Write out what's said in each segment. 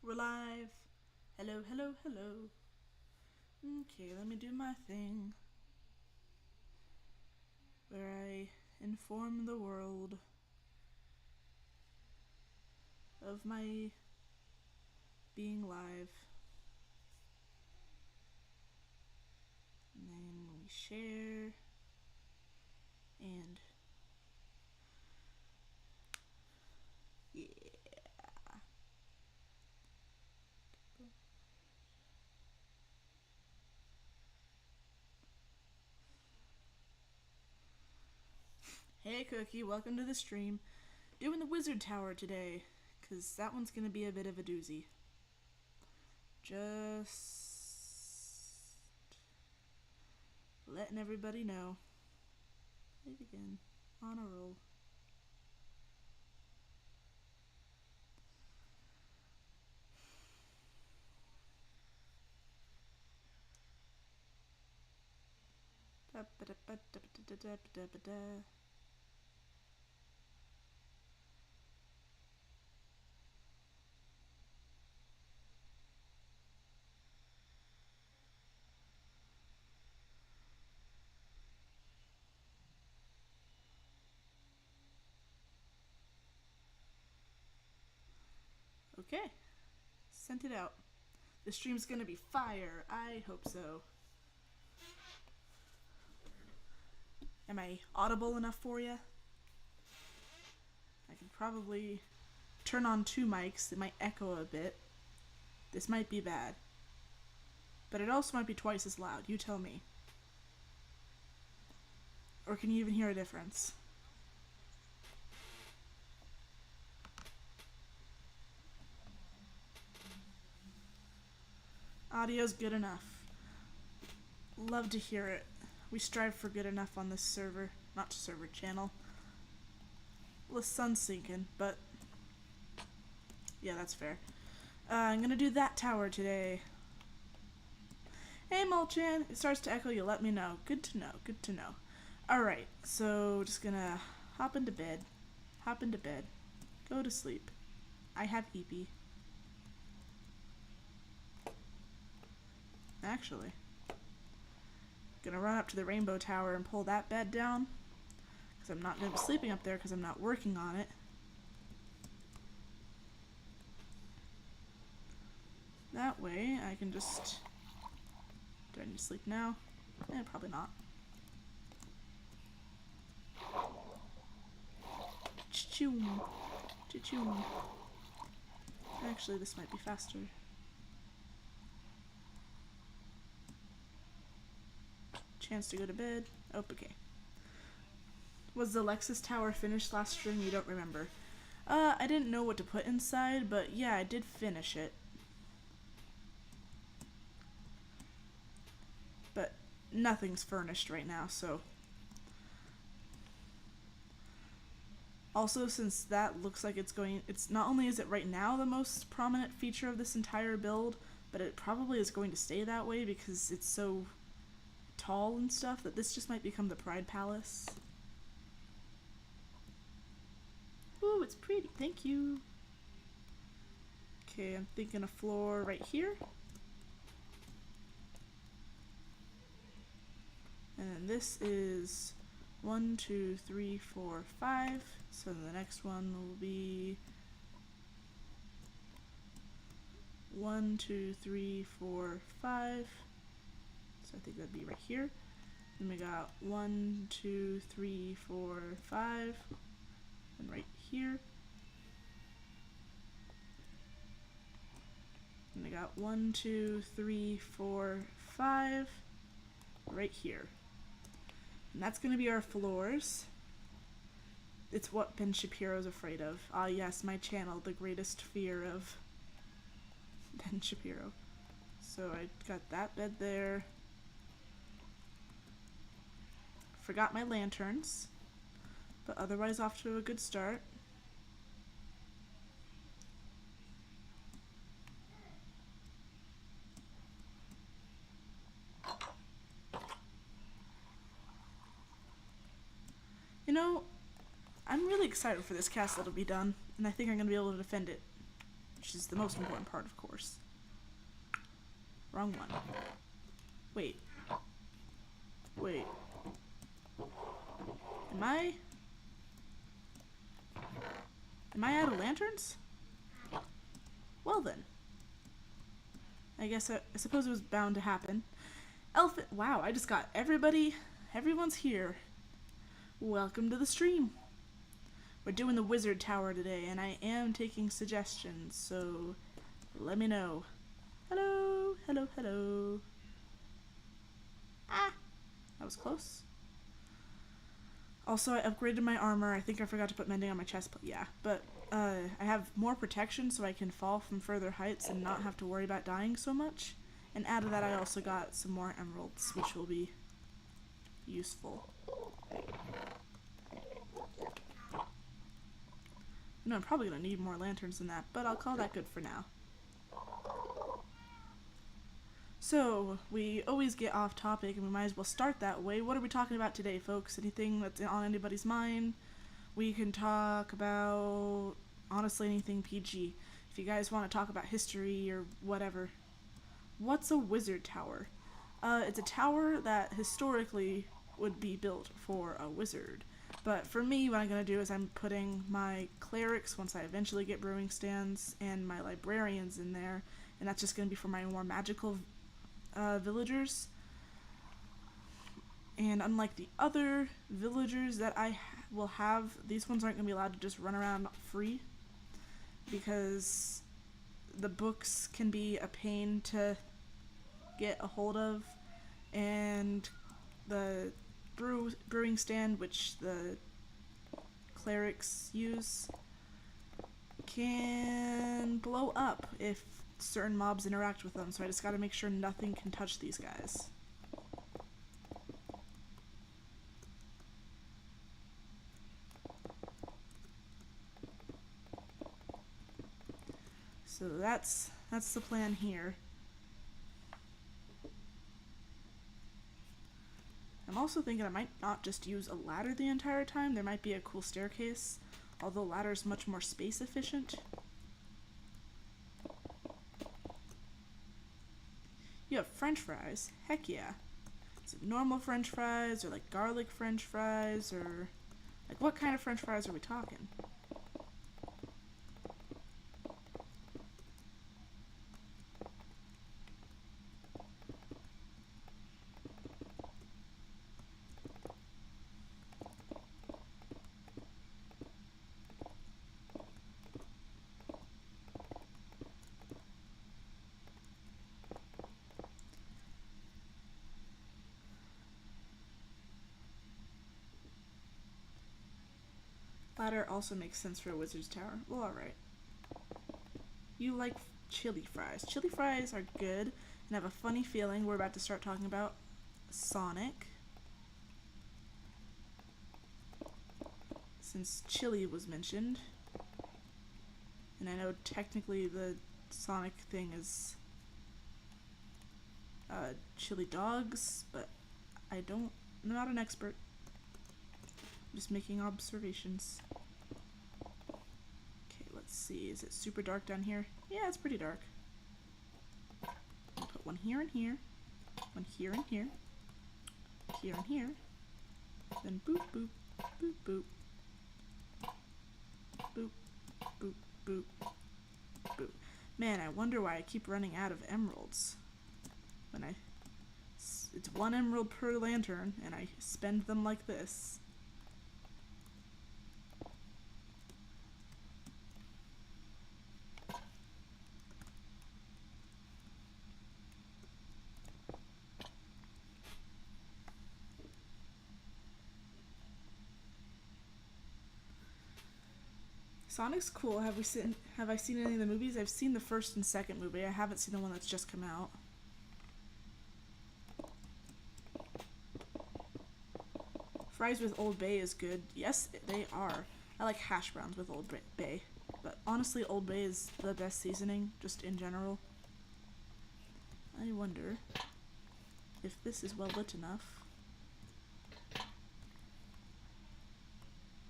We're live. Hello, hello, hello. Okay, let me do my thing where I inform the world of my being live. And then we share and yeah. Hey Cookie, welcome to the stream. Doing the Wizard Tower today, because that one's going to be a bit of a doozy. Just letting everybody know. Play it again. On a roll. Okay, sent it out. The stream's gonna be fire. I hope so. Am I audible enough for you? I can probably turn on 2 mics. It might echo a bit. This might be bad. But it also might be twice as loud. You tell me. Or can you even hear a difference? Audio's good enough. Love to hear it. We strive for good enough on this server. Not server, channel. Well, the sun's sinking, but yeah, that's fair. I'm gonna do that tower today. Hey Mulchan, it starts to echo, you let me know. Good to know, good to know. Alright, so just gonna hop into bed. Go to sleep. I have EP. Actually, gonna run up to the Rainbow Tower and pull that bed down, because I'm not gonna be sleeping up there because I'm not working on it. That way I can just... Do I need to sleep now? Probably not. Ch-choom. Ch-choom. Actually, this might be faster. Chance to go to bed. Oh, okay. Was the Lexus Tower finished last stream? You don't remember. I didn't know what to put inside, but yeah, I did finish it. But nothing's furnished right now, so... Also, since that looks like it's not only is it right now the most prominent feature of this entire build, but it probably is going to stay that way because it's so tall and stuff that this just might become the Pride Palace. Ooh, it's pretty. Thank you. Okay, I'm thinking a floor right here. And then this is 1, 2, 3, 4, 5. So the next one will be 1, 2, 3, 4, 5. So I think that'd be right here. Then we got 1, 2, 3, 4, 5. And right here. And we got 1, 2, 3, 4, 5. Right here. And that's going to be our floors. It's what Ben Shapiro's afraid of. Ah yes, my channel, the greatest fear of Ben Shapiro. So I got that bed there. Forgot my lanterns. But otherwise off to a good start. You know, I'm really excited for this castle to be done, and I think I'm going to be able to defend it which is the most important part, of course. Wrong one. Wait. Wait. Am I out of lanterns? Well then. I guess I suppose it was bound to happen. Elephant. Wow, I just got everyone's here. Welcome to the stream. We're doing the wizard tower today, and I am taking suggestions, so let me know. Hello, hello, hello. Ah, that was close. Also, I upgraded my armor. I think I forgot to put mending on my chest, but yeah. But I have more protection so I can fall from further heights and not have to worry about dying so much. And out of that, I also got some more emeralds, which will be useful. No, I'm probably going to need more lanterns than that, but I'll call that good for now. So, we always get off topic, and we might as well start that way. What are we talking about today, folks? Anything that's on anybody's mind? We can talk about, honestly, anything PG. If you guys want to talk about history or whatever. What's a wizard tower? It's a tower that historically would be built for a wizard. But for me, what I'm going to do is I'm putting my clerics, once I eventually get brewing stands, and my librarians in there. And that's just going to be for my more magical villagers. And unlike the other villagers that I will have, these ones aren't going to be allowed to just run around free. Because the books can be a pain to get a hold of. And the brewing stand, which the clerics use, can blow up if certain mobs interact with them, so I just gotta make sure nothing can touch these guys. So that's the plan here. I'm also thinking I might not just use a ladder the entire time. There might be a cool staircase, although ladder is much more space efficient. You have french fries? Heck yeah. Is it normal french fries, or like garlic french fries, or like what kind of french fries are we talking? Ladder also makes sense for a wizard's tower. Well, alright. You like chili fries. Chili fries are good, and I have a funny feeling we're about to start talking about Sonic. Since chili was mentioned. And I know technically the Sonic thing is chili dogs, but I'm not an expert. Just making observations. Okay, let's see. Is it super dark down here? Yeah, it's pretty dark. I'll put one here and here. One here and here. Here and here. Then boop, boop, boop, boop. Boop, boop, boop, boop. Man, I wonder why I keep running out of emeralds. It's 1 emerald per lantern, and I spend them like this. Sonic's cool. Have I seen any of the movies? I've seen the first and second movie. I haven't seen the one that's just come out. Fries with Old Bay is good. Yes, they are. I like hash browns with Old Bay. But honestly, Old Bay is the best seasoning, just in general. I wonder if this is well lit enough.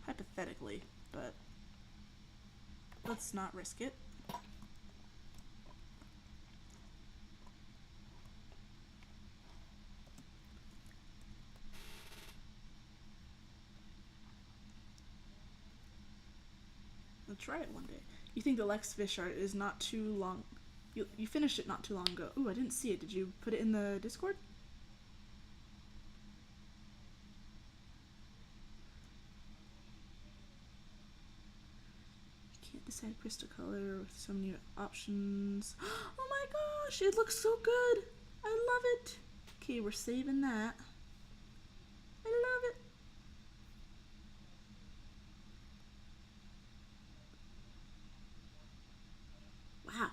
Hypothetically, but let's not risk it. try it one day. You think the Lex Fish art is not too long? You finished it not too long ago. Ooh, I didn't see it. Did you put it in the Discord? Can't decide crystal color with so many options. Oh my gosh, it looks so good. I love it. Okay, we're saving that. I love it. Wow.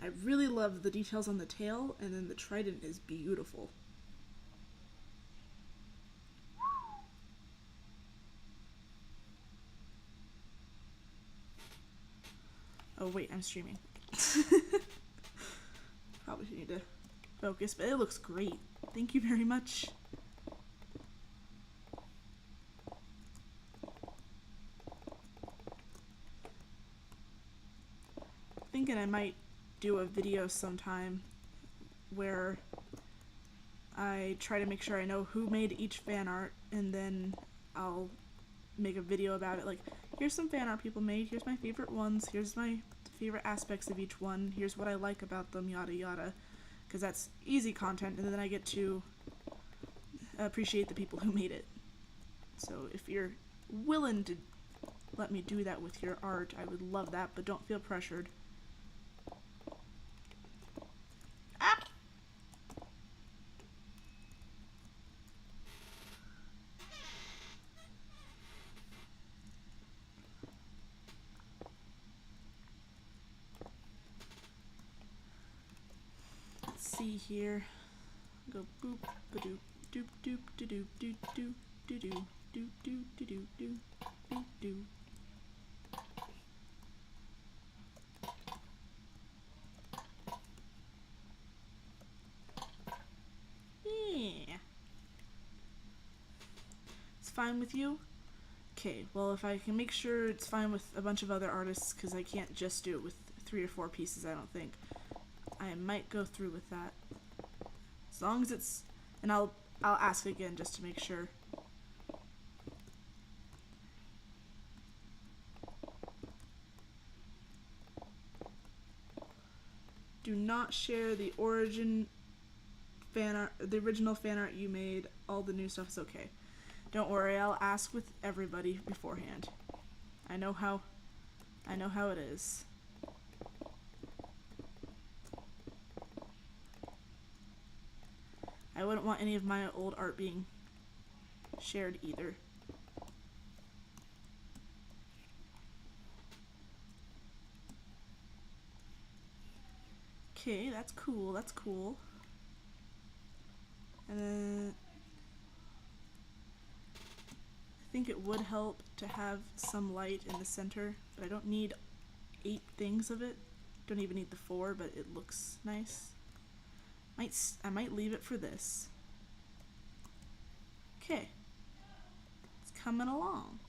I really love the details on the tail, and then the trident is beautiful. Oh wait, I'm streaming. Probably need to focus, but it looks great. Thank you very much. Thinking I might do a video sometime where I try to make sure I know who made each fan art, and then I'll make a video about it. Like, here's some fan art people made, here's my favorite ones, here's my favorite aspects of each one, here's what I like about them, yada yada, because that's easy content, and then I get to appreciate the people who made it. So if you're willing to let me do that with your art, I would love that, but don't feel pressured. Ah! Let's see here. Go boop ba doop doop doop da doop doop doop doo doo doop doop doo doo doo doop doo. Yeah. It's fine with you? Okay, well if I can make sure it's fine with a bunch of other artists, because I can't just do it with 3 or 4 pieces, I don't think. I might go through with that. As long as it's... and I'll ask again just to make sure. Do not share the origin fan art, the original fan art you made. All the new stuff is okay. Don't worry, I'll ask with everybody beforehand. I know how it is. I wouldn't want any of my old art being shared either. Okay, that's cool, that's cool. And then I think it would help to have some light in the center, but I don't need 8 things of it. Don't even need the 4, but it looks nice. I might leave it for this. Okay. It's coming along.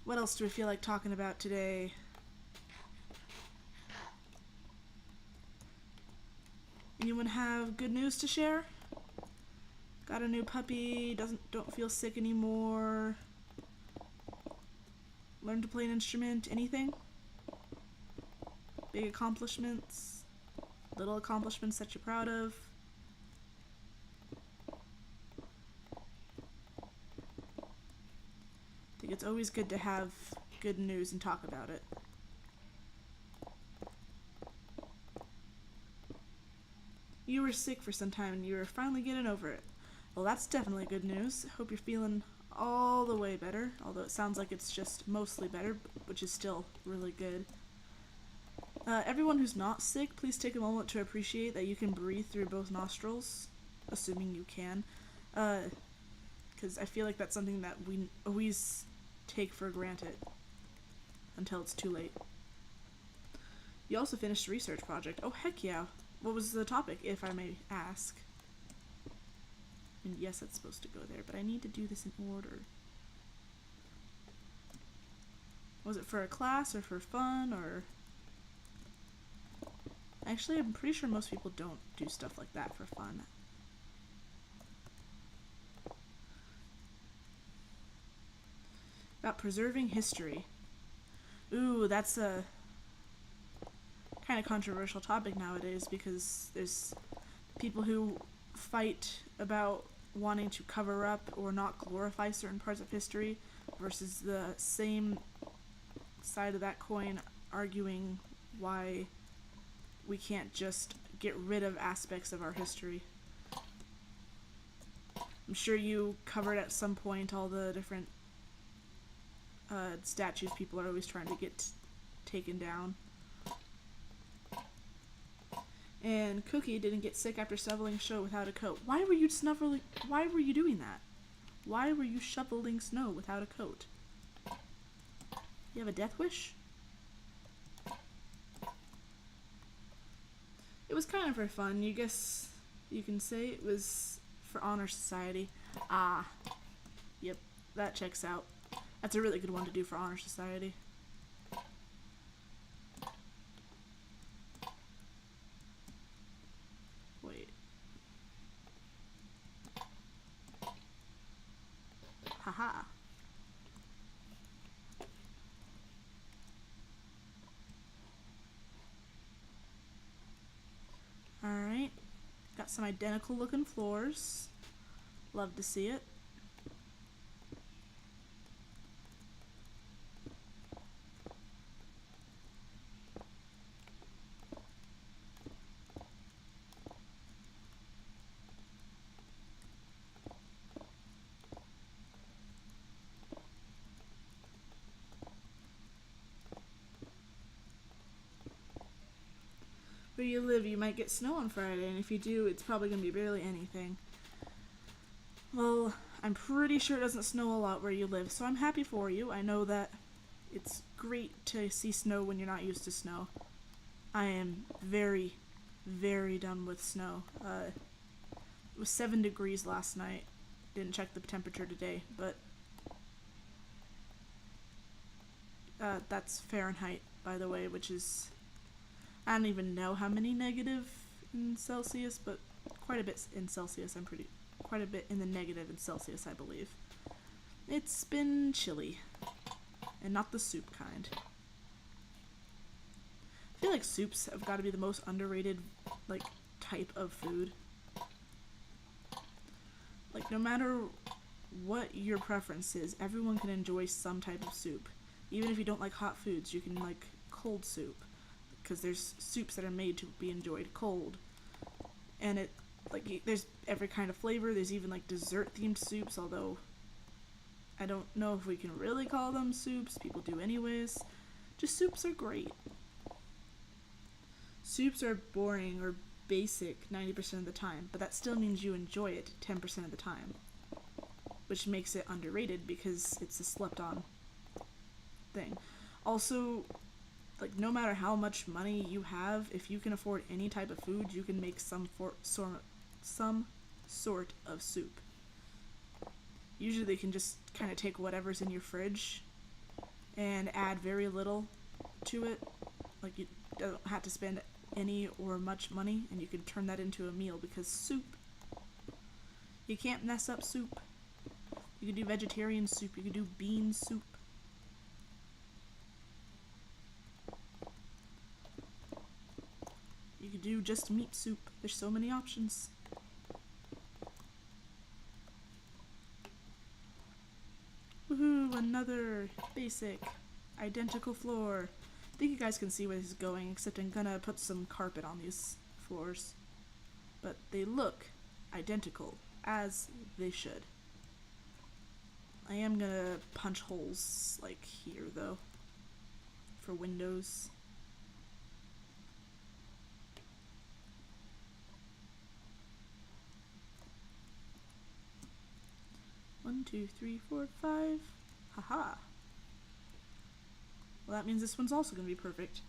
What else do we feel like talking about today? Anyone have good news to share? Got a new puppy, don't feel sick anymore. Learn to play an instrument, anything? Big accomplishments? Little accomplishments that you're proud of? I think it's always good to have good news and talk about it. You were sick for some time and you were finally getting over it. Well, that's definitely good news. Hope you're feeling all the way better, although it sounds like it's just mostly better, which is still really good. Everyone who's not sick, please take a moment to appreciate that you can breathe through both nostrils, assuming you can, because I feel like that's something that we always take for granted until it's too late. You also finished a research project. Oh, heck yeah. What was the topic, if I may ask? And yes, that's supposed to go there, but I need to do this in order. Was it for a class or for fun, or... Actually, I'm pretty sure most people don't do stuff like that for fun. About preserving history. Ooh, that's a kind of controversial topic nowadays because there's people who fight about wanting to cover up or not glorify certain parts of history versus the same side of that coin arguing why we can't just get rid of aspects of our history. I'm sure you covered at some point all the different statues people are always trying to get taken down. And Cookie didn't get sick after shoveling snow without a coat. Why were you Why were you doing that? Why were you shoveling snow without a coat? You have a death wish? It was kind of for fun. You guess you can say it was for Honor Society. Ah. Yep, that checks out. That's a really good one to do for Honor Society. Wait. Haha. Alright. Got some identical looking floors. Love to see it. Where you live, you might get snow on Friday, and if you do, it's probably going to be barely anything. Well, I'm pretty sure it doesn't snow a lot where you live, so I'm happy for you. I know that it's great to see snow when you're not used to snow. I am very, very done with snow. It was 7 degrees last night. Didn't check the temperature today, but that's Fahrenheit, by the way, which is... I don't even know how many negative in Celsius, but quite a bit in Celsius. Quite a bit in the negative in Celsius, I believe. It's been chilly, and not the soup kind. I feel like soups have got to be the most underrated, like, type of food. Like, no matter what your preference is, everyone can enjoy some type of soup. Even if you don't like hot foods, you can like cold soup. Because there's soups that are made to be enjoyed cold. And it, like, there's every kind of flavor. There's even, like, dessert-themed soups, although I don't know if we can really call them soups. People do anyways. Just soups are great. Soups are boring or basic 90% of the time, but that still means you enjoy it 10% of the time. Which makes it underrated because it's a slept-on thing. Also... like, no matter how much money you have, if you can afford any type of food, you can make some sort of soup. Usually they can just kind of take whatever's in your fridge and add very little to it. Like, you don't have to spend any or much money, and you can turn that into a meal, because soup, you can't mess up soup. You can do vegetarian soup, you can do bean soup. You could do just meat soup. There's so many options. Woohoo, another basic, identical floor. I think you guys can see where this is going, except I'm gonna put some carpet on these floors. But they look identical, as they should. I am gonna punch holes, like, here, though, for windows. One, two, three, four, five. Haha. Well, that means this one's also going to be perfect.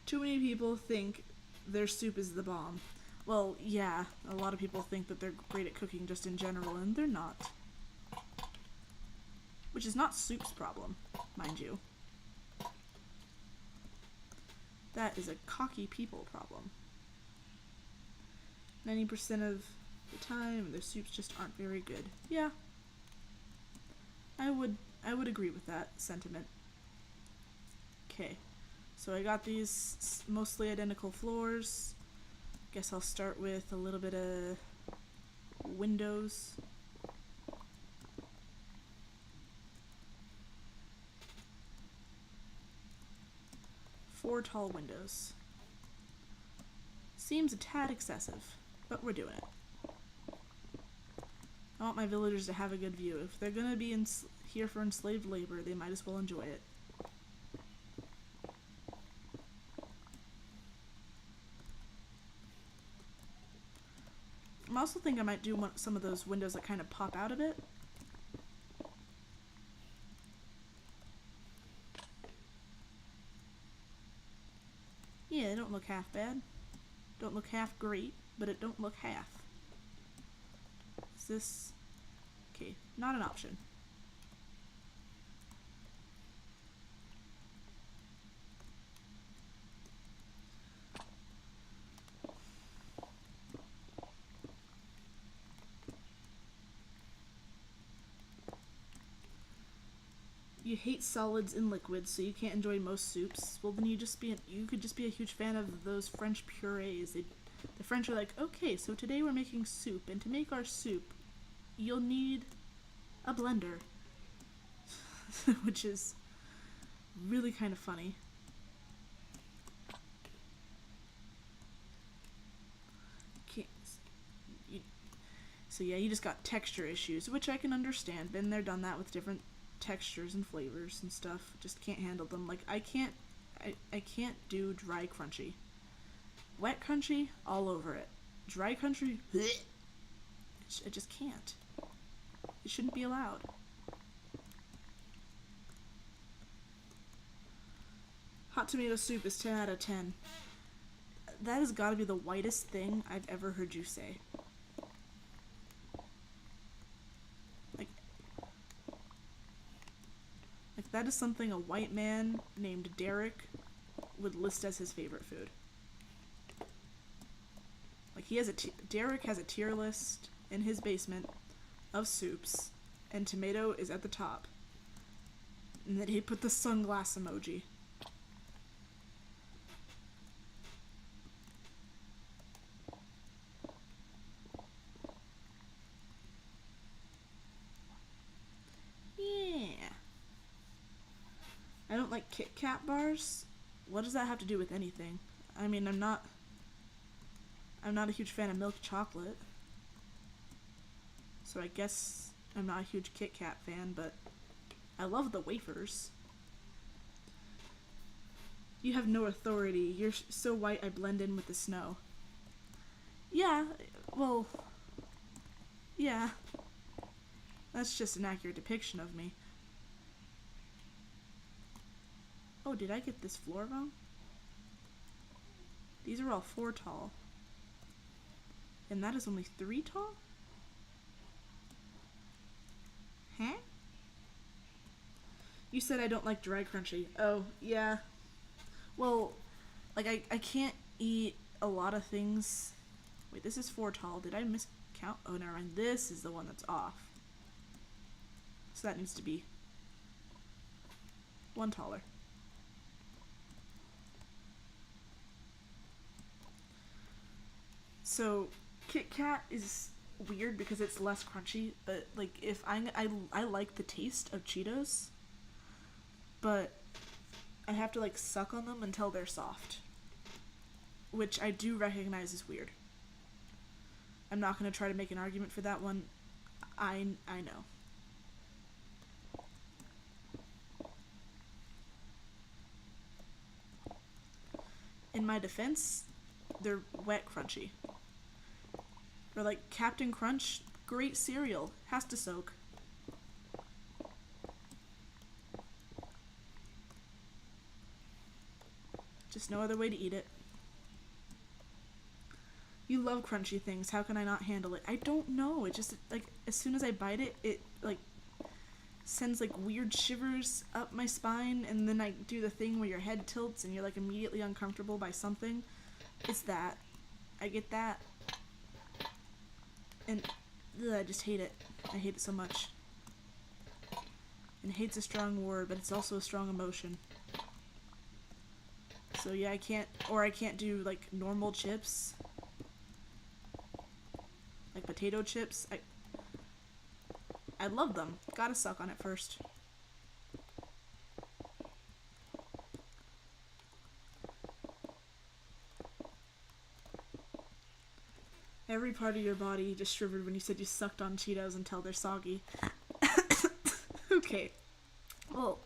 Too many people think their soup is the bomb. Well, yeah, a lot of people think that they're great at cooking just in general, and they're not. Which is not soup's problem, mind you. That is a cocky people problem. 90% of the time, their soups just aren't very good. Yeah. I would agree with that sentiment. Okay, so I got these mostly identical floors. Guess I'll start with a little bit of windows. Four tall windows. Seems a tad excessive, but we're doing it. I want my villagers to have a good view. If they're gonna be here for enslaved labor, they might as well enjoy it. I also think I might do some of those windows that kind of pop out a bit. Yeah, they don't look half bad. Don't look half great, but it don't look half. Is this... Okay, not an option. You hate solids and liquids, so you can't enjoy most soups. Well, then you could just be a huge fan of those French purees. The French are like, okay, so today we're making soup, and to make our soup, you'll need a blender, which is really kind of funny. Okay, so yeah, you just got texture issues, which I can understand. Been there, done that with different textures and flavors and stuff. Just can't handle them. Like I can't do dry crunchy. Wet crunchy, all over it. Dry crunchy, I just can't. It shouldn't be allowed. Hot tomato soup is 10 out of 10. That has got to be the whitest thing I've ever heard you say. Like that is something a white man named Derek would list as his favorite food. Like Derek has a tier list in his basement of soups, and tomato is at the top. And then he put the sunglass emoji. Yeah. I don't like Kit Kat bars. What does that have to do with anything? I mean, I'm not a huge fan of milk chocolate. So I guess I'm not a huge Kit Kat fan, but I love the wafers. You have no authority. You're so white I blend in with the snow. Yeah, well, yeah. That's just an accurate depiction of me. Oh, did I get this floor wrong? These are all 4 tall. And that is only 3 tall? Huh? You said I don't like dry crunchy. Oh, yeah. Well, like I can't eat a lot of things. Wait, this is 4 tall. Did I miscount? Oh, never mind. This is the one that's off. So that needs to be 1 taller. So Kit Kat is weird because it's less crunchy, but like if I like the taste of Cheetos, but I have to like suck on them until they're soft, which I do recognize is weird. I'm not going to try to make an argument for that one. I know. In my defense, they're wet crunchy. Or like Captain Crunch, great cereal, has to soak. Just no other way to eat it. You love crunchy things, how can I not handle it? I don't know, it just, like, as soon as I bite it, it, like, sends, like, weird shivers up my spine, and then I do the thing where your head tilts and you're, like, immediately uncomfortable by something. It's that. I get that. And ugh, I just hate it. I hate it so much. And hate's a strong word, but it's also a strong emotion. So yeah, I can't do like normal chips. Like potato chips. I love them. Gotta suck on it first. Every part of your body just shivered when you said you sucked on Cheetos until they're soggy. Okay. Well.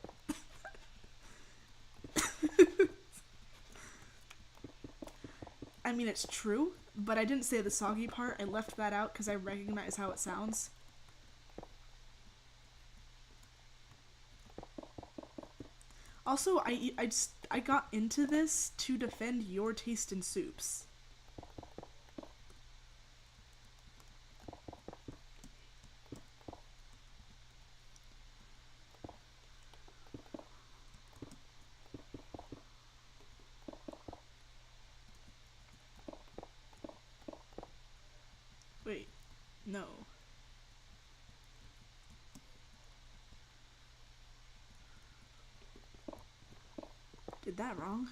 I mean, it's true, but I didn't say the soggy part. I left that out because I recognize how it sounds. Also, I got into this to defend your taste in soups. Wait, no. Did that wrong?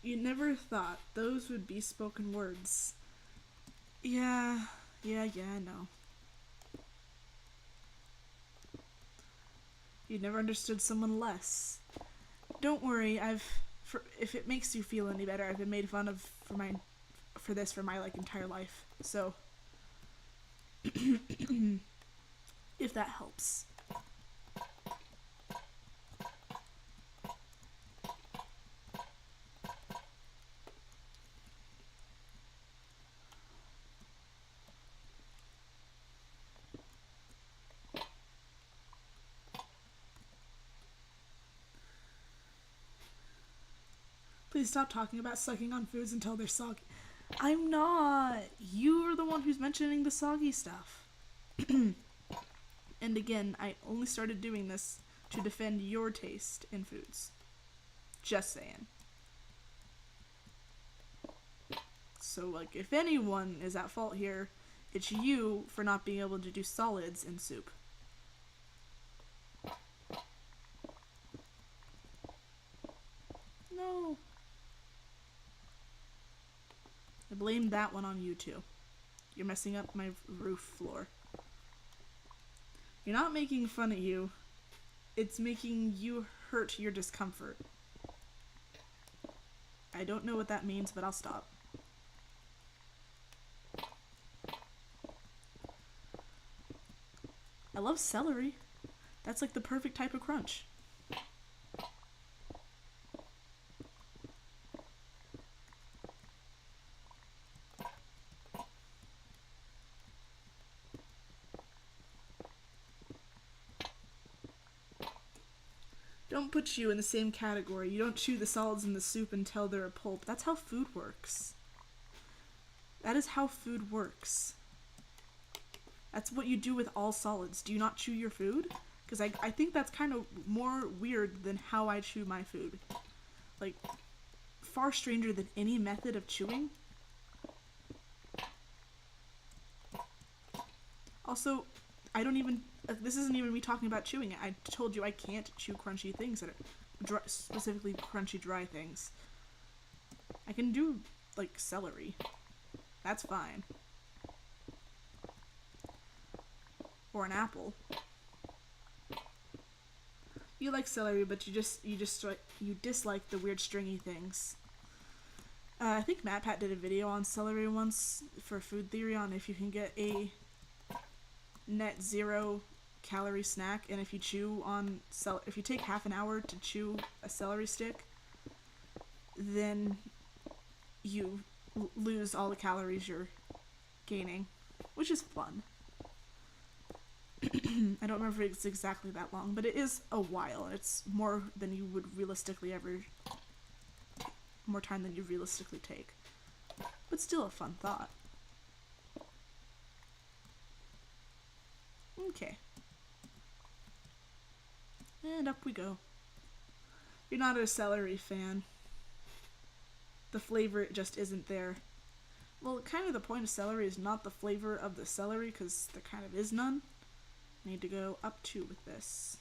You never thought those would be spoken words. Yeah, I know. You never understood someone less. Don't worry, if it makes you feel any better, I've been made fun of for this for my like entire life. So if that helps. Please stop talking about sucking on foods until they're soggy. I'm not. You're the one who's mentioning the soggy stuff. And again, I only started doing this to defend your taste in foods. Just saying. So, like, if anyone is at fault here, it's you for not being able to do solids in soup. No. I blame that one on you too. You're messing up my roof floor. You're not making fun of you. It's making you hurt your discomfort. I don't know what that means, but I'll stop. I love celery. That's like the perfect type of crunch. Don't put you in the same category. You don't chew the solids in the soup until they're a pulp. That's how food works. That is how food works. That's what you do with all solids. Do you not chew your food? Because I think that's kind of more weird than how I chew my food. Like, far stranger than any method of chewing. Also, I don't even... this isn't even me talking about chewing it. I told you I can't chew crunchy things that are dry, specifically crunchy dry things. I can do, like, celery. That's fine. Or an apple. You like celery, but you dislike the weird stringy things. I think MatPat did a video on celery once for food theory on if you can get a net 0 calorie snack, and if you chew on if you take half an hour to chew a celery stick, then you lose all the calories you're gaining, which is fun. I don't remember if it's exactly that long, but it is a while. It's more than you would realistically more time than you realistically take, but still a fun thought. Okay. And up we go. You're not a celery fan. The flavor just isn't there. Well, kind of the point of celery is not the flavor of the celery, because there kind of is none. Need to go up 2 with this.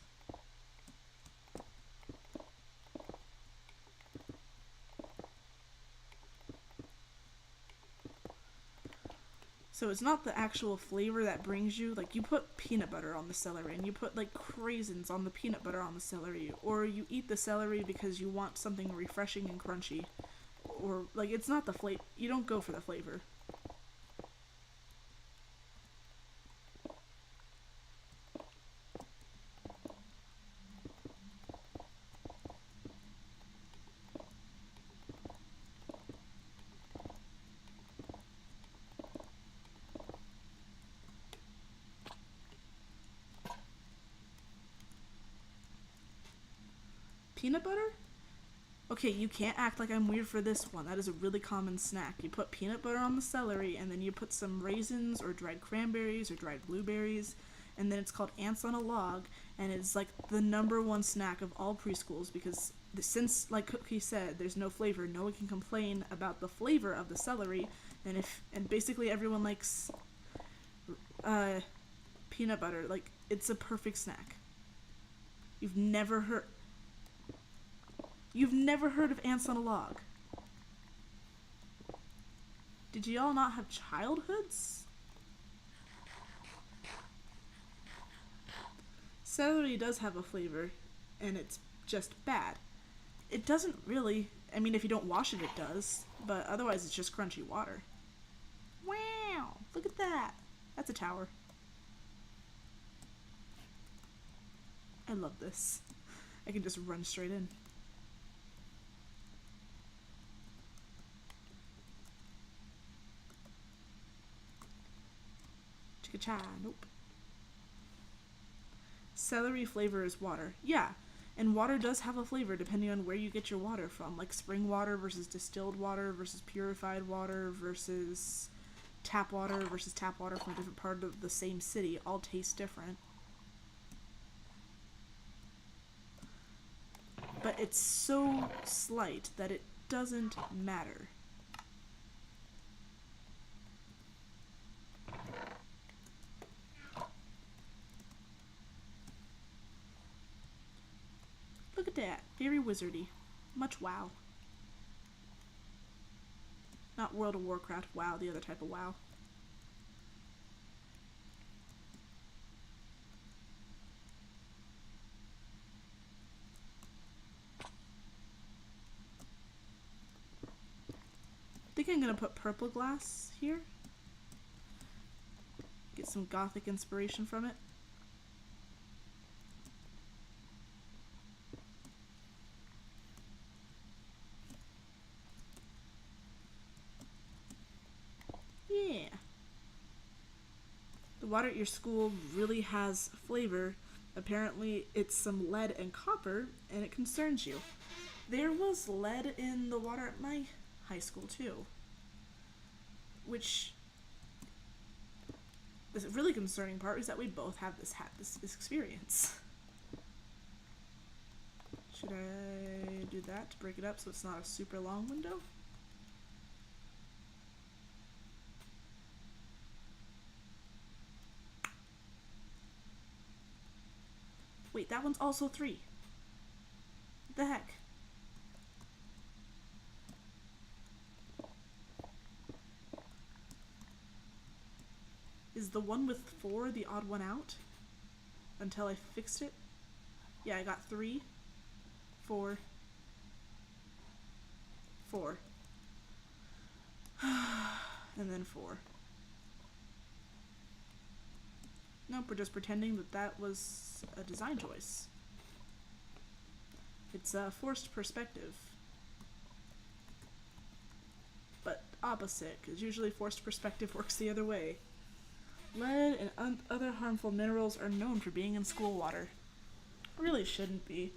So it's not the actual flavor that brings you, like you put peanut butter on the celery and you put like craisins on the peanut butter on the celery, or you eat the celery because you want something refreshing and crunchy, or like it's not the flavor, you don't go for the flavor. Peanut butter? Okay, you can't act like I'm weird for this one. That is a really common snack. You put peanut butter on the celery, and then you put some raisins or dried cranberries or dried blueberries, and then it's called ants on a log, and it's like the #1 snack of all preschools because since, like Cookie said, there's no flavor, no one can complain about the flavor of the celery, and basically everyone likes peanut butter. Like, it's a perfect snack. You've never heard of ants on a log. Did y'all not have childhoods? Celery does have a flavor, and it's just bad. It doesn't really, I mean, if you don't wash it, it does, but otherwise it's just crunchy water. Wow, look at that. That's a tower. I love this. I can just run straight in. Chicka-cha, nope. Celery flavor is water. Yeah, and water does have a flavor depending on where you get your water from, like spring water versus distilled water versus purified water versus tap water from a different part of the same city. All taste different. But it's so slight that it doesn't matter. Look at that. Very wizardy. Much WoW. Not World of Warcraft WoW, the other type of WoW. I think I'm gonna put purple glass here. Get some gothic inspiration from it. Yeah. The water at your school really has flavor. Apparently it's some lead and copper, and it concerns you. There was lead in the water at my high school too, which the really concerning part is that we both have this experience. Should I do that to break it up so it's not a super long window? Wait, that one's also 3. What the heck? Is the one with 4 the odd one out? Until I fixed it? Yeah, I got 3, 4, 4. And then 4. Nope, we're just pretending that that was a design choice. It's a forced perspective. But opposite, because usually forced perspective works the other way. Lead and other harmful minerals are known for being in school water. Really shouldn't be.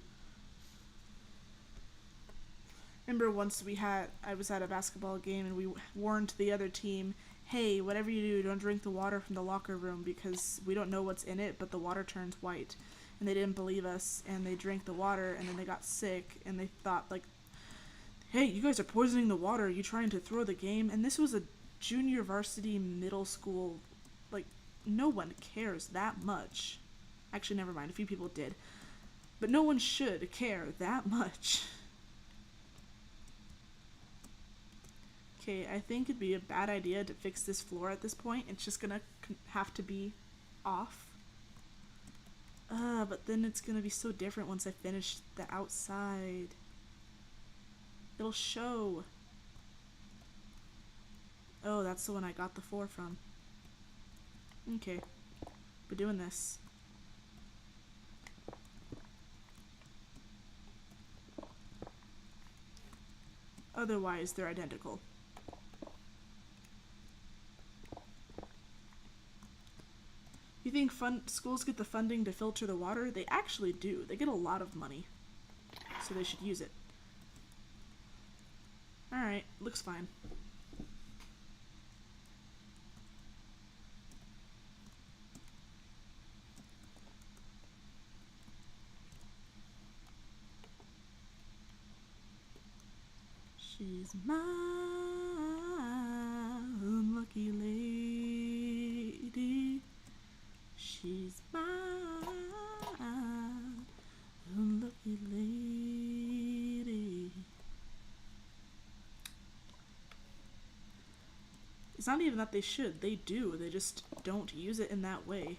Remember once I was at a basketball game and we warned the other team, hey, whatever you do, don't drink the water from the locker room because we don't know what's in it, but the water turns white. And they didn't believe us, and they drank the water, and then they got sick, and they thought, like, hey, you guys are poisoning the water, are you trying to throw the game? And this was a junior varsity middle school, like, no one cares that much. Actually, never mind. A few people did. But no one should care that much. Okay, I think it'd be a bad idea to fix this floor at this point. It's just gonna have to be off. But then it's gonna be so different once I finish the outside. It'll show. Oh, that's the one I got the 4 from. Okay, we're doing this. Otherwise, they're identical. You think schools get the funding to filter the water? They actually do. They get a lot of money. So they should use it. Alright, looks fine. She's my unlucky lady. She's my unlucky lady. It's not even that they should. They do. They just don't use it in that way.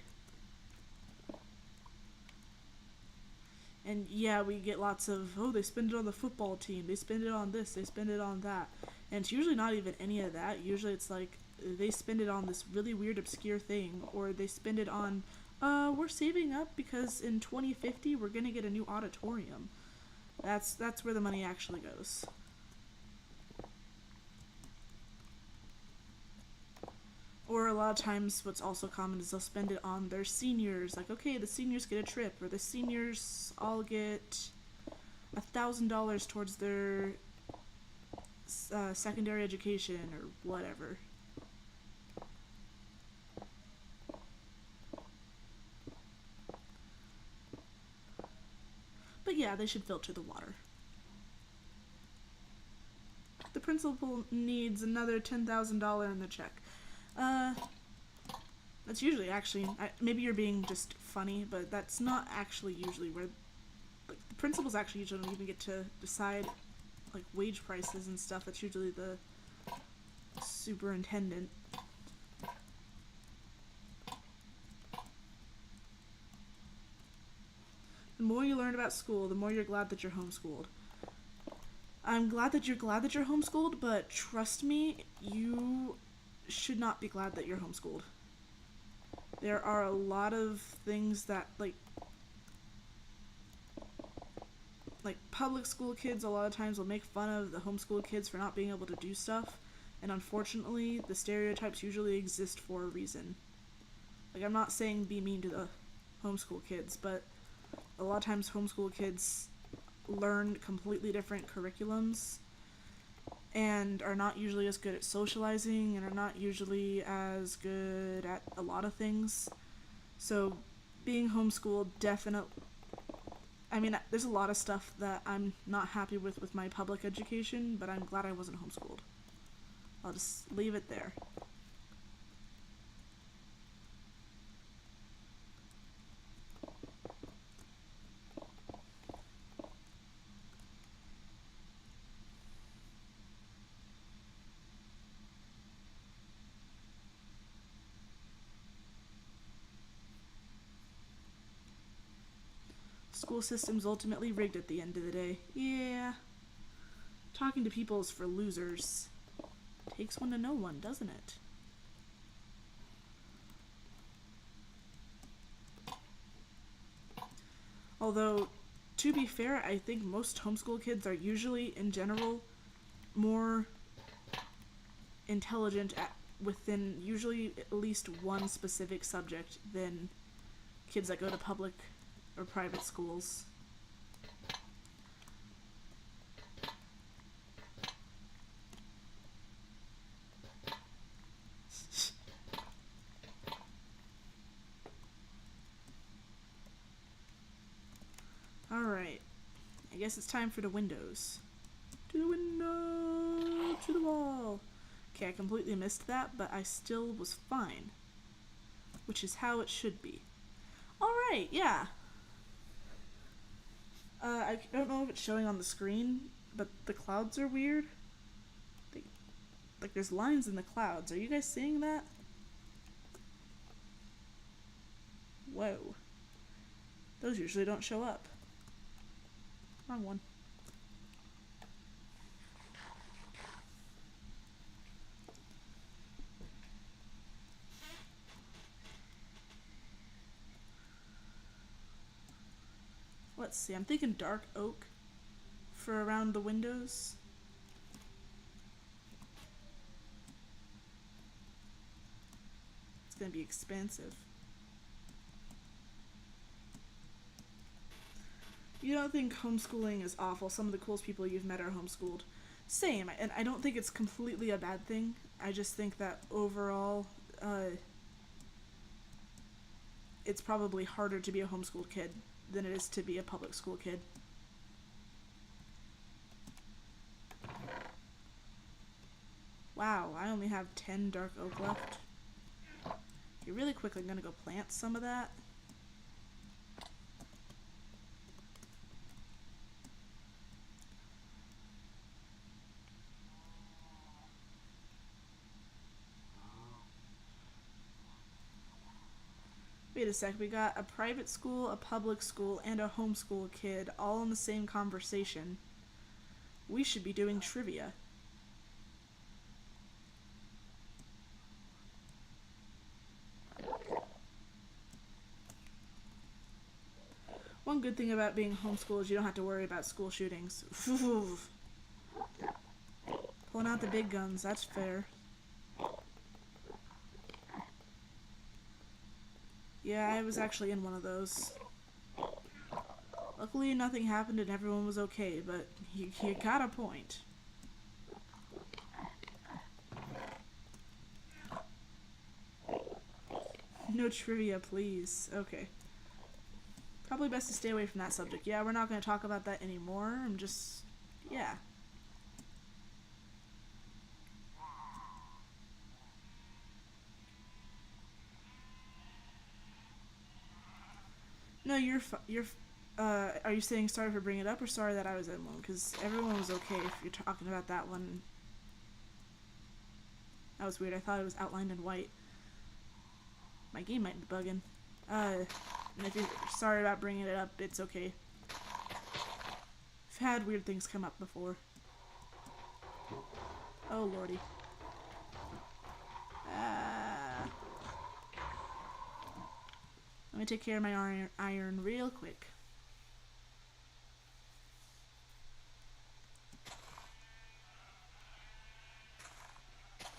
And yeah, we get lots of, oh, they spend it on the football team, they spend it on this, they spend it on that. And it's usually not even any of that. Usually it's like, they spend it on this really weird, obscure thing. Or they spend it on, we're saving up because in 2050 we're gonna get a new auditorium. That's where the money actually goes. Or a lot of times what's also common is they'll spend it on their seniors. Like, okay, the seniors get a trip, or the seniors all get $1,000 towards their secondary education, or whatever. But yeah, they should filter the water. The principal needs another $10,000 in the check. That's usually actually, maybe you're being just funny, but that's not actually usually where, like, the principals actually usually don't even get to decide, like, wage prices and stuff. That's usually the superintendent. The more you learn about school, the more you're glad that you're homeschooled. I'm glad that you're homeschooled, but trust me, you should not be glad that you're homeschooled. There are a lot of things that, like public school kids a lot of times will make fun of the homeschool kids for not being able to do stuff, and unfortunately the stereotypes usually exist for a reason. Like, I'm not saying be mean to the homeschool kids, but a lot of times homeschool kids learn completely different curriculums and are not usually as good at socializing and are not usually as good at a lot of things. So being homeschooled definitely, I mean, there's a lot of stuff that I'm not happy with my public education, but I'm glad I wasn't homeschooled. I'll just leave it there. School system's ultimately rigged at the end of the day. Yeah. Talking to people is for losers. Takes one to know one, doesn't it? Although, to be fair, I think most homeschool kids are usually, in general, more intelligent within usually at least one specific subject than kids that go to public or private schools. Alright, I guess it's time for the windows. To the window, to the wall. Okay, I completely missed that, but I still was fine. Which is how it should be. Alright. right, yeah. I don't know if it's showing on the screen, but the clouds are weird. They, like, there's lines in the clouds. Are you guys seeing that? Whoa. Those usually don't show up. Wrong one. Let's see, I'm thinking dark oak for around the windows. It's gonna be expensive. You don't think homeschooling is awful? Some of the coolest people you've met are homeschooled. Same, and I don't think it's completely a bad thing. I just think that overall, it's probably harder to be a homeschooled kid than it is to be a public school kid. Wow, I only have 10 dark oak left. Okay, really quickly, I'm gonna go plant some of that. Wait a sec, we got a private school, a public school, and a homeschool kid all in the same conversation. We should be doing trivia. One good thing about being homeschooled is you don't have to worry about school shootings. Pulling out the big guns, that's fair. Yeah, I was actually in one of those. Luckily, nothing happened and everyone was okay, but you got a point. No trivia, please. Okay. Probably best to stay away from that subject. Yeah, we're not going to talk about that anymore. I'm just... yeah. No, are you saying sorry for bringing it up or sorry that I was in one? Because everyone was okay if you're talking about that one. That was weird. I thought it was outlined in white. My game might be bugging. And if you're sorry about bringing it up, it's okay. I've had weird things come up before. Oh, lordy. Let me take care of my iron real quick.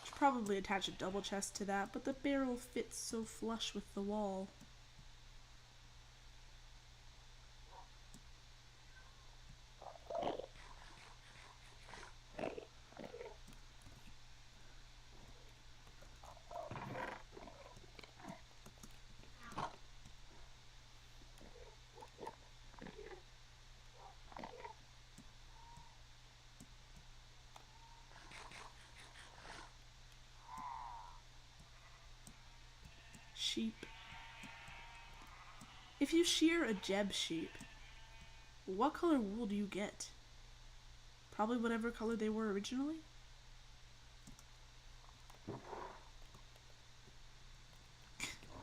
Should probably attach a double chest to that, but the barrel fits so flush with the wall. Sheep. If you shear a Jeb sheep, what color wool do you get? Probably whatever color they were originally?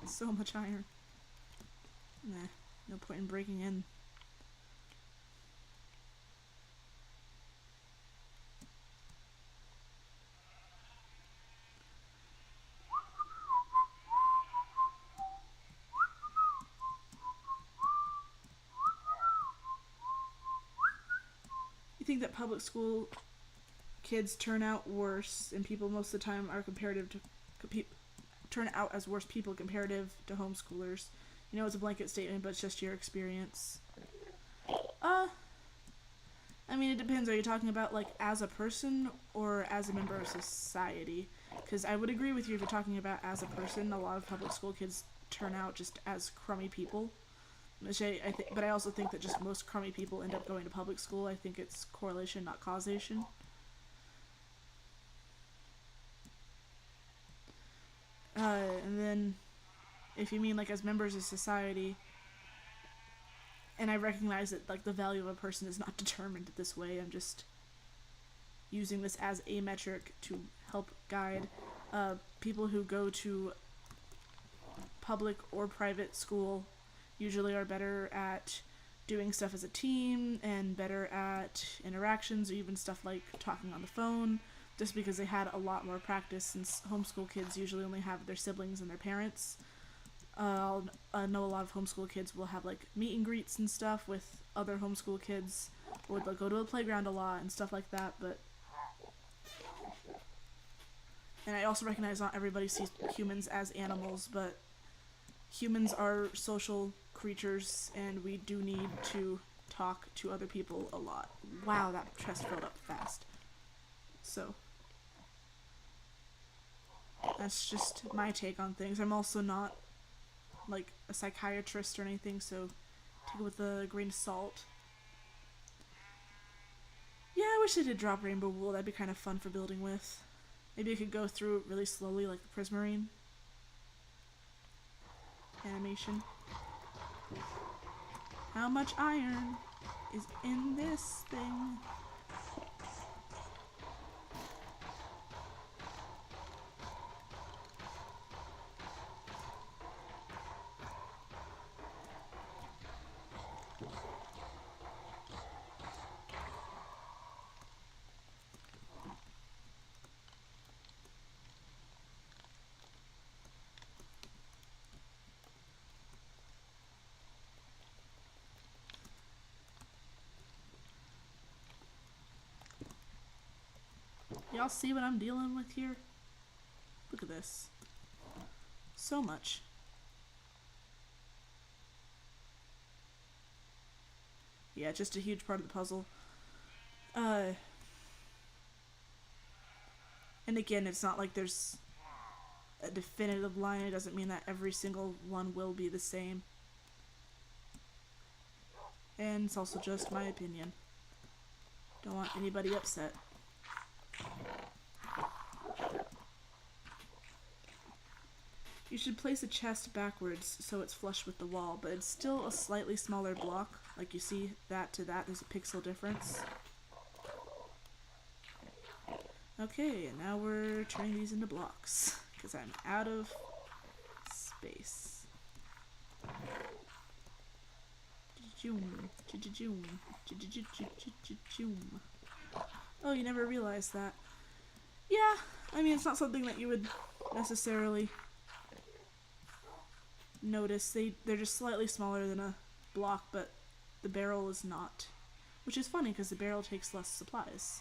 So much iron. Nah, no point in breaking in. You think that public school kids turn out worse, and people most of the time are comparative to turn out as worse people comparative to homeschoolers? You know, it's a blanket statement, but it's just your experience. I mean, it depends. Are you talking about, like, as a person or as a member of society? Because I would agree with you if you're talking about as a person. A lot of public school kids turn out just as crummy people. But I also think that just most crummy people end up going to public school. I think it's correlation, not causation. And then, if you mean like as members of society, And I recognize that like the value of a person is not determined this way. I'm just using this as a metric to help guide people who go to public or private school. Usually are better at doing stuff as a team and better at interactions, or even stuff like talking on the phone, just because they had a lot more practice, since homeschool kids usually only have their siblings and their parents. I know a lot of homeschool kids will have like meet and greets and stuff with other homeschool kids, or they'll go to a playground a lot and stuff like that, and I also recognize not everybody sees humans as animals, but humans are social creatures, and we do need to talk to other people a lot. Wow, that chest filled up fast. So, that's just my take on things. I'm also not, like, a psychiatrist or anything, so take it with a grain of salt. Yeah, I wish they did drop rainbow wool. That'd be kind of fun for building with. Maybe I could go through it really slowly, like the Prismarine animation. How much iron is in this thing? Y'all see what I'm dealing with here? Look at this. So much. Yeah, just a huge part of the puzzle. And again, it's not like there's a definitive line. It doesn't mean that every single one will be the same. And it's also just my opinion. Don't want anybody upset. You should place a chest backwards so it's flush with the wall, but it's still a slightly smaller block. Like you see, that to that, there's a pixel difference. Okay, and now we're turning these into blocks, because I'm out of space. Oh, you never realized that. Yeah, I mean, it's not something that you would necessarily notice. They're just slightly smaller than a block, but the barrel is not. Which is funny, because the barrel takes less supplies.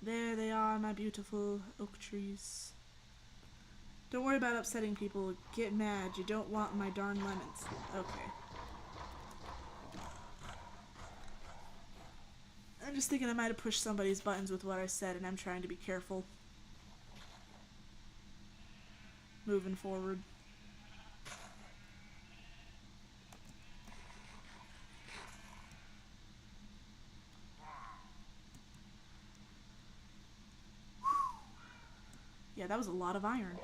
There they are, my beautiful oak trees. Don't worry about upsetting people. Get mad. You don't want my darn lemons. Okay. I'm just thinking I might have pushed somebody's buttons with what I said, and I'm trying to be careful. Moving forward. Yeah, that was a lot of iron.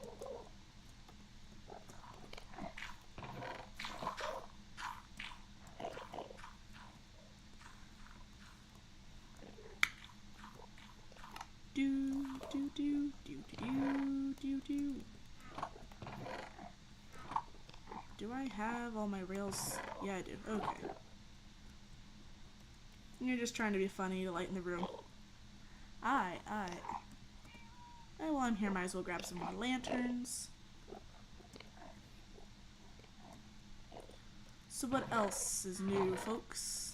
Do do do do do do do. Do I have all my rails? Yeah, I do. Okay. You're just trying to be funny to lighten the room. Aye. While I'm here, might as well grab some more lanterns. So what else is new, folks?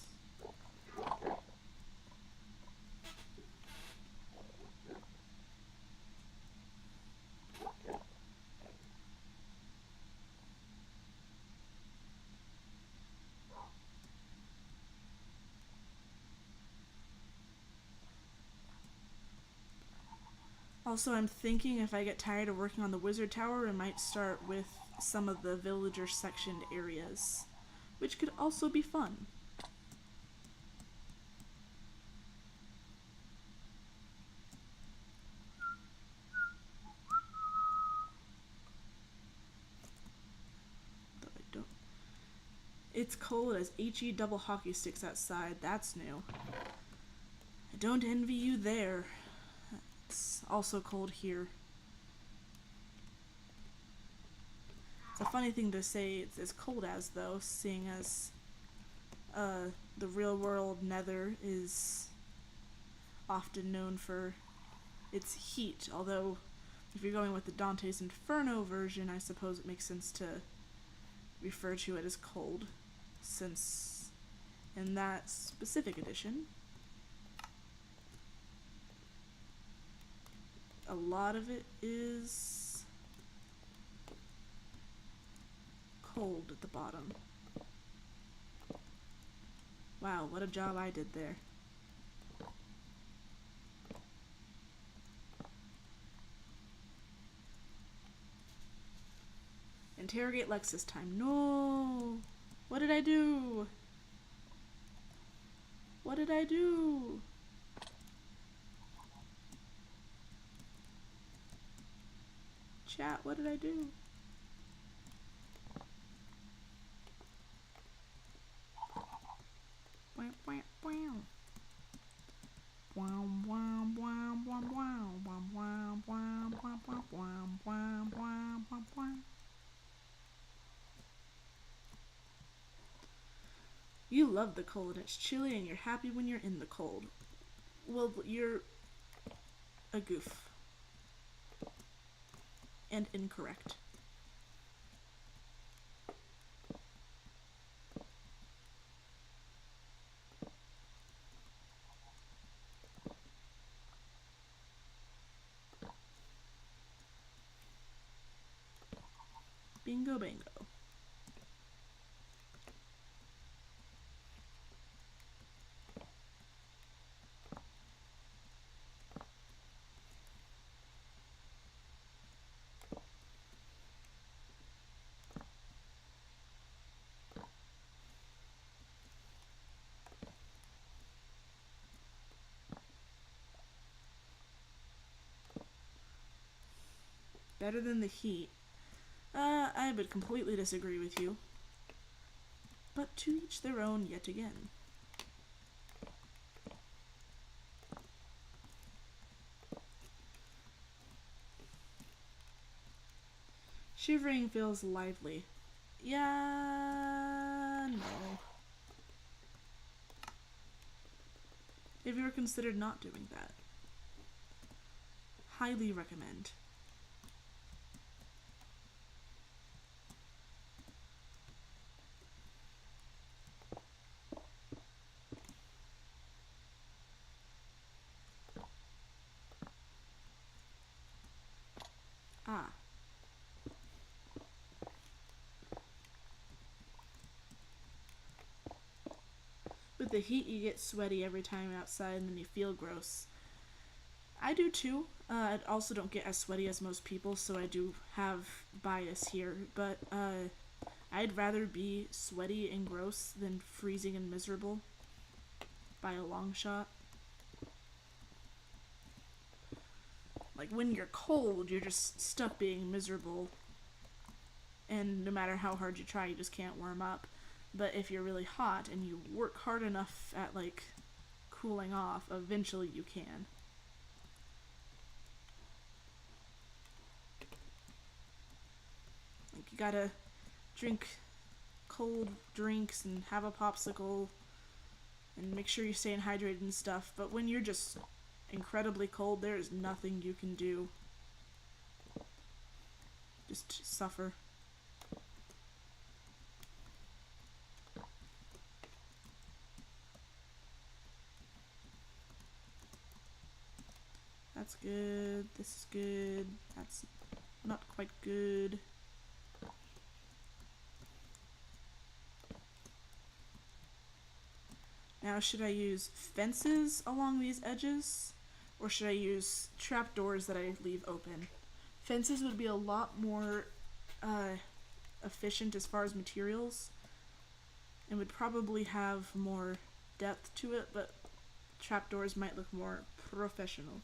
Also, I'm thinking if I get tired of working on the wizard tower, I might start with some of the villager sectioned areas, which could also be fun. Though I don't. It's cold as HE double hockey sticks outside. That's new. I don't envy you there. It's also cold here. It's a funny thing to say it's as cold as, though, seeing as the real world Nether is often known for its heat, although if you're going with the Dante's Inferno version, I suppose it makes sense to refer to it as cold, since in that specific edition, a lot of it is cold at the bottom. Wow, what a job I did there. Interrogate Lex this time. No! What did I do? What did I do? Chat, what did I do? You love the cold and it's chilly and you're happy when you're in the cold. Well, you're a goof. And incorrect. Bingo bango. Better than the heat. I would completely disagree with you. But to each their own yet again. Shivering feels lively. Yeah, no. Have you ever considered not doing that? Highly recommend. Ah. With the heat, you get sweaty every time outside and then you feel gross. I do too. I also don't get as sweaty as most people, so I do have bias here. But I'd rather be sweaty and gross than freezing and miserable by a long shot. Like, when you're cold, you're just stuck being miserable. And no matter how hard you try, you just can't warm up. But if you're really hot and you work hard enough at, like, cooling off, eventually you can. Like, you gotta drink cold drinks and have a popsicle and make sure you're staying hydrated and stuff. But when you're just incredibly cold, there is nothing you can do. Just suffer. That's good. This is good. That's not quite good. Now, should I use fences along these edges? Or should I use trapdoors that I leave open? Fences would be a lot more efficient as far as materials. And would probably have more depth to it, but trapdoors might look more professional.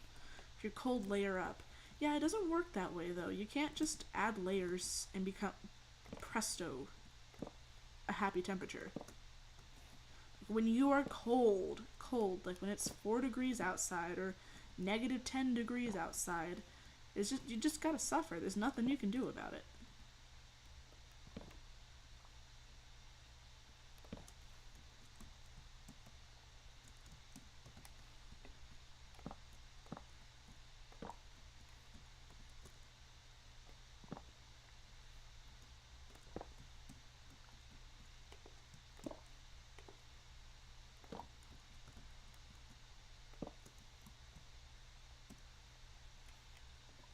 If you're cold, layer up. Yeah, it doesn't work that way though. You can't just add layers and become presto. a happy temperature. When you are cold, like when it's 4 degrees outside or negative 10 degrees outside, it's just, you just gotta suffer. There's nothing you can do about it.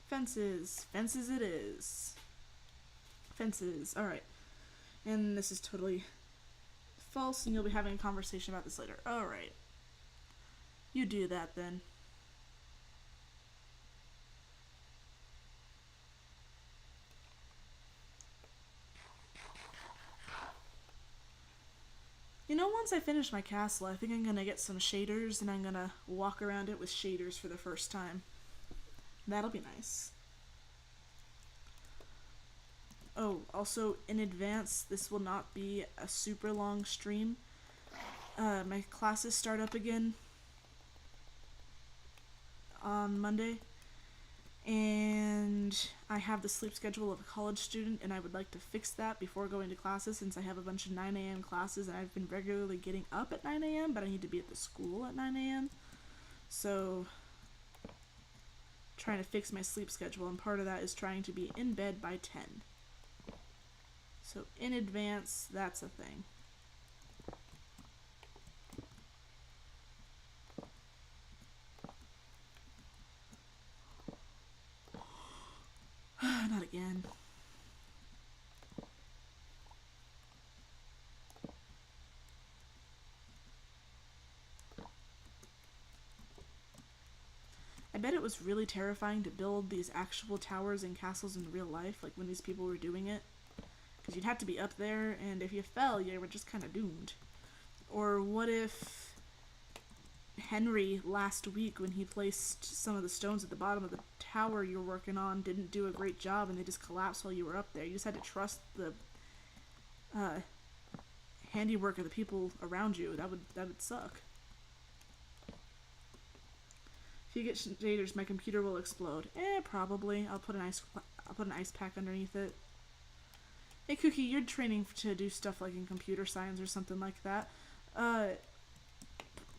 Fences. Fences it is. Fences. Alright. And this is totally false, and you'll be having a conversation about this later. Alright. You do that then. You know, once I finish my castle, I think I'm gonna get some shaders, and I'm gonna walk around it with shaders for the first time. That'll be nice. Oh, also, in advance, this will not be a super long stream. My classes start up again on Monday, and I have the sleep schedule of a college student, and I would like to fix that before going to classes, since I have a bunch of 9 a.m. classes, and I've been regularly getting up at 9 a.m., but I need to be at the school at 9 a.m. So, trying to fix my sleep schedule, and part of that is trying to be in bed by 10. So in advance, that's a thing. Not again. I bet it was really terrifying to build these actual towers and castles in real life, like when these people were doing it. Because you'd have to be up there, and if you fell, you were just kind of doomed. Or what if Henry, last week, when he placed some of the stones at the bottom of the tower you were working on, didn't do a great job, and they just collapsed while you were up there? You just had to trust the handiwork of the people around you. That would suck. If you get shaders, my computer will explode. Probably. I'll put an ice pack underneath it. Hey, Cookie, you're training to do stuff like in computer science or something like that.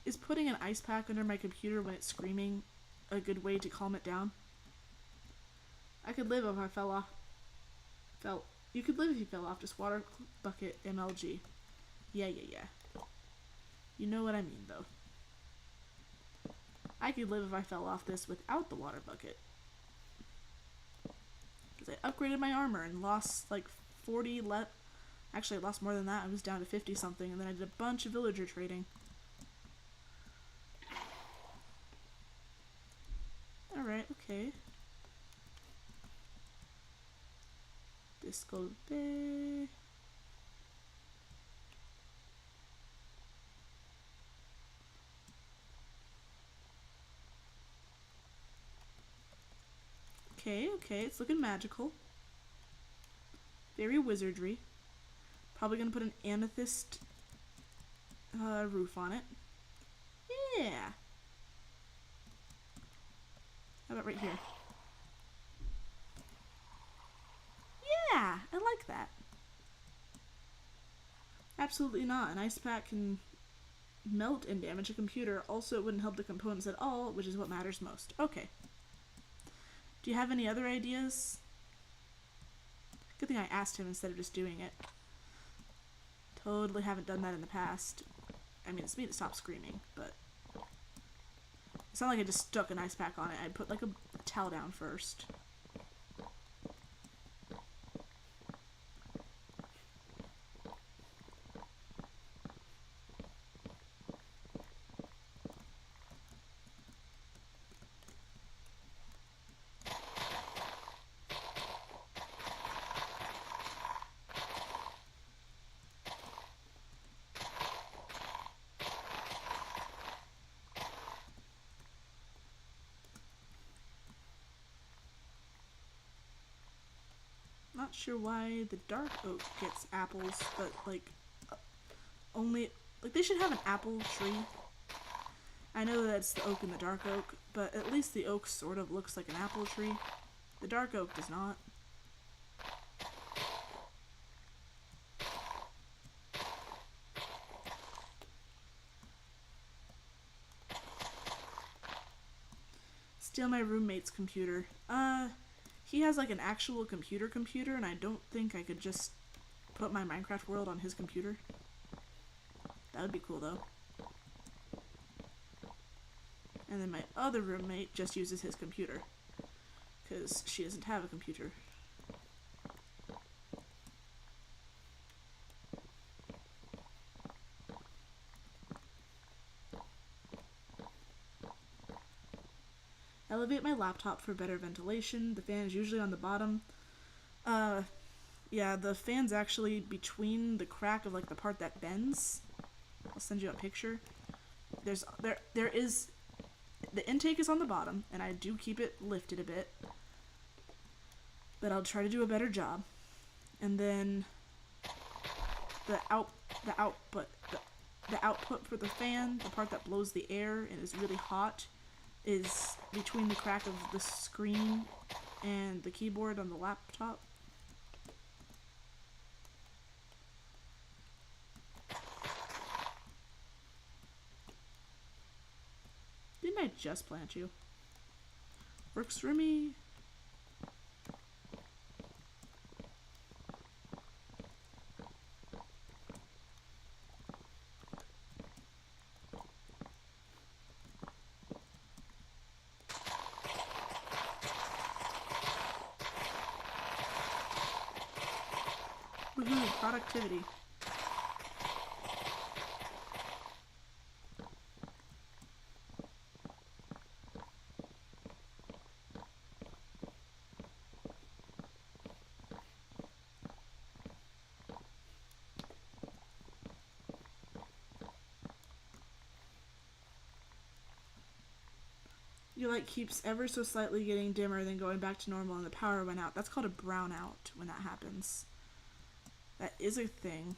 Is putting an ice pack under my computer when it's screaming a good way to calm it down? I could live if I fell off. You could live if you fell off. Just water bucket MLG. Yeah. You know what I mean, though. I could live if I fell off this without the water bucket. Because I upgraded my armor and lost like 40 Actually, I lost more than that. I was down to 50 something, and then I did a bunch of villager trading. Alright, okay. Disco Bay. Okay, it's looking magical. Very wizardry. Probably gonna put an amethyst roof on it. Yeah. How about right here? Yeah, I like that. Absolutely not. An ice pack can melt and damage a computer. Also, it wouldn't help the components at all, which is what matters most. Okay. Do you have any other ideas? Good thing I asked him instead of just doing it. Totally haven't done that in the past. I mean, it's me to stop screaming, but it's not like I just stuck an ice pack on it. I'd put like a towel down first. Not sure why the dark oak gets apples, but like only, like, they should have an apple tree. I know that it's the oak and the dark oak, but at least the oak sort of looks like an apple tree. The dark oak does not. Steal my roommate's computer. He has like an actual computer, and I don't think I could just put my Minecraft world on his computer. That would be cool though. And then my other roommate just uses his computer, because she doesn't have a computer. Elevate my laptop for better ventilation. The fan is usually on the bottom. Yeah, the fan's actually between the crack of like the part that bends. I'll send you a picture. There is, the intake is on the bottom, and I do keep it lifted a bit, but I'll try to do a better job. And then the output for the fan, the part that blows the air and is really hot, is between the crack of the screen and the keyboard on the laptop. Didn't I just plant you? Works for me. Woohoo, productivity. Your light keeps ever so slightly getting dimmer, then going back to normal, and the power went out. That's called a brownout when that happens. That is a thing.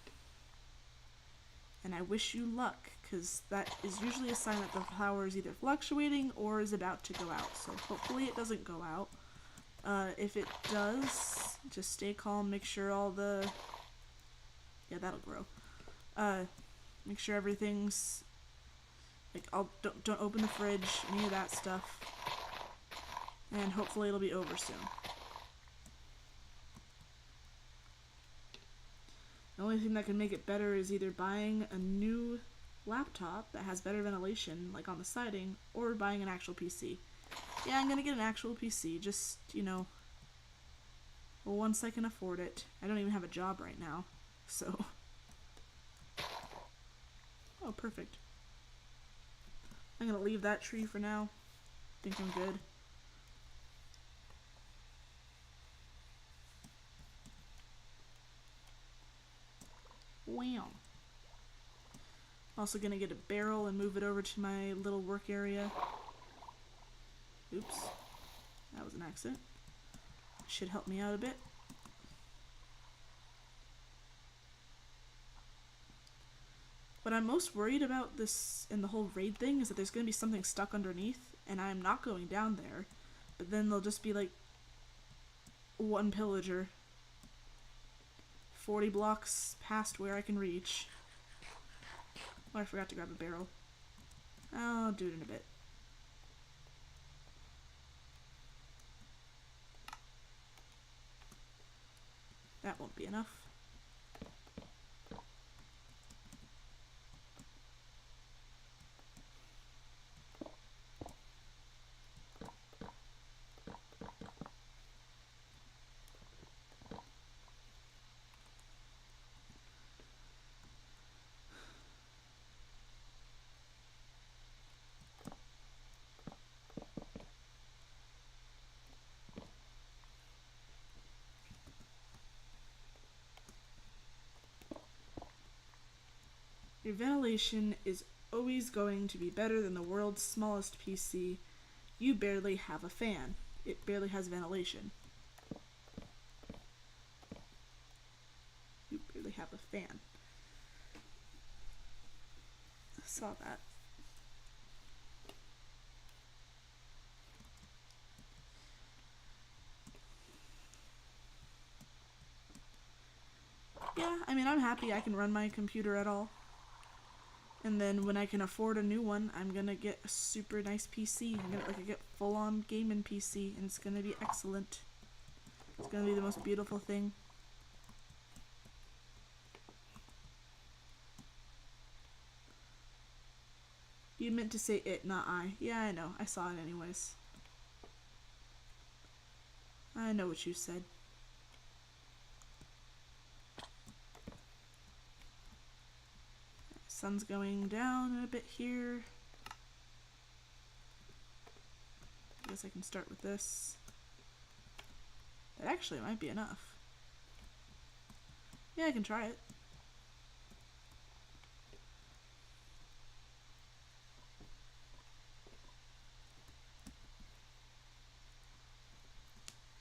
And I wish you luck, because that is usually a sign that the power is either fluctuating or is about to go out. So hopefully it doesn't go out. If it does, just stay calm, make sure all the... Yeah, that'll grow. Make sure everything's... Like, don't open the fridge, any of that stuff. And hopefully it'll be over soon. The only thing that can make it better is either buying a new laptop that has better ventilation, like on the siding, or buying an actual PC. Yeah, I'm gonna get an actual PC, just, you know, once I can afford it. I don't even have a job right now, so... Oh, perfect. I'm gonna leave that tree for now. Think I'm good. Wow. Also gonna get a barrel and move it over to my little work area. Oops. That was an accident. Should help me out a bit. What I'm most worried about this in the whole raid thing is that there's going to be something stuck underneath, and I'm not going down there. But then there'll just be like one pillager 40 blocks past where I can reach. Oh, I forgot to grab a barrel. I'll do it in a bit. That won't be enough. Your ventilation is always going to be better than the world's smallest PC. You barely have a fan. It barely has ventilation. You barely have a fan. saw that. Yeah, I mean, I'm happy I can run my computer at all. And then when I can afford a new one, I'm gonna get a super nice PC. I'm gonna get full-on gaming PC, and it's gonna be excellent. It's gonna be the most beautiful thing. You meant to say it, not I. Yeah, I know. I saw it anyways. I know what you said. Sun's going down a bit here. I guess I can start with this. That actually might be enough. Yeah, I can try it.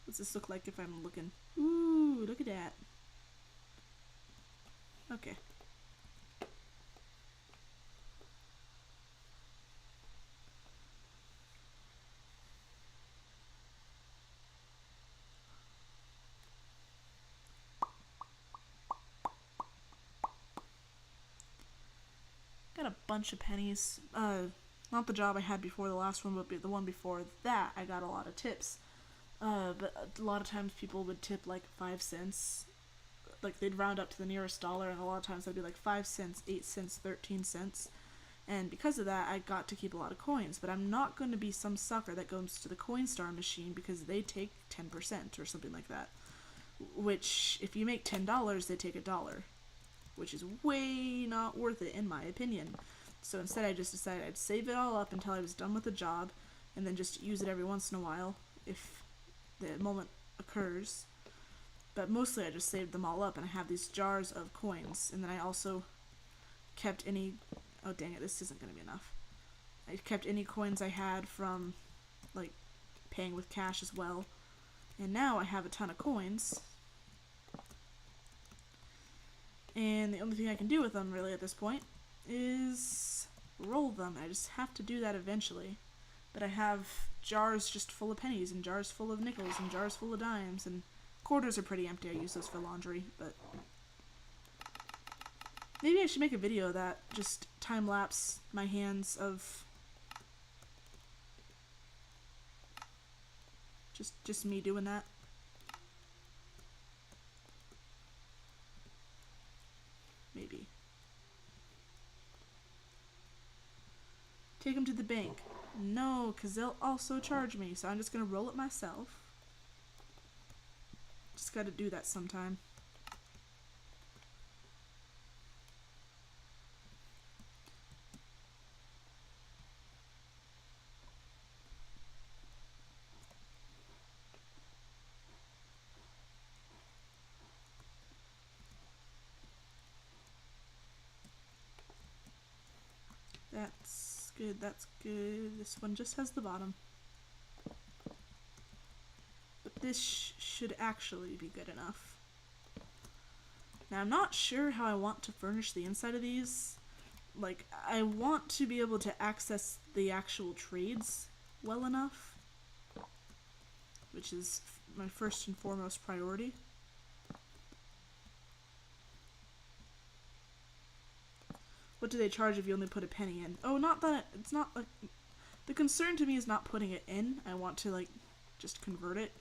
What's this look like if I'm looking? Ooh, look at that. Okay. Got a bunch of pennies. Not the job I had before the last one, but the one before that, I got a lot of tips. But a lot of times people would tip like 5 cents. Like they'd round up to the nearest dollar, and a lot of times that'd be like 5 cents, 8 cents, 13 cents. And because of that, I got to keep a lot of coins. But I'm not going to be some sucker that goes to the Coinstar machine because they take 10% or something like that. Which, if you make $10, they take $1. Which is way not worth it in my opinion. So instead I just decided I'd save it all up until I was done with the job, and then just use it every once in a while if the moment occurs. But mostly I just saved them all up, and I have these jars of coins, and then I also kept any... Oh dang it, this isn't going to be enough. I kept any coins I had from, like, paying with cash as well. And now I have a ton of coins. And the only thing I can do with them, really, at this point, is roll them. I just have to do that eventually. But I have jars just full of pennies, and jars full of nickels, and jars full of dimes, and quarters are pretty empty. I use those for laundry, but... Maybe I should make a video of that, just time-lapse my hands of... Just me doing that. Maybe. Take them to the bank. No, because they'll also charge me, so I'm just going to roll it myself. Just got to do that sometime. That's good, that's good. This one just has the bottom. But this should actually be good enough. Now, I'm not sure how I want to furnish the inside of these. Like, I want to be able to access the actual trades well enough, which is my first and foremost priority. What do they charge if you only put a penny in? Oh, not that, it's not like, the concern to me is not putting it in. I want to, like, just convert it.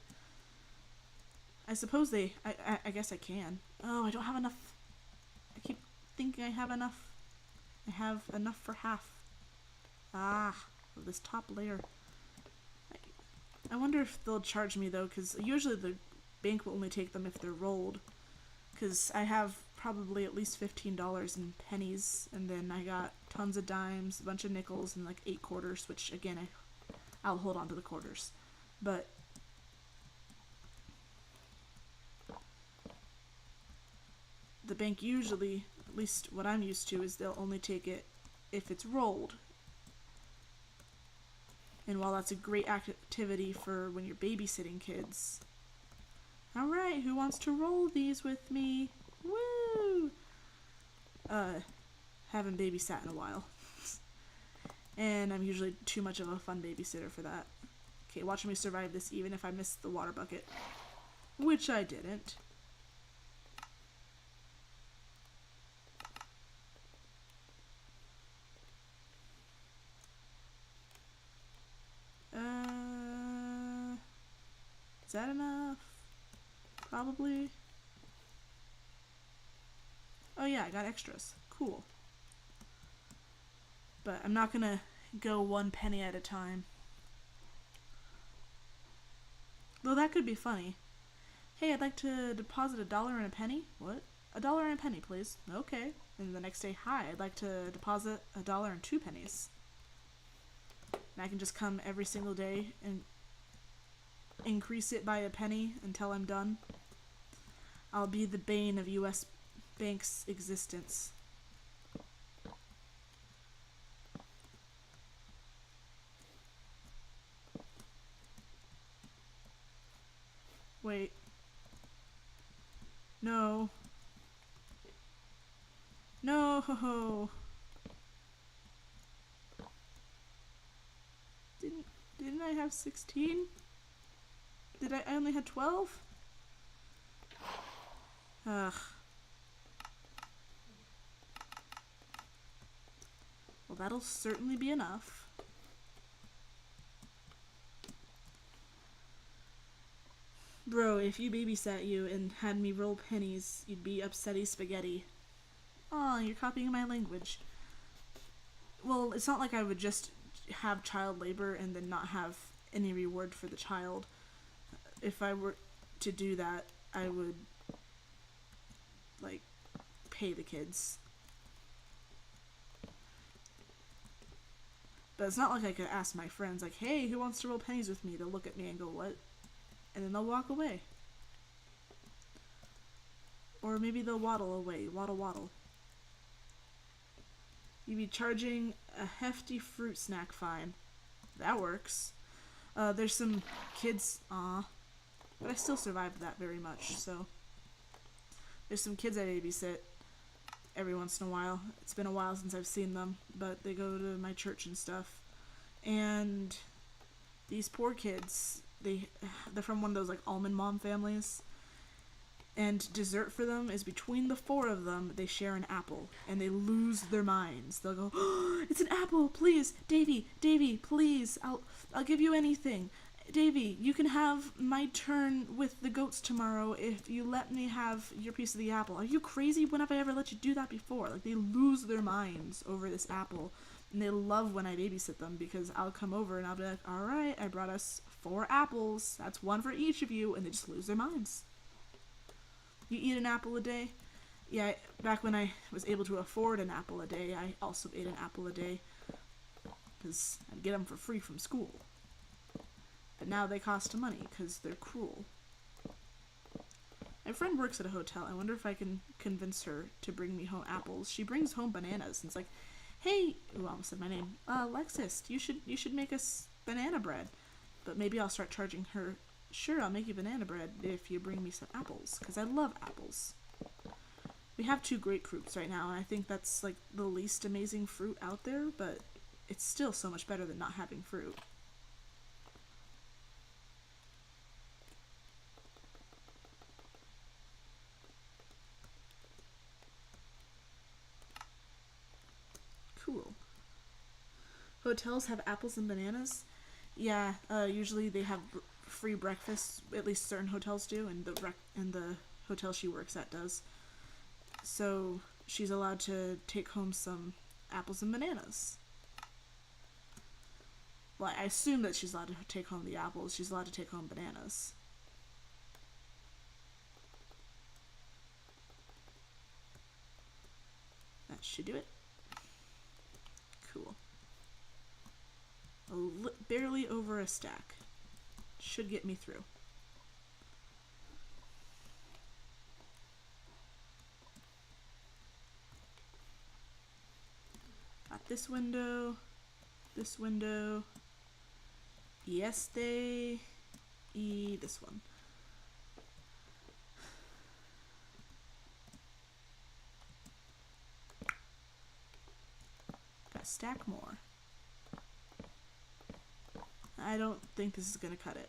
I suppose I guess I can. Oh, I don't have enough. I keep thinking I have enough. I have enough for half. Ah, of this top layer. I wonder if they'll charge me, though, because usually the bank will only take them if they're rolled. Because I have probably at least $15 in pennies, and then I got tons of dimes, a bunch of nickels, and like 8 quarters, which again, I'll hold on to the quarters. But the bank usually, at least what I'm used to, is they'll only take it if it's rolled. And while that's a great activity for when you're babysitting kids. Alright, who wants to roll these with me? Woo! Haven't babysat in a while. And I'm usually too much of a fun babysitter for that. Okay, watching me survive this even if I miss the water bucket. Which I didn't. Is that enough? Probably. Oh yeah, I got extras. Cool. But I'm not gonna go 1 penny at a time. Though that could be funny. Hey, I'd like to deposit $1 and a penny. What? $1 and a penny, please. Okay. And the next day, hi, I'd like to deposit $1 and 2 pennies. And I can just come every single day and increase it by a penny until I'm done. I'll be the bane of U.S. Bank's existence. Wait. No. No. Didn't I have 16? Did I only had 12? Ugh. Well, that'll certainly be enough. Bro, if you babysat you and had me roll pennies, you'd be upsetty spaghetti. Aw, you're copying my language. Well, it's not like I would just have child labor and then not have any reward for the child. If I were to do that, I would, like, pay the kids. But it's not like I could ask my friends, like, hey, who wants to roll pennies with me? They'll look at me and go, what? And then they'll walk away. Or maybe they'll waddle away. Waddle, waddle. You'd be charging a hefty fruit snack fine. That works. There's some kids, but I still survived that very much, so. There's some kids I babysit every once in a while. It's been a while since I've seen them, but they go to my church and stuff. And these poor kids, they're from one of those like almond mom families. And dessert for them is between the 4 of them, they share an apple, and they lose their minds. They'll go, oh, it's an apple, please, Davy, please, I'll give you anything. Davy, you can have my turn with the goats tomorrow if you let me have your piece of the apple. Are you crazy? When have I ever let you do that before? Like, they lose their minds over this apple, and they love when I babysit them, because I'll come over and I'll be like, alright, I brought us 4 apples, that's 1 for each of you, and they just lose their minds. You eat an apple a day? Yeah, back when I was able to afford an apple a day, I also ate an apple a day, because I'd get them for free from school. But now they cost money, because they're cruel. My friend works at a hotel. I wonder if I can convince her to bring me home apples. She brings home bananas, and it's like, hey, ooh, I almost said my name, Alexis, you should make us banana bread. But maybe I'll start charging her, sure, I'll make you banana bread if you bring me some apples, because I love apples. We have 2 grapefruits right now, and I think that's like the least amazing fruit out there, but it's still so much better than not having fruit. Cool. Hotels have apples and bananas? Yeah, usually they have free breakfast, at least certain hotels do, and the hotel she works at does. So she's allowed to take home some apples and bananas. Well, I assume that she's allowed to take home the apples. She's allowed to take home bananas. That should do it. Cool. Barely over a stack. Should get me through. Got this window. This window. This one. Gotta stack more. I don't think this is gonna cut it.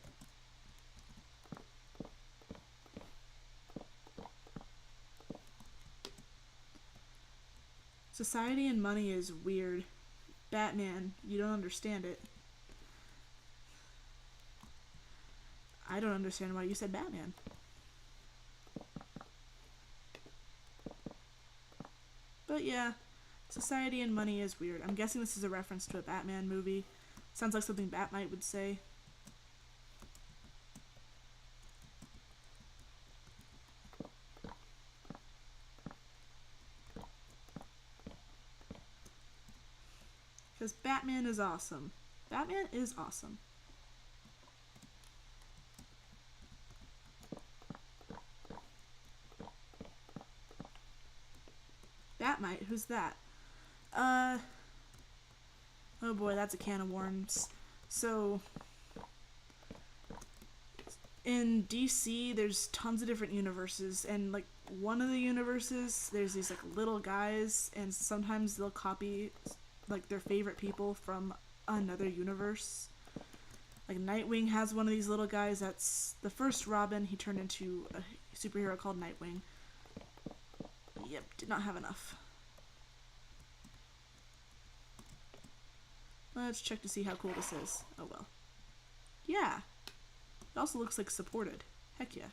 Society and money is weird. Batman, you don't understand it. I don't understand why you said Batman. But yeah, society and money is weird. I'm guessing this is a reference to a Batman movie. Sounds like something Batmite would say. Because Batman is awesome. Batman is awesome. Batmite? Who's that? Oh boy, that's a can of worms. So, in DC, there's tons of different universes, and like one of the universes, there's these like little guys, and sometimes they'll copy like their favorite people from another universe. Like Nightwing has one of these little guys. That's the first Robin. He turned into a superhero called Nightwing. Yep, did not have enough. Let's check to see how cool this is. Oh well. Yeah. It also looks like supported. Heck yeah.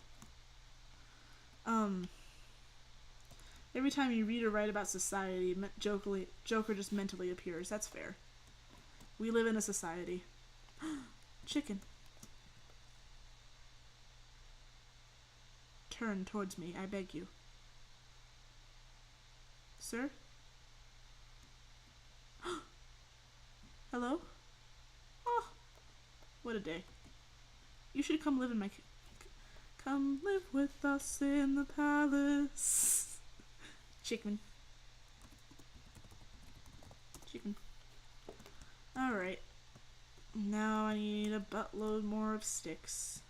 Every time you read or write about society, Joker just mentally appears. That's fair. We live in a society. Chicken. Turn towards me, I beg you. Sir? Hello? Oh, what a day. You should come live in my... Come live with us in the palace. Chicken. Chicken. Alright. Now I need a buttload more of sticks.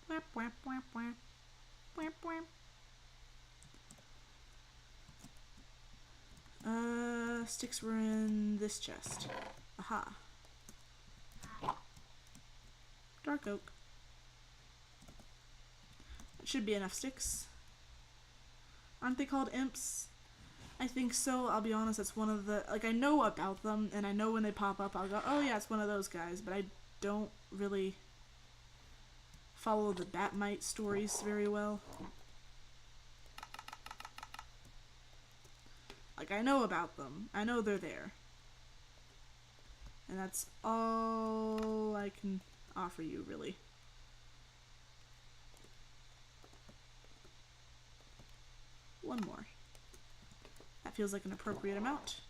Whap, whap, whap, whap. Whap, whap. Sticks were in this chest. Aha. Dark oak. That should be enough sticks. Aren't they called imps? I think so. I'll be honest, that's one of the... Like, I know about them, and I know when they pop up, I'll go, oh yeah, it's one of those guys, but I don't really follow the Batmite stories very well. Like, I know about them. I know they're there. And that's all I can offer you, really. One more. That feels like an appropriate amount.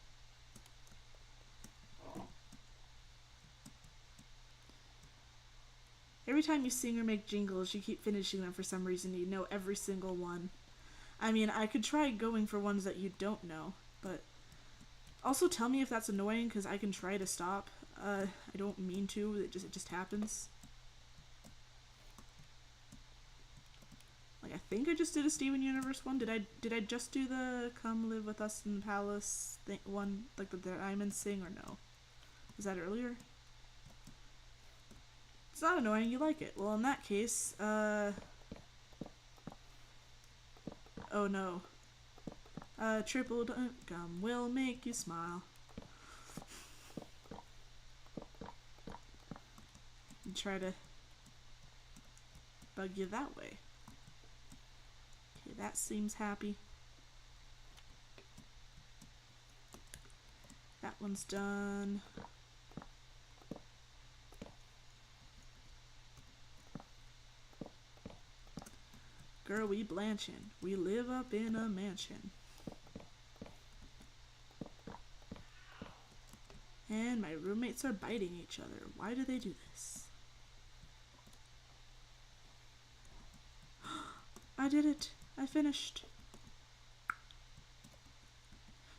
Every time you sing or make jingles, you keep finishing them for some reason. You know every single one. I mean, I could try going for ones that you don't know, but also tell me if that's annoying, because I can try to stop. I don't mean to, it just happens. Like, I think I just did a Steven Universe one. Did I just do the Come Live With Us in the Palace one, like the Diamond Sing, or no? Was that earlier? It's not annoying, you like it. Well, in that case, oh no. Triple gum will make you smile. And try to bug you that way. Okay, that seems happy. That one's done. Girl, we blanchin'. We live up in a mansion. And my roommates are biting each other. Why do they do this? I did it. I finished.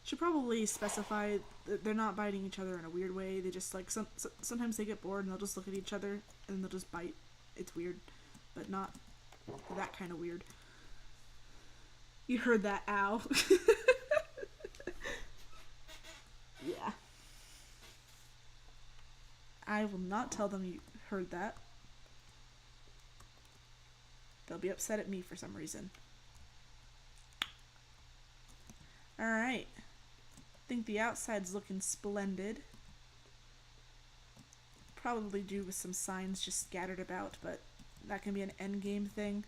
Should probably specify that they're not biting each other in a weird way. They just like sometimes they get bored and they'll just look at each other and they'll just bite. It's weird, but not that kind of weird. You heard that, ow. Yeah. I will not tell them you heard that. They'll be upset at me for some reason. Alright. I think the outside's looking splendid. Probably do with some signs just scattered about, but that can be an endgame thing.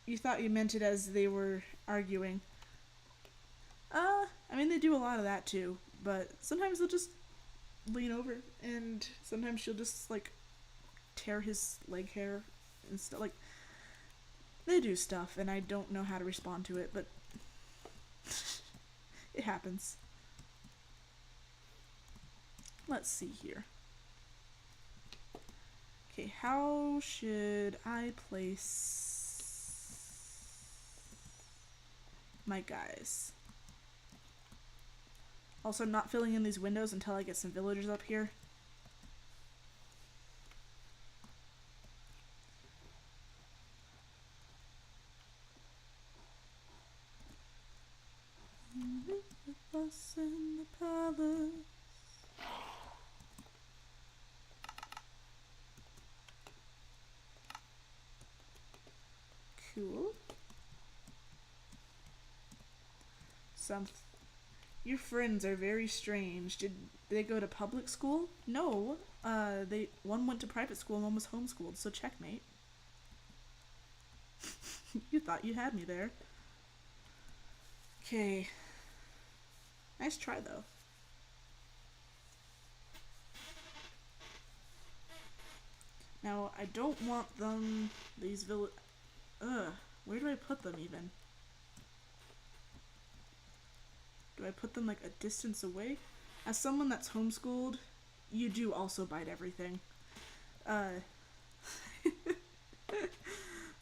You thought you meant it as they were arguing. I mean, they do a lot of that too, but sometimes they'll just lean over, and sometimes she'll just, like, tear his leg hair and stuff. Like, they do stuff, and I don't know how to respond to it, but it happens. Let's see here. Okay, how should I place my guys? Also, not filling in these windows until I get some villagers up here. With us in the palace. Cool. Your friends are very strange. Did they go to public school? No. One went to private school and one was homeschooled, so checkmate. You thought you had me there. Okay. Nice try, though. Now, I don't want them, where do I put them, even? Do I put them, like, a distance away? As someone that's homeschooled, you do also bite everything.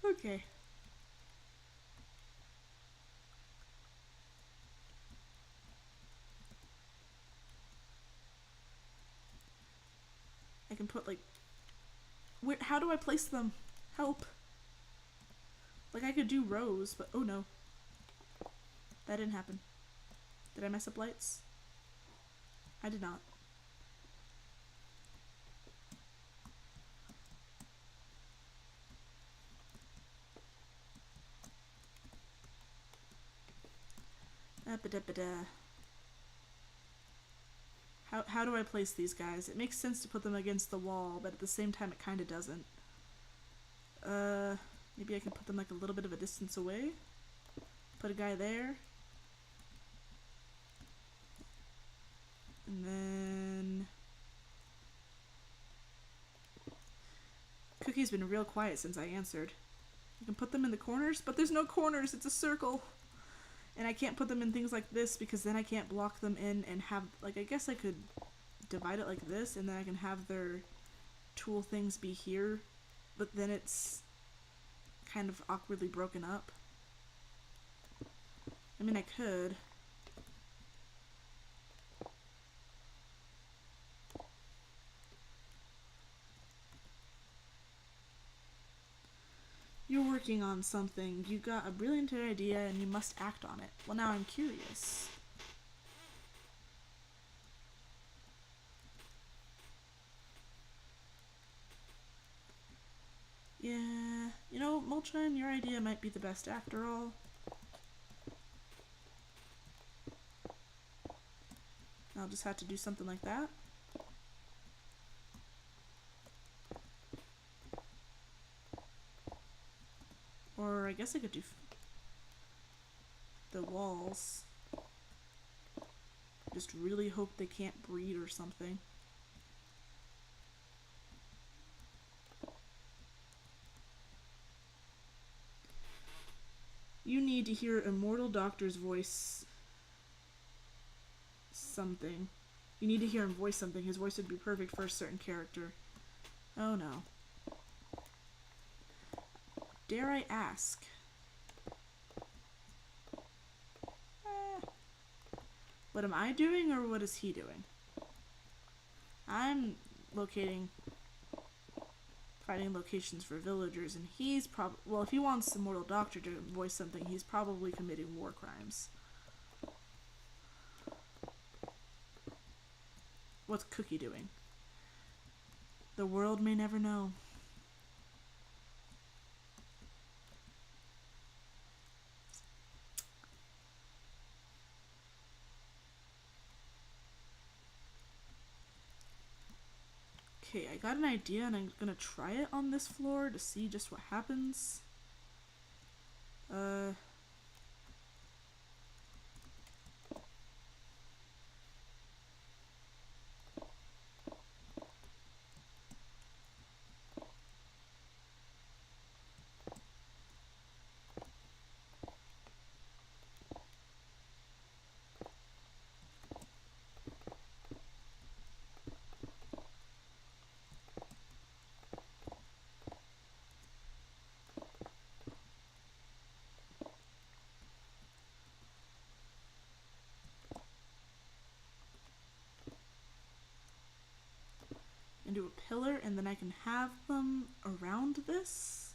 Okay. I can put, like... how do I place them? Help. Like, I could do rows, but... Oh, no. That didn't happen. Did I mess up lights? I did not. How do I place these guys? It makes sense to put them against the wall, but at the same time it kind of doesn't. Maybe I can put them like a little bit of a distance away. Put a guy there. And then... Cookie's been real quiet since I answered. You can put them in the corners, but there's no corners, it's a circle. And I can't put them in things like this because then I can't block them in and have, like, I guess I could divide it like this and then I can have their tool things be here, but then it's kind of awkwardly broken up. I mean, I could. You're working on something. You got a brilliant idea and you must act on it. Well, now I'm curious. Yeah, you know, Molchan, your idea might be the best after all. I'll just have to do something like that. Or I guess I could do the walls. Just really hope they can't breed or something. You need to hear Immortal Doctor's voice something. You need to hear him voice something. His voice would be perfect for a certain character. Oh no. Dare I ask? What am I doing or what is he doing? I'm locating finding locations for villagers, and he's probably, well, if he wants the Mortal Doctor to voice something, he's probably committing war crimes. What's Cookie doing? The world may never know. Okay, I got an idea and I'm gonna try it on this floor to see just what happens. Into a pillar, and then I can have them around this.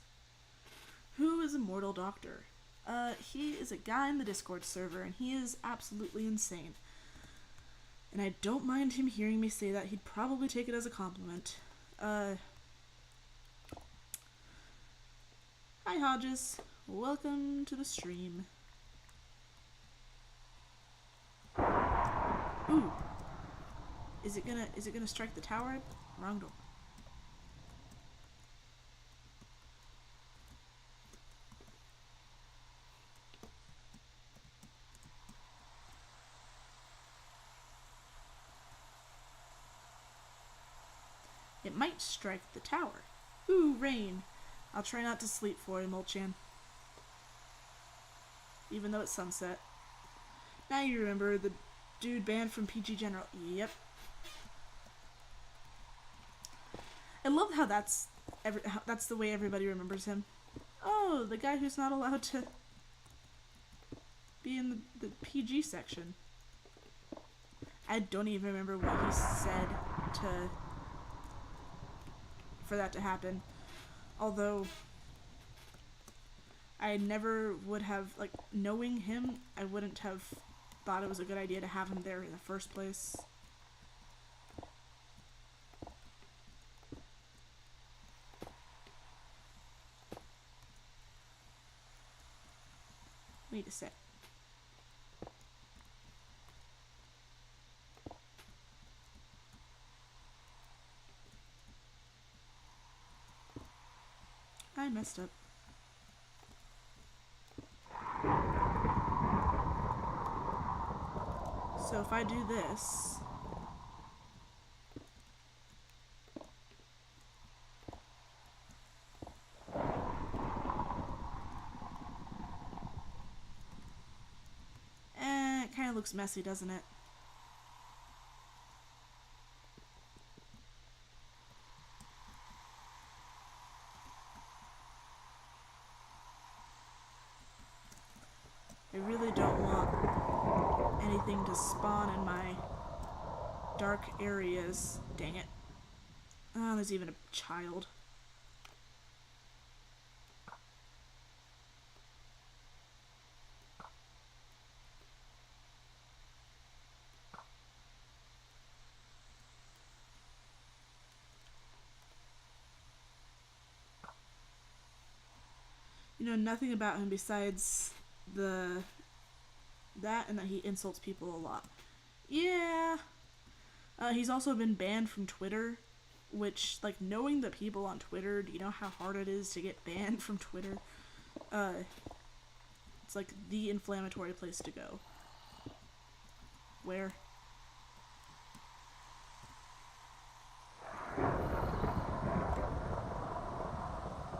Who is a Mortal Doctor? He is a guy in the Discord server, and he is absolutely insane. And I don't mind him hearing me say that. He'd probably take it as a compliment. Hi Hodges. Welcome to the stream. Ooh. Is it gonna strike the tower? Wrong door. It might strike the tower. Ooh, rain. I'll try not to sleep for you, Molchan. Even though it's sunset. Now you remember the dude banned from PG General. Yep. I love how that's the way everybody remembers him. Oh, the guy who's not allowed to be in the PG section. I don't even remember what he said for that to happen. Although I never would have, like, knowing him, I wouldn't have thought it was a good idea to have him there in the first place. Wait a sec. I messed up. So if I do this, it kind of looks messy, doesn't it? I really don't want anything to spawn in my dark areas. Dang it. Oh, there's even a child. You know nothing about him besides that and that he insults people a lot. Yeah. He's also been banned from Twitter, which, like, knowing the people on Twitter, do you know how hard it is to get banned from Twitter? It's like the inflammatory place to go. Where?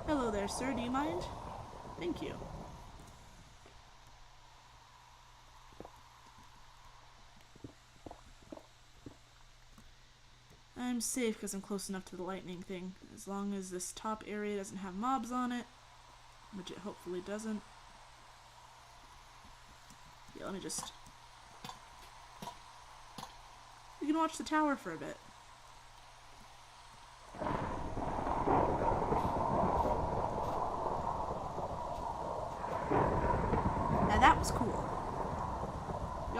Hello there, sir. Do you mind? Thank you. I'm safe because I'm close enough to the lightning thing. As long as this top area doesn't have mobs on it, which it hopefully doesn't. Yeah, let me just... We can watch the tower for a bit.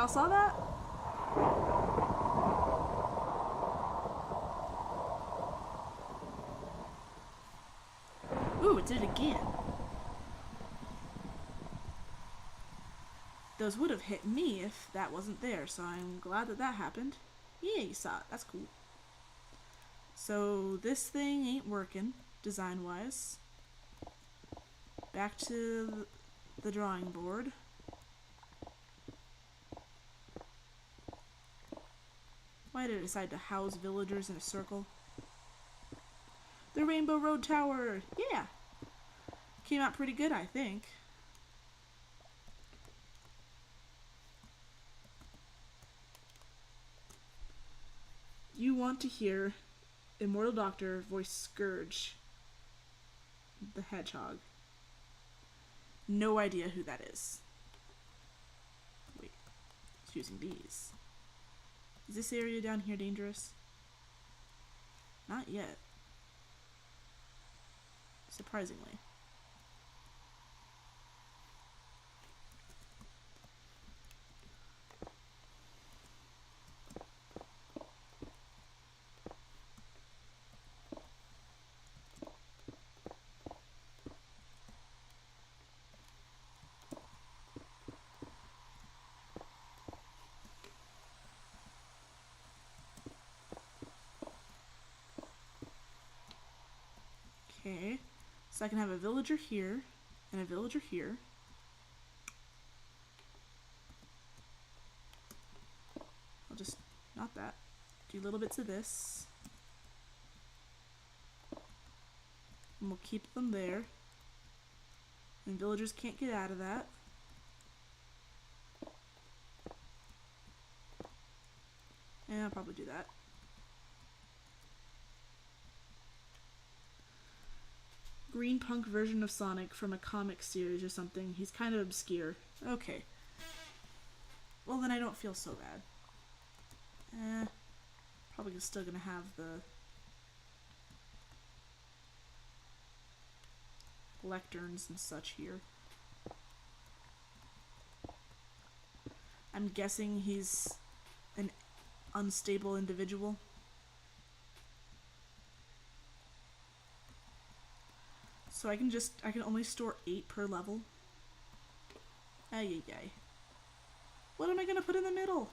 y'all saw that? Ooh, it did it again. Those would have hit me if that wasn't there, so I'm glad that that happened. Yeah, you saw it. That's cool. So this thing ain't working, design-wise. Back to the drawing board. Why did I decide to house villagers in a circle? The Rainbow Road Tower! Yeah! Came out pretty good, I think. You want to hear Immortal Doctor voice Scourge the Hedgehog. No idea who that is. Wait, it's using these. Is this area down here dangerous? Not yet. Surprisingly. Okay, so I can have a villager here and a villager here. I'll just, not that, do little bits of this. And we'll keep them there. And villagers can't get out of that. And I'll probably do that. Green punk version of Sonic from a comic series or something. He's kind of obscure. Okay. Well, then I don't feel so bad. Probably still gonna have the lecterns and such here. I'm guessing he's an unstable individual. So I can only store 8 per level. Ay ay ay. What am I gonna put in the middle?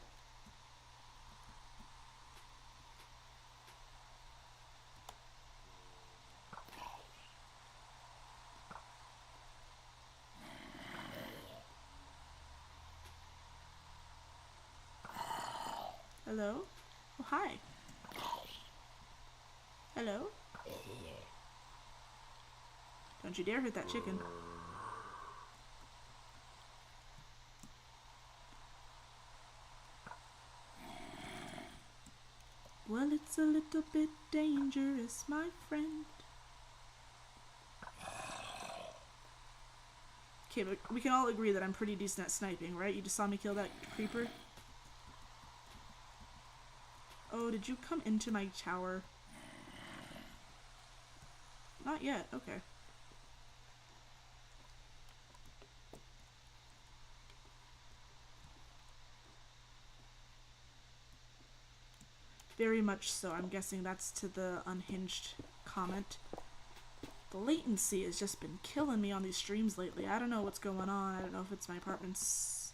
Hello? Oh, hi. Hello? Don't you dare hurt that chicken. Well, it's a little bit dangerous, my friend. Okay, but we can all agree that I'm pretty decent at sniping, right? You just saw me kill that creeper? Oh, did you come into my tower? Not yet, okay. Very much so. I'm guessing that's to the unhinged comment. The latency has just been killing me on these streams lately. I don't know what's going on. I don't know if it's my apartment's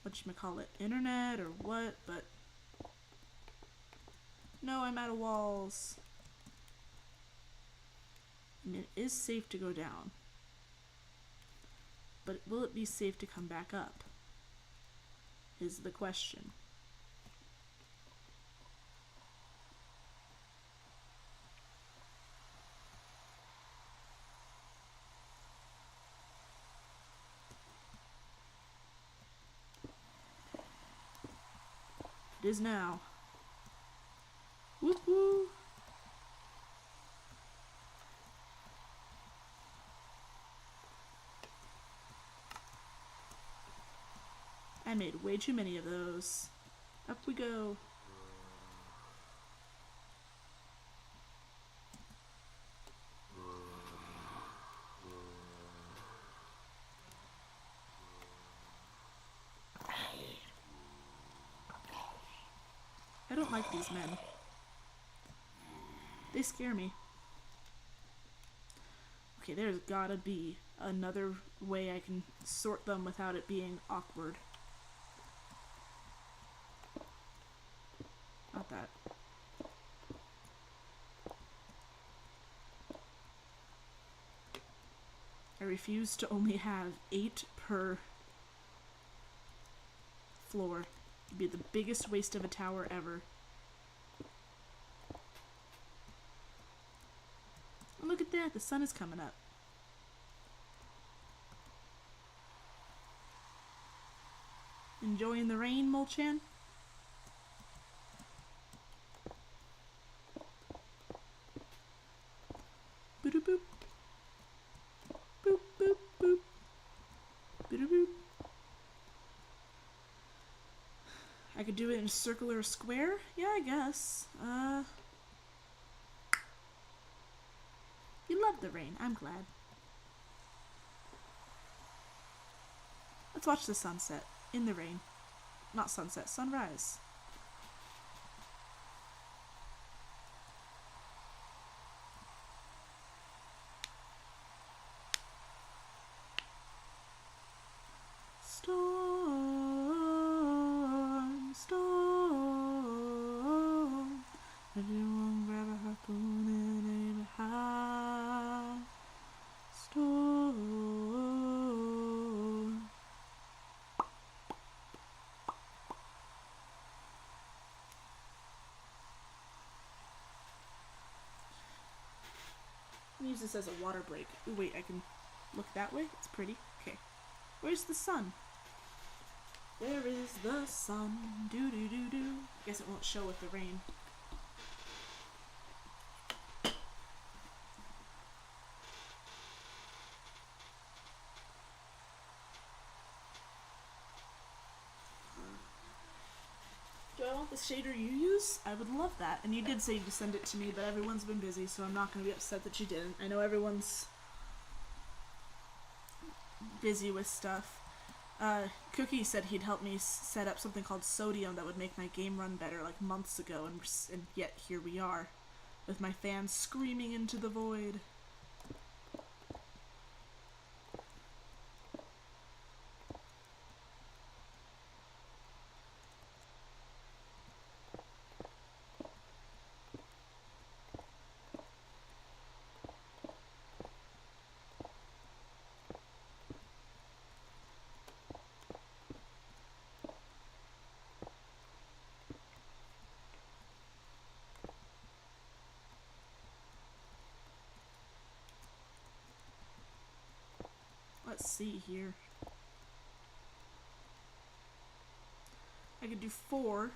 whatchamacallit, internet or what, but no, I'm out of walls. I mean, it is safe to go down. But will it be safe to come back up? Is the question. It is now. Woohoo! I made way too many of those. Up we go. like these men. They scare me. Okay, there's gotta be another way I can sort them without it being awkward. Not that. I refuse to only have 8 per floor. It'd be the biggest waste of a tower ever. Oh, look at that, the sun is coming up. Enjoying the rain, Molchan? Boop-a-boop. Boop, boop, boop. Boop-a-boop. I could do it in a circle or a square? Yeah, I guess. You love the rain. I'm glad. Let's watch the sunset in the rain. Not sunset, sunrise. Storm, storm. Everyone grab a harpoon and aim it high. Storm. I'm gonna use this as a water break. Ooh, wait, I can look that way? It's pretty. Okay. Where's the sun? Where is the sun? Do do do do. Guess it won't show with the rain. Do I want the shader you use? I would love that. And you did say to send it to me, but everyone's been busy, so I'm not going to be upset that you didn't. I know everyone's busy with stuff. Cookie said he'd help me set up something called Sodium that would make my game run better like months ago, and yet here we are, with my fans screaming into the void. Let's see here. I could do 4.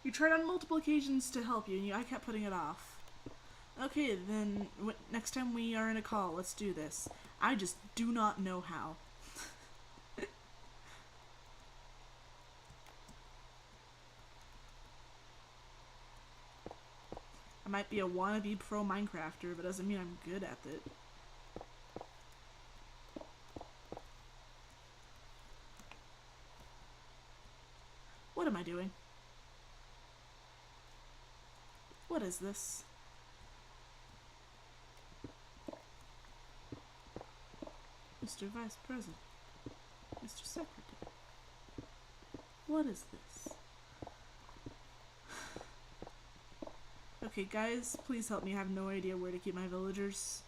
You tried on multiple occasions to help you, and I kept putting it off. Okay, then next time we are in a call, let's do this. I just do not know how. I might be a wannabe pro Minecrafter, but doesn't mean I'm good at it. What am I doing? What is this? Mr. Vice President. Mr. Secretary. What is this? Okay, guys, please help me. I have no idea where to keep my villagers.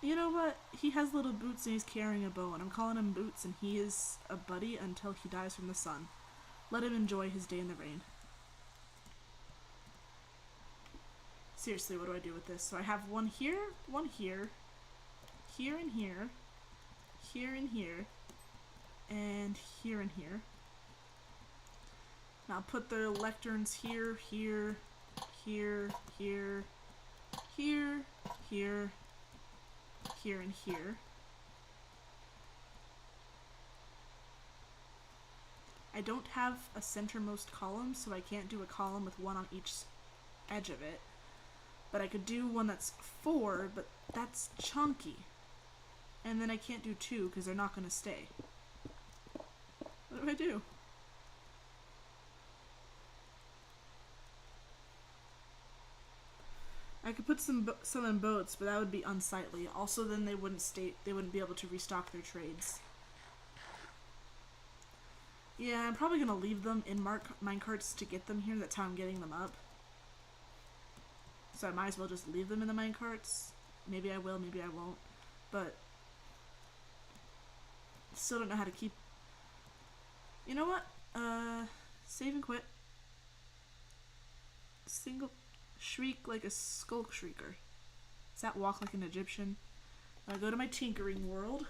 You know what? He has little boots and he's carrying a bow, and I'm calling him Boots, and he is a buddy until he dies from the sun. Let him enjoy his day in the rain. Seriously, what do I do with this? So I have one here, here and here, here and here, and here and here. Now I'll put the lecterns here, here, here, here, here, here, here and here. I don't have a centermost column, so I can't do a column with one on each edge of it. But I could do one that's 4, but that's chunky. And then I can't do 2 because they're not going to stay. What do I do? I could put some in boats, but that would be unsightly. Also, then they wouldn't be able to restock their trades. Yeah, I'm probably gonna leave them in minecarts to get them here. That's how I'm getting them up. So I might as well just leave them in the minecarts. Maybe I will, maybe I won't. But still don't know how to keep. You know what? Save and quit. Single. Shriek like a skulk shrieker. Does that walk like an Egyptian? I go to my tinkering world.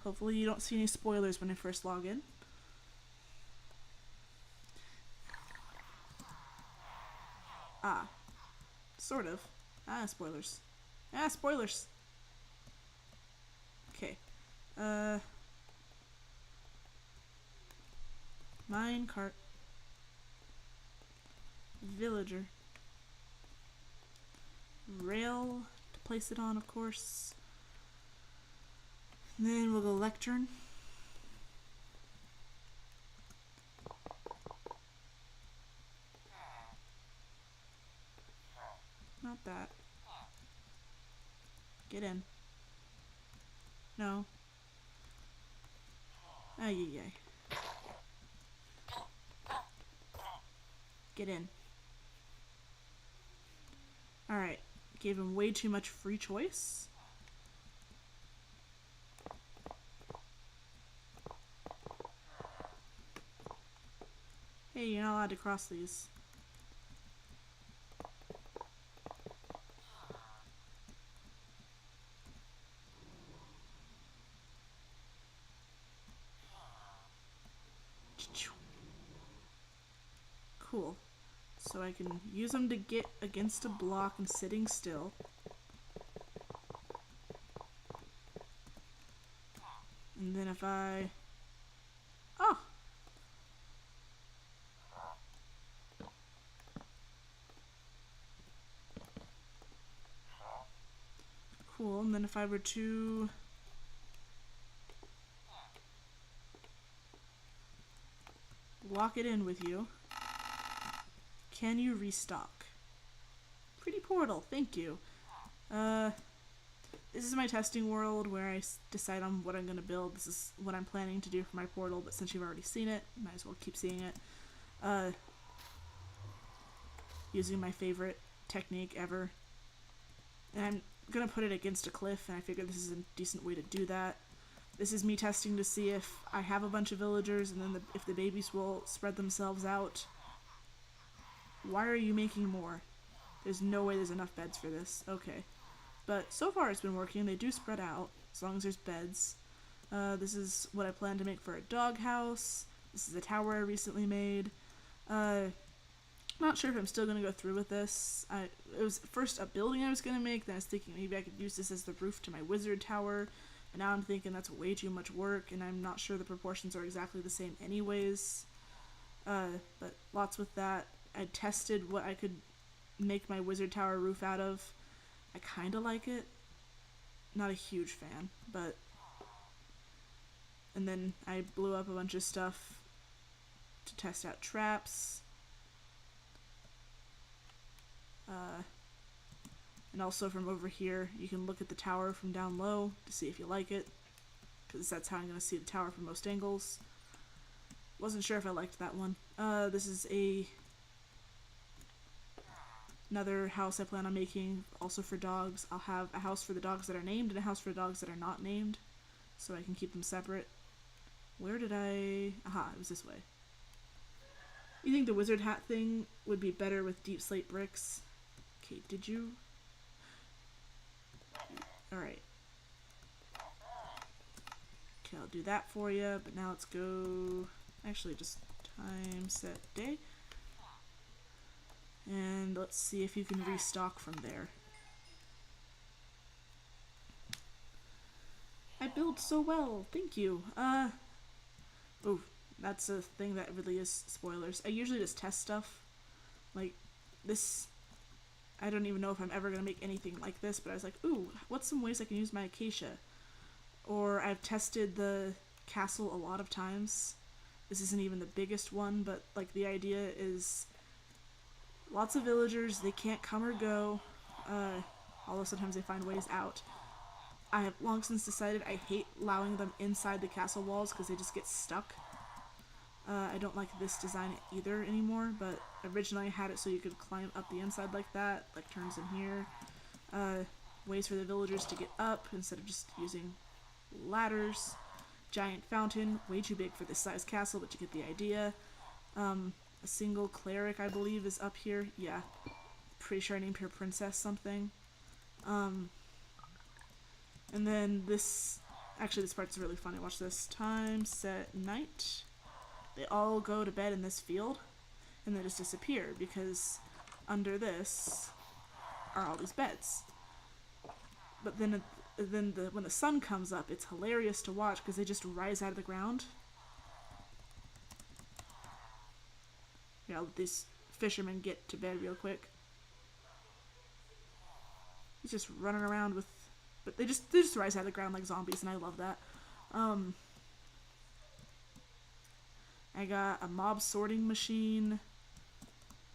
Hopefully you don't see any spoilers when I first log in. Ah. Sort of. Ah, spoilers. Ah, spoilers. Okay. Minecart. Villager. Rail to place it on, of course. And then we'll go lectern. Not that. Get in. No. Ay, ay, ay. Get in. Alright. Gave him way too much free choice. Hey, you're not allowed to cross these. Cool. So I can use them to get against a block and sitting still. And then if I... Oh! Cool, and then if I were to... lock it in with you, can you restock? Pretty portal, thank you. This is my testing world where I decide on what I'm going to build. This is what I'm planning to do for my portal, but since you've already seen it, might as well keep seeing it. Using my favorite technique ever. And I'm going to put it against a cliff, and I figure this is a decent way to do that. This is me testing to see if I have a bunch of villagers, and then if the babies will spread themselves out. Why are you making more? There's no way there's enough beds for this. Okay. But so far it's been working. They do spread out, as long as there's beds. This is what I plan to make for a doghouse. This is a tower I recently made. Not sure if I'm still going to go through with this. It was first a building I was going to make, then I was thinking maybe I could use this as the roof to my wizard tower. And now I'm thinking that's way too much work, and I'm not sure the proportions are exactly the same anyways. But lots with that. I tested what I could make my wizard tower roof out of. I kind of like it. Not a huge fan, but... And then I blew up a bunch of stuff to test out traps. And also from over here, you can look at the tower from down low to see if you like it, because that's how I'm going to see the tower from most angles. Wasn't sure if I liked that one. This is another house I plan on making, also for dogs. I'll have a house for the dogs that are named and a house for the dogs that are not named, so I can keep them separate. Where did I... Aha, it was this way. You think the wizard hat thing would be better with deep slate bricks? Okay, did you... Alright. Okay, I'll do that for you, but now let's go... Actually, just time set day. And let's see if you can restock from there. I build so well, thank you. Oh, That's a thing that really is spoilers. I usually just test stuff. Like, this... I don't even know if I'm ever going to make anything like this, but I was like, ooh, what's some ways I can use my acacia? Or I've tested the castle a lot of times. This isn't even the biggest one, but like the idea is lots of villagers, they can't come or go, although sometimes they find ways out. I have long since decided I hate allowing them inside the castle walls because they just get stuck. I don't like this design either anymore, but originally I had it so you could climb up the inside like that, like turns in here. Ways for the villagers to get up instead of just using ladders. Giant fountain, way too big for this size castle, but you get the idea. A single cleric, I believe, is up here. Yeah, pretty sure I named her Princess something. And then this, actually this part's really funny. Watch this. Time, set, night. They all go to bed in this field, and they just disappear, because under this are all these beds. But then when the sun comes up, it's hilarious to watch, because they just rise out of the ground. Yeah, I'll let these fishermen get to bed real quick. He's just running around with... But they just rise out of the ground like zombies, and I love that. I got a mob sorting machine.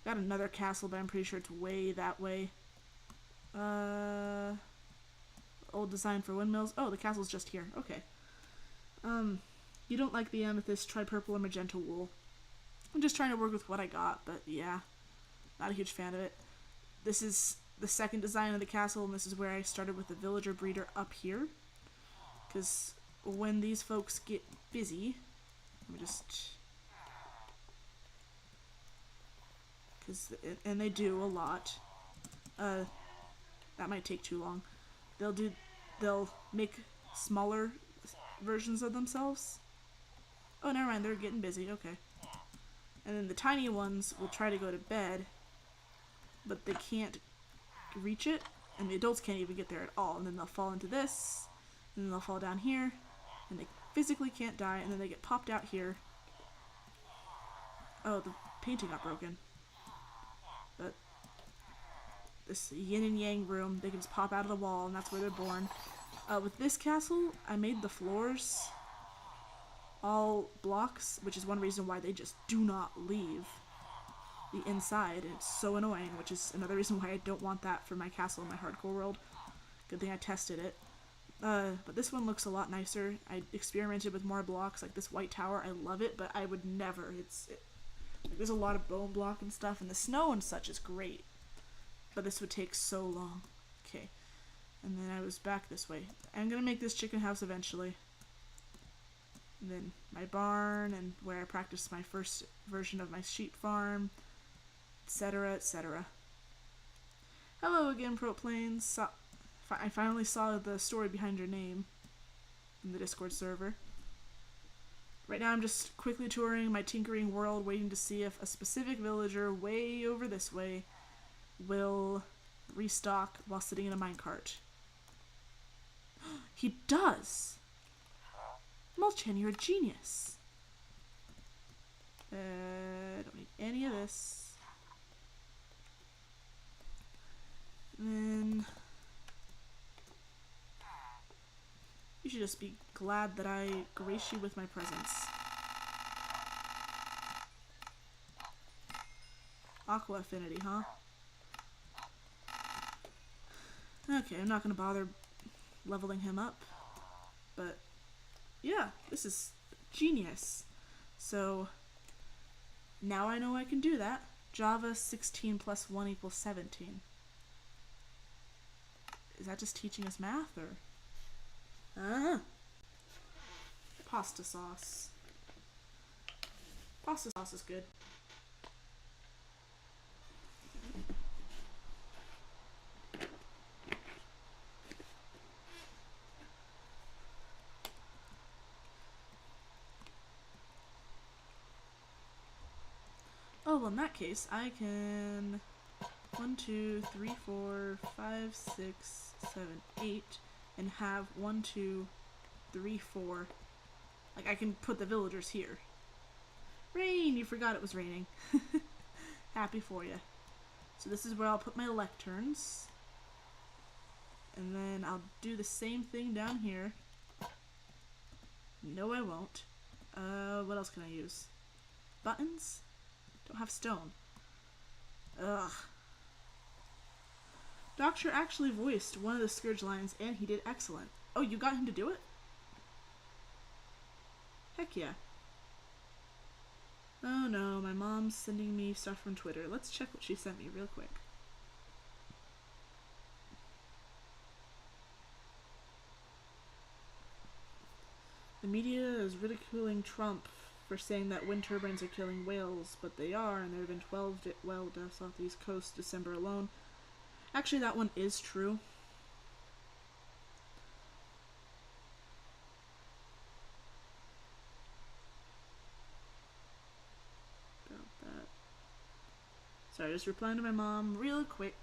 Got another castle, but I'm pretty sure it's way that way. Old design for windmills. Oh, the castle's just here. Okay. You don't like the amethyst, try purple or magenta wool. I'm just trying to work with what I got, but yeah. Not a huge fan of it. This is the second design of the castle, and this is where I started with the villager breeder up here. Because when these folks get busy... Let me just... and they do a lot. That might take too long. They'll make smaller versions of themselves. Oh, never mind, they're getting busy, okay. And then the tiny ones will try to go to bed, but they can't reach it, and the adults can't even get there at all, and then they'll fall into this, and then they'll fall down here, and they physically can't die, and then they get popped out here. Oh, the painting got broken. But this yin and yang room, they can just pop out of the wall, and that's where they're born. With this castle, I made the floors all blocks, which is one reason why they just do not leave the inside, and it's so annoying, which is another reason why I don't want that for my castle in my hardcore world. Good thing I tested it. But this one looks a lot nicer. I experimented with more blocks, like this white tower. I love it, but I would never. Like, there's a lot of bone block and stuff, and the snow and such is great. But this would take so long. Okay. And then I was back this way. I'm gonna make this chicken house eventually. And then my barn, and where I practiced my first version of my sheep farm, etc., etc. Hello again, Proplanes. I finally saw the story behind your name in the Discord server. Right now I'm just quickly touring my tinkering world, waiting to see if a specific villager way over this way will restock while sitting in a minecart. He does! Mulchin, you're a genius. Don't need any of this. Then... you should just be glad that I grace you with my presence. Aqua affinity, huh? Okay, I'm not gonna bother leveling him up. But, yeah, this is genius. So, now I know I can do that. Java 16 plus 1 equals 17. Is that just teaching us math, or...? Pasta sauce. Pasta sauce is good. Oh, well, in that case, I can 1, 2, 3, 4, 5, 6, 7, 8, and have 1, 2, 3, 4. Like, I can put the villagers here. Rain! You forgot it was raining. Happy for you. So this is where I'll put my lecterns. And then I'll do the same thing down here. No, I won't. What else can I use? Buttons? Don't have stone. Ugh. Doctor actually voiced one of the Scourge lines, and he did excellent. Oh, you got him to do it? Heck yeah. Oh no, my mom's sending me stuff from Twitter. Let's check what she sent me real quick. The media is ridiculing Trump for saying that wind turbines are killing whales, but they are, and there have been 12 whale deaths off the East Coast December alone. Actually, that one is true. About that. Sorry, just replying to my mom real quick.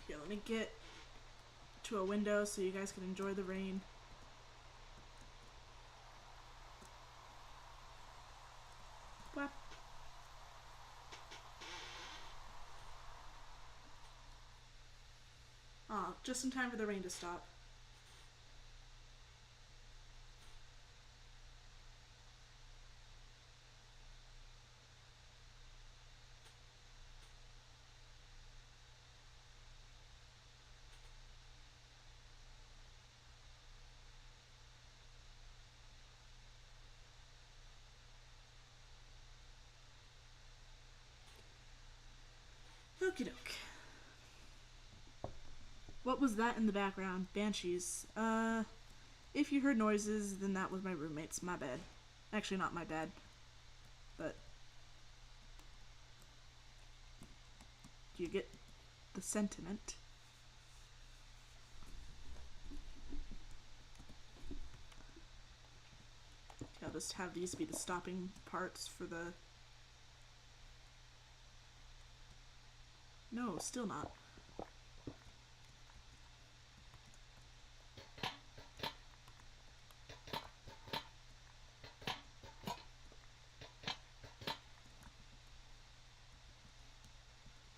Here, let me get to a window so you guys can enjoy the rain. What? Oh, just in time for the rain to stop. Okie doke. What was that in the background? Banshees. If you heard noises, then that was my roommates. My bad. Actually, not my bad. But do you get the sentiment? I'll just have these be the stopping parts for the... No, still not.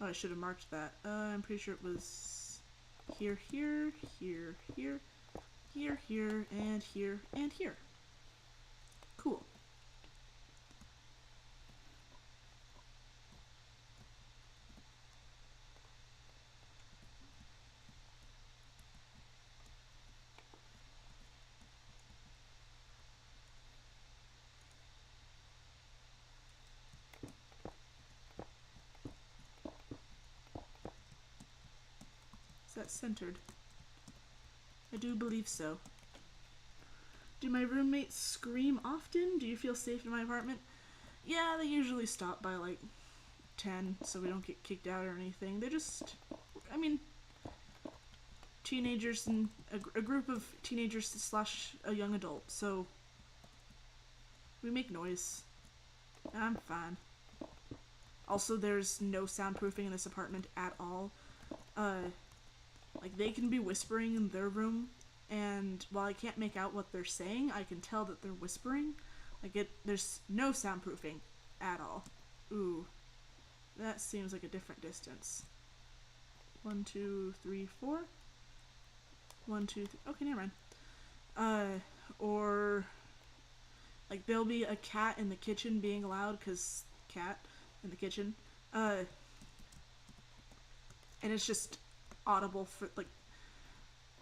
Oh, I should have marked that. I'm pretty sure it was here, here, here, here, here, here, and here, and here. Cool. Is that centered? I do believe so. Do my roommates scream often? Do you feel safe in my apartment? Yeah, they usually stop by like 10 so we don't get kicked out or anything. They're just, I mean, teenagers and a group of teenagers slash a young adult, so we make noise. I'm fine. Also, there's no soundproofing in this apartment at all. Like, they can be whispering in their room, and while I can't make out what they're saying, I can tell that they're whispering. Like, there's no soundproofing at all. Ooh. That seems like a different distance. 1, 2, 3, 4. 1, 2, 3. Okay, never mind. Or, like, there'll be a cat in the kitchen being loud, because cat in the kitchen. And it's just audible for, like,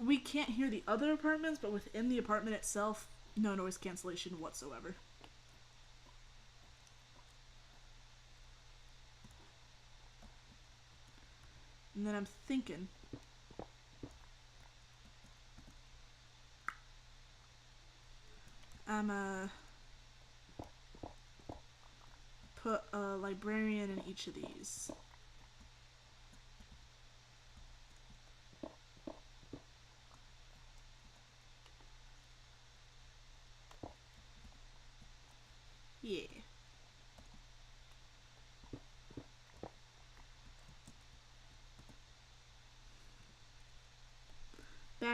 we can't hear the other apartments, but within the apartment itself, no noise cancellation whatsoever. And then I'm thinking, put a librarian in each of these.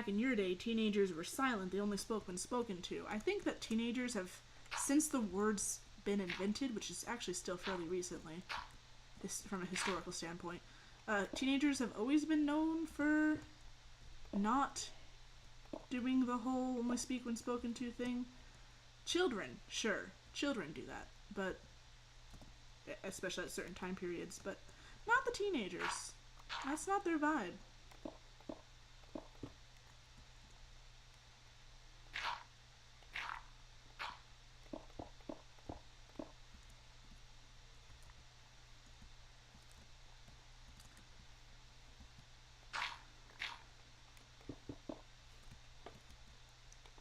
back in your day, teenagers were silent. They only spoke when spoken to. I think that teenagers have, since the word's been invented, which is actually still fairly recently, from a historical standpoint, teenagers have always been known for not doing the whole only speak when spoken to thing. Children, sure. Children do that, but especially at certain time periods, but not the teenagers. That's not their vibe.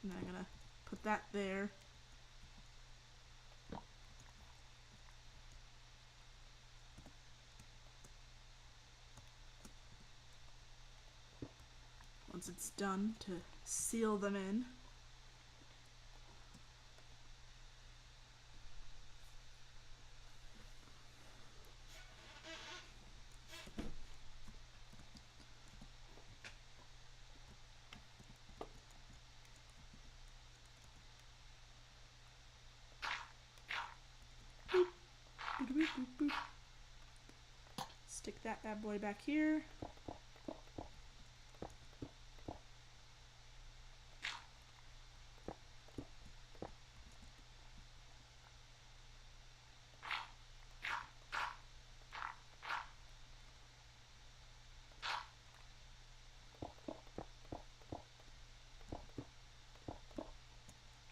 And I'm gonna put that there. Once it's done, to seal them in. Boop. Boop, boop, boop, boop. Stick that bad boy back here.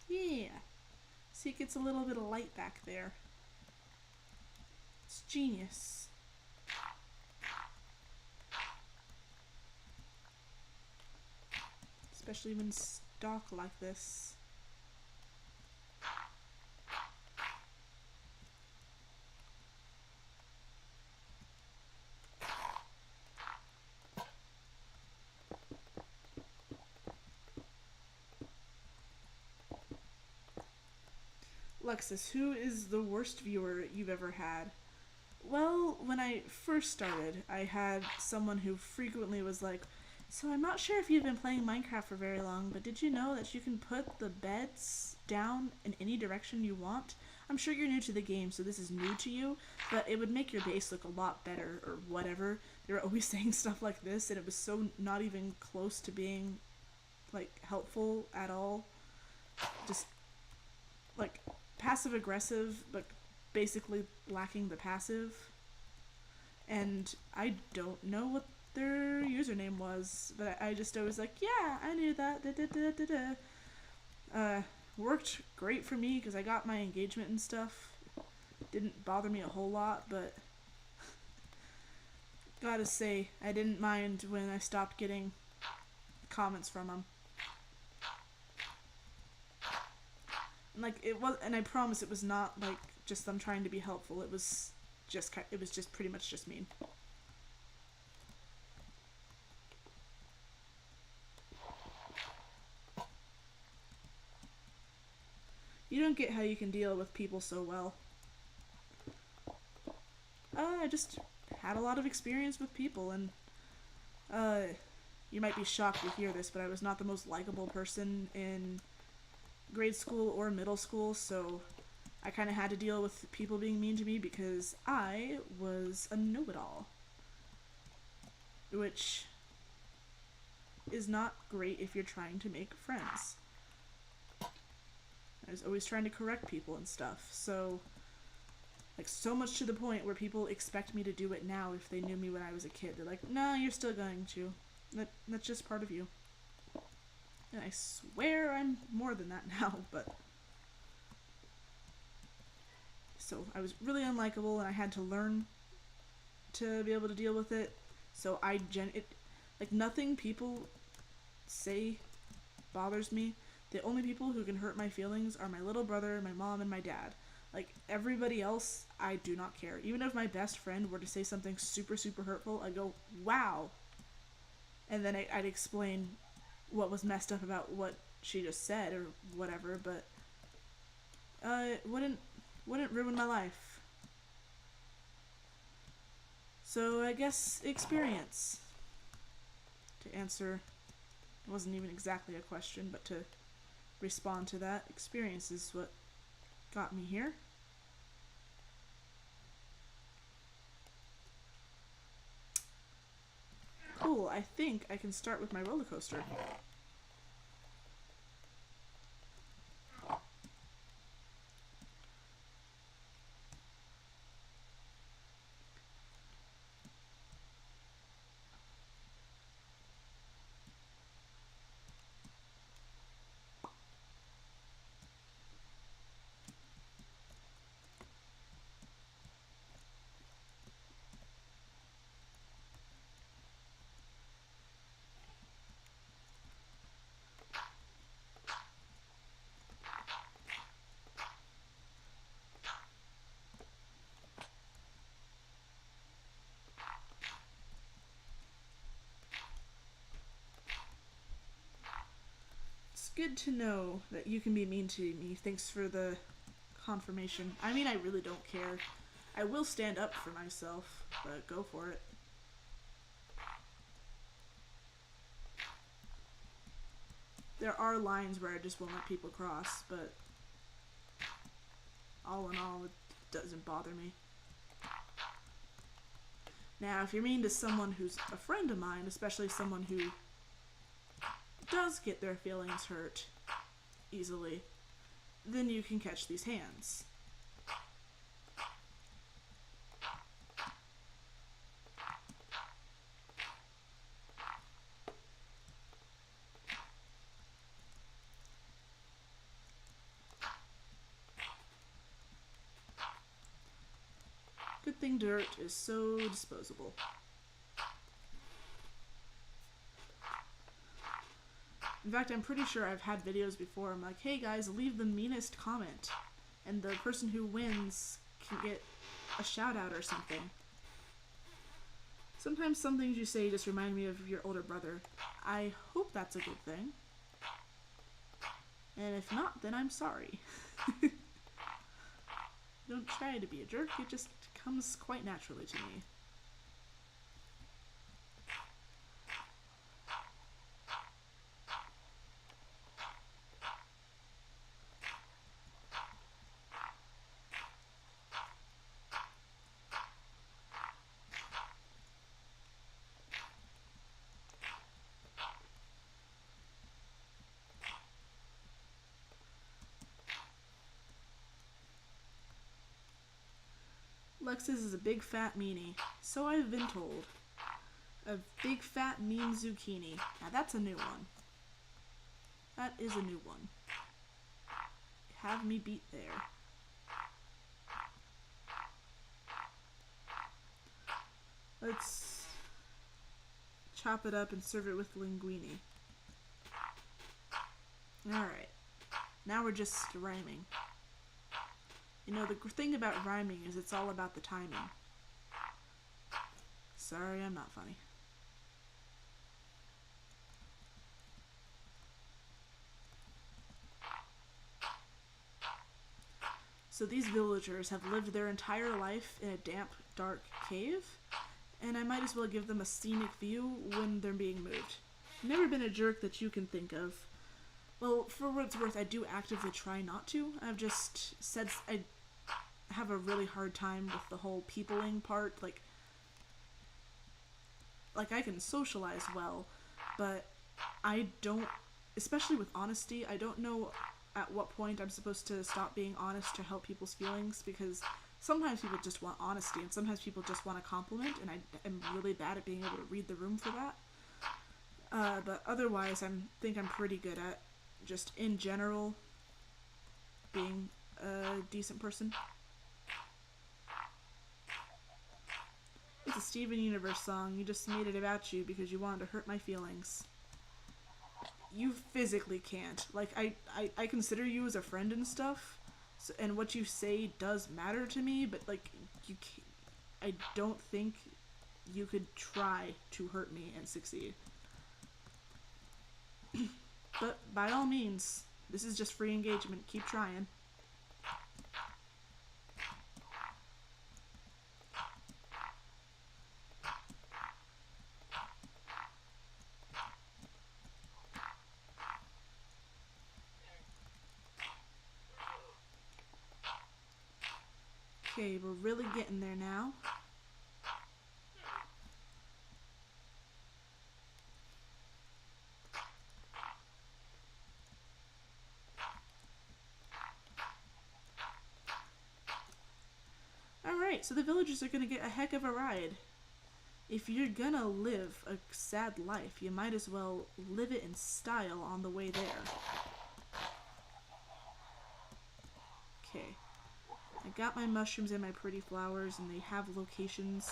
Yeah. See, it gets a little bit of light back there. It's genius. Especially when stock like this. Lexus, who is the worst viewer you've ever had? Well, when I first started, I had someone who frequently was like, so I'm not sure if you've been playing Minecraft for very long, but did you know that you can put the beds down in any direction you want? I'm sure you're new to the game, so this is new to you, but it would make your base look a lot better, or whatever. They were always saying stuff like this, and it was so not even close to being, like, helpful at all. Just, like, passive-aggressive, but basically lacking the passive. And I don't know what their username was, but I just always like, yeah, I knew that, worked great for me because I got my engagement and stuff. Didn't bother me a whole lot, but gotta say, I didn't mind when I stopped getting comments from them. Like, it was, and I promise it was not like just them trying to be helpful. It was just pretty much just mean. You don't get how you can deal with people so well. I just had a lot of experience with people, and you might be shocked to hear this, but I was not the most likable person in grade school or middle school, so I kind of had to deal with people being mean to me because I was a know-it-all, which is not great if you're trying to make friends. I was always trying to correct people and stuff, so, like, so much to the point where people expect me to do it now if they knew me when I was a kid. They're like, nah, you're still going to. That's just part of you. And I swear I'm more than that now, but... So I was really unlikable, and I had to learn to be able to deal with it. So like, nothing people say bothers me. The only people who can hurt my feelings are my little brother, my mom, and my dad. Like, everybody else, I do not care. Even if my best friend were to say something super, super hurtful, I'd go, wow. And then I'd explain what was messed up about what she just said or whatever, but it wouldn't ruin my life. So I guess experience, to answer It wasn't even exactly a question, but to respond to that, experience is what got me here. Cool, I think I can start with my roller coaster. It's good to know that you can be mean to me. Thanks for the confirmation. I mean, I really don't care. I will stand up for myself, but go for it. There are lines where I just won't let people cross, but all in all, it doesn't bother me. Now, if you're mean to someone who's a friend of mine, especially someone who does get their feelings hurt easily, then you can catch these hands. Good thing dirt is so disposable. In fact, I'm pretty sure I've had videos before. I'm like, hey guys, leave the meanest comment, and the person who wins can get a shout out or something. Sometimes some things you say just remind me of your older brother. I hope that's a good thing. And if not, then I'm sorry. Don't try to be a jerk, it just comes quite naturally to me. Lexus is a big fat meanie. So I've been told. A big fat mean zucchini. Now that's a new one. That is a new one. Have me beat there. Let's chop it up and serve it with linguine. Alright. Now we're just rhyming. You know, the thing about rhyming is it's all about the timing. Sorry, I'm not funny. So these villagers have lived their entire life in a damp, dark cave, and I might as well give them a scenic view when they're being moved. Never been a jerk that you can think of. Well, for what it's worth, I do actively try not to. I've just said I have a really hard time with the whole peopling part. Like I can socialize well, but I don't, especially with honesty, I don't know at what point I'm supposed to stop being honest to help people's feelings, because sometimes people just want honesty and sometimes people just want a compliment, and I am really bad at being able to read the room for that. But otherwise, I think I'm pretty good at just in general being a decent person. It's a Steven Universe song. You just made it about you because you wanted to hurt my feelings. You physically can't. Like, I consider you as a friend and stuff, so, and what you say does matter to me, but, like, you can't, I don't think you could try to hurt me and succeed. But, by all means, this is just free engagement. Keep trying. Okay, we're really getting there now. Alright, so the villagers are gonna get a heck of a ride. If you're gonna live a sad life, you might as well live it in style on the way there. Okay. I got my mushrooms and my pretty flowers, and they have locations,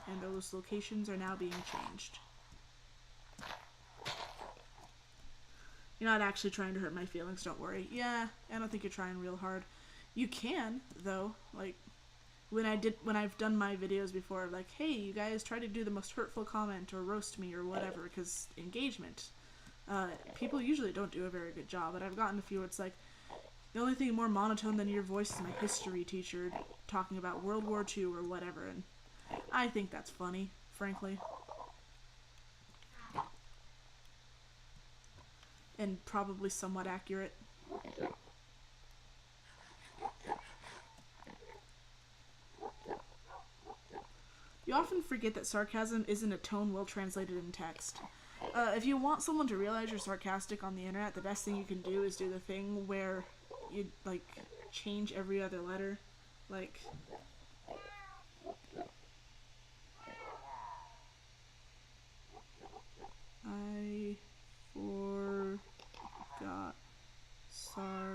and those locations are now being changed. You're not actually trying to hurt my feelings, don't worry. Yeah, I don't think you're trying real hard. You can, though, like, when I've done my videos before, like, hey, you guys try to do the most hurtful comment or roast me or whatever, because engagement. People usually don't do a very good job, but I've gotten a few where it's like, the only thing more monotone than your voice is my history teacher talking about World War II or whatever, and I think that's funny, frankly. And probably somewhat accurate. You often forget that sarcasm isn't a tone well translated in text. If you want someone to realize you're sarcastic on the internet, the best thing you can do is do the thing where you, like, change every other letter. Like, I forgot sarcasm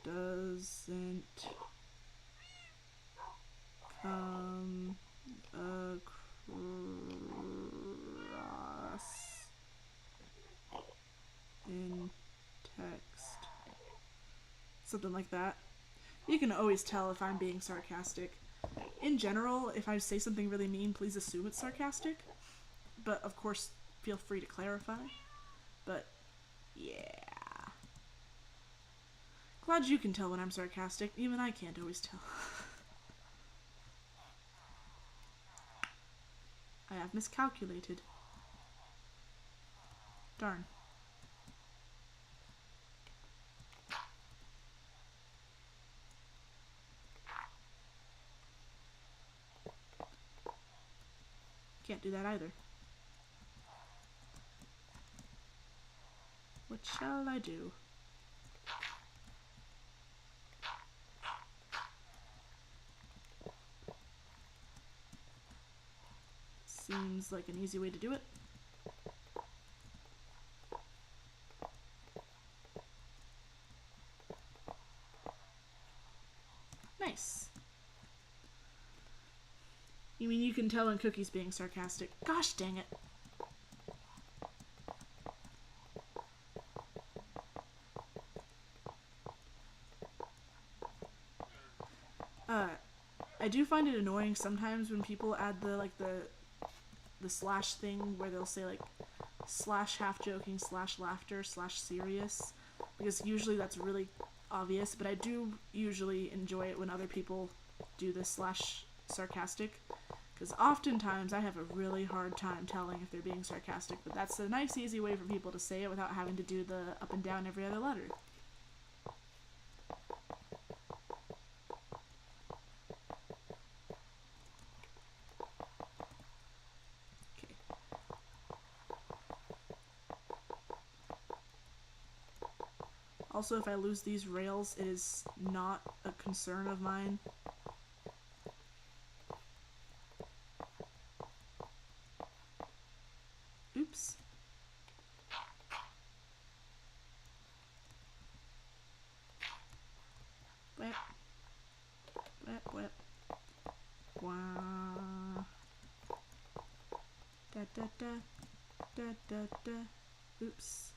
doesn't come across in text. Something like that. You can always tell if I'm being sarcastic. In general, if I say something really mean, please assume it's sarcastic. But, of course, feel free to clarify. But, yeah. Glad you can tell when I'm sarcastic. Even I can't always tell. I have miscalculated. Darn. Can't do that either. What shall I do? Seems like an easy way to do it. Nice. You mean you can tell when Cookie's being sarcastic? Gosh dang it. I do find it annoying sometimes when people add the slash thing where they'll say like slash half joking slash laughter slash serious, because usually that's really obvious, but I do usually enjoy it when other people do the slash sarcastic, because oftentimes I have a really hard time telling if they're being sarcastic, but that's a nice easy way for people to say it without having to do the up and down every other letter. Also, if I lose these rails, it is not a concern of mine. Oops. Wet. Wet, wet. Wah. Da da da. Da da da. Oops.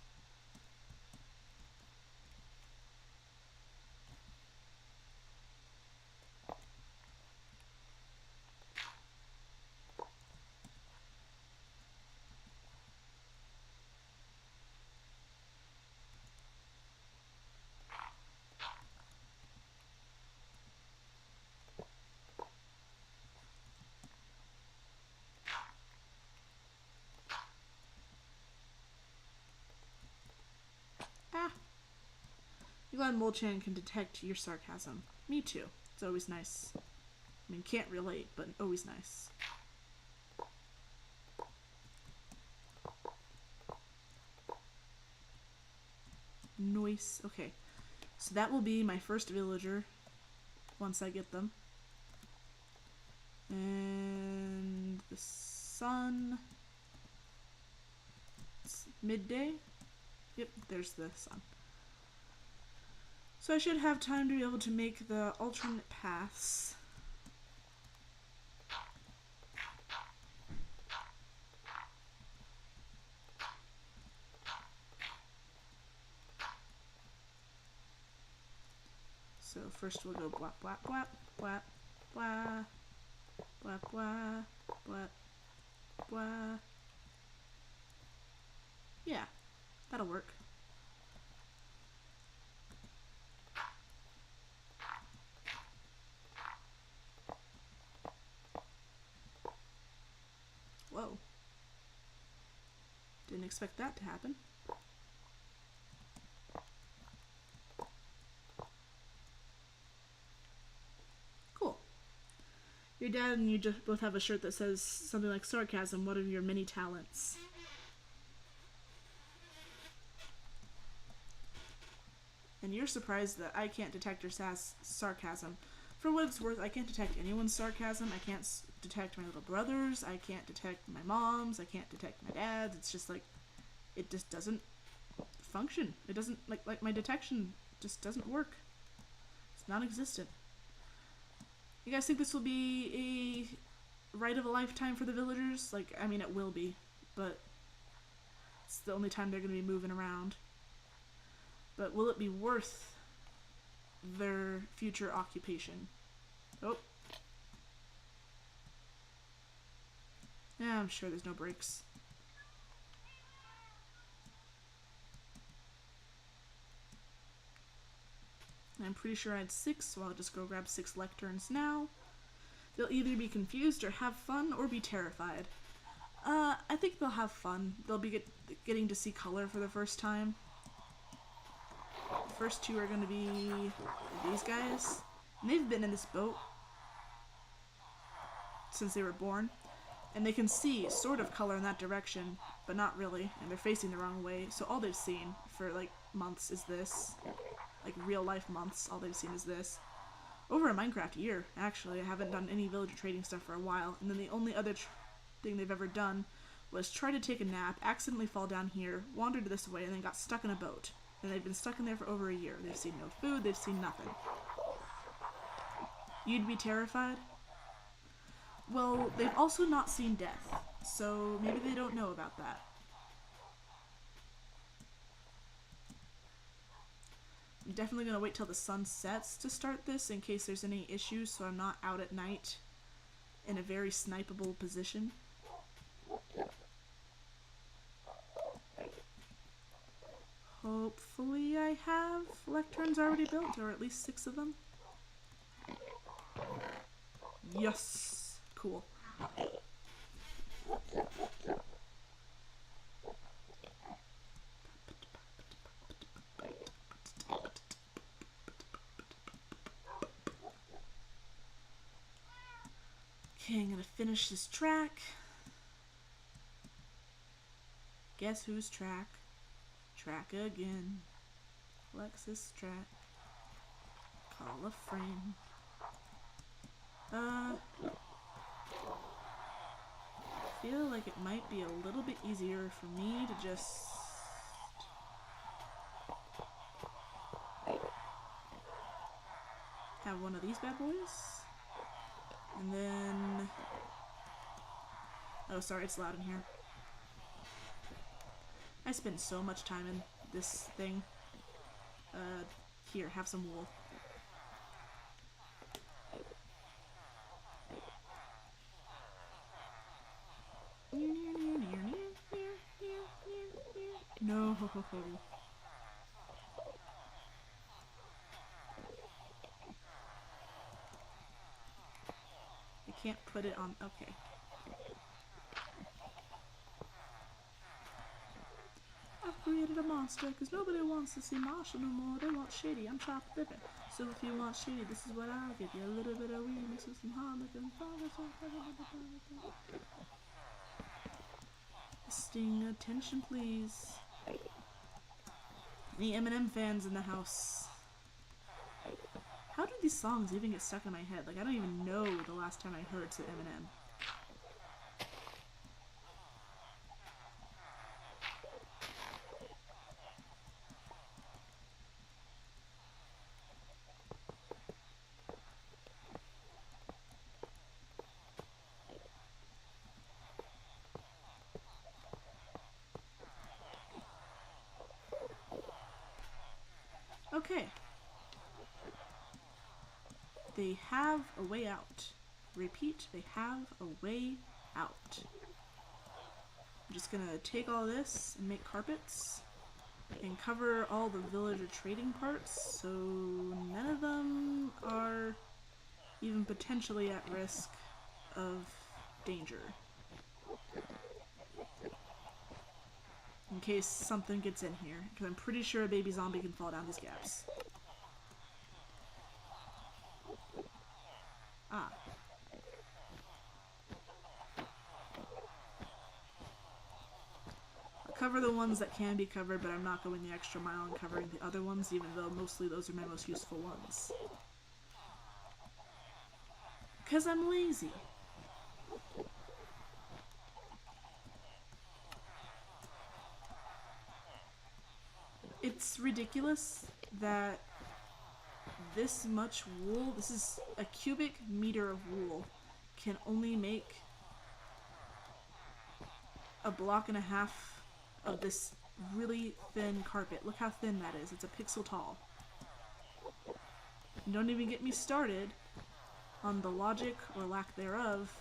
I'm glad Molchan can detect your sarcasm. Me too. It's always nice. I mean, can't relate, but always nice. Nice. Okay. So that will be my first villager once I get them. And the sun. It's midday. Yep, there's the sun. So I should have time to be able to make the alternate paths. So first we'll go blap, blap, blap, blap, blah, blap, blah, blap, blah. Yeah, that'll work. Whoa. Didn't expect that to happen. Cool. Your dad and you just both have a shirt that says something like sarcasm, what are your many talents? And you're surprised that I can't detect your sarcasm. For what it's worth, I can't detect anyone's sarcasm. I can't detect my little brothers. I can't detect my moms. I can't detect my dad's. It's just like, it just doesn't function. It doesn't, like my detection just doesn't work. It's non-existent. You guys think this will be a rite of a lifetime for the villagers? Like, I mean, it will be, but it's the only time they're going to be moving around. But will it be worth their future occupation? Oh. Yeah, I'm sure there's no breaks. I'm pretty sure I had 6, so I'll just go grab 6 lecterns now. They'll either be confused or have fun or be terrified. I think they'll have fun. They'll be getting to see color for the first time. The first 2 are going to be these guys. And they've been in this boat since they were born. And they can see sort of color in that direction, but not really. And they're facing the wrong way. So all they've seen for like months is this. Like real life months, all they've seen is this. Over a Minecraft year, actually. I haven't done any villager trading stuff for a while. And then the only other thing they've ever done was try to take a nap, accidentally fall down here, wandered this way, and then got stuck in a boat. And they've been stuck in there for over a year. They've seen no food, they've seen nothing. You'd be terrified? Well, they've also not seen death, so maybe they don't know about that. I'm definitely going to wait till the sun sets to start this in case there's any issues, so I'm not out at night in a very snipeable position. Hopefully I have lecterns already built, or at least 6 of them. Yes! Cool. Okay, I'm gonna finish this track. Guess whose track? Track again. Lexus track. Call a friend. I feel like it might be a little bit easier for me to just have one of these bad boys. And then... Oh, sorry, it's loud in here. I spend so much time in this thing. Here, have some wool. No. I can't put it on. Okay. created a monster, cause nobody wants to see Marshall no more. They want Shady. I'm chopped liver. So if you want Shady, this is what I'll give you. A little bit of weed mixed with some harmonica and Sting, attention please. Any Eminem fans in the house? How do these songs even get stuck in my head? Like, I don't even know the last time I heard some Eminem. Okay. They have a way out. Repeat, they have a way out. I'm just gonna take all this and make carpets and cover all the villager trading parts so none of them are even potentially at risk of danger. In case something gets in here, because I'm pretty sure a baby zombie can fall down these gaps. Ah. I'll cover the ones that can be covered, but I'm not going the extra mile in covering the other ones, even though mostly those are my most useful ones. Because I'm lazy. It's ridiculous that this much wool, this is a cubic meter of wool, can only make a block and a half of this really thin carpet. Look how thin that is. It's a pixel tall. Don't even get me started on the logic or lack thereof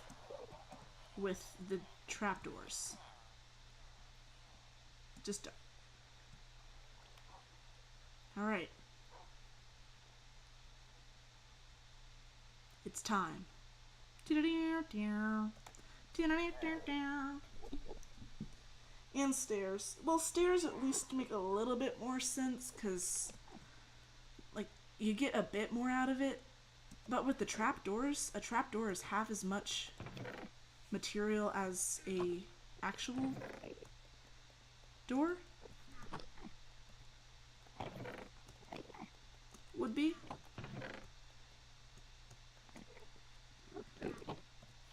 with the trapdoors. Just alright. It's time. And stairs. Well, stairs at least make a little bit more sense, because, like, you get a bit more out of it. But with the trapdoors, a trapdoor is half as much material as a actual door would be.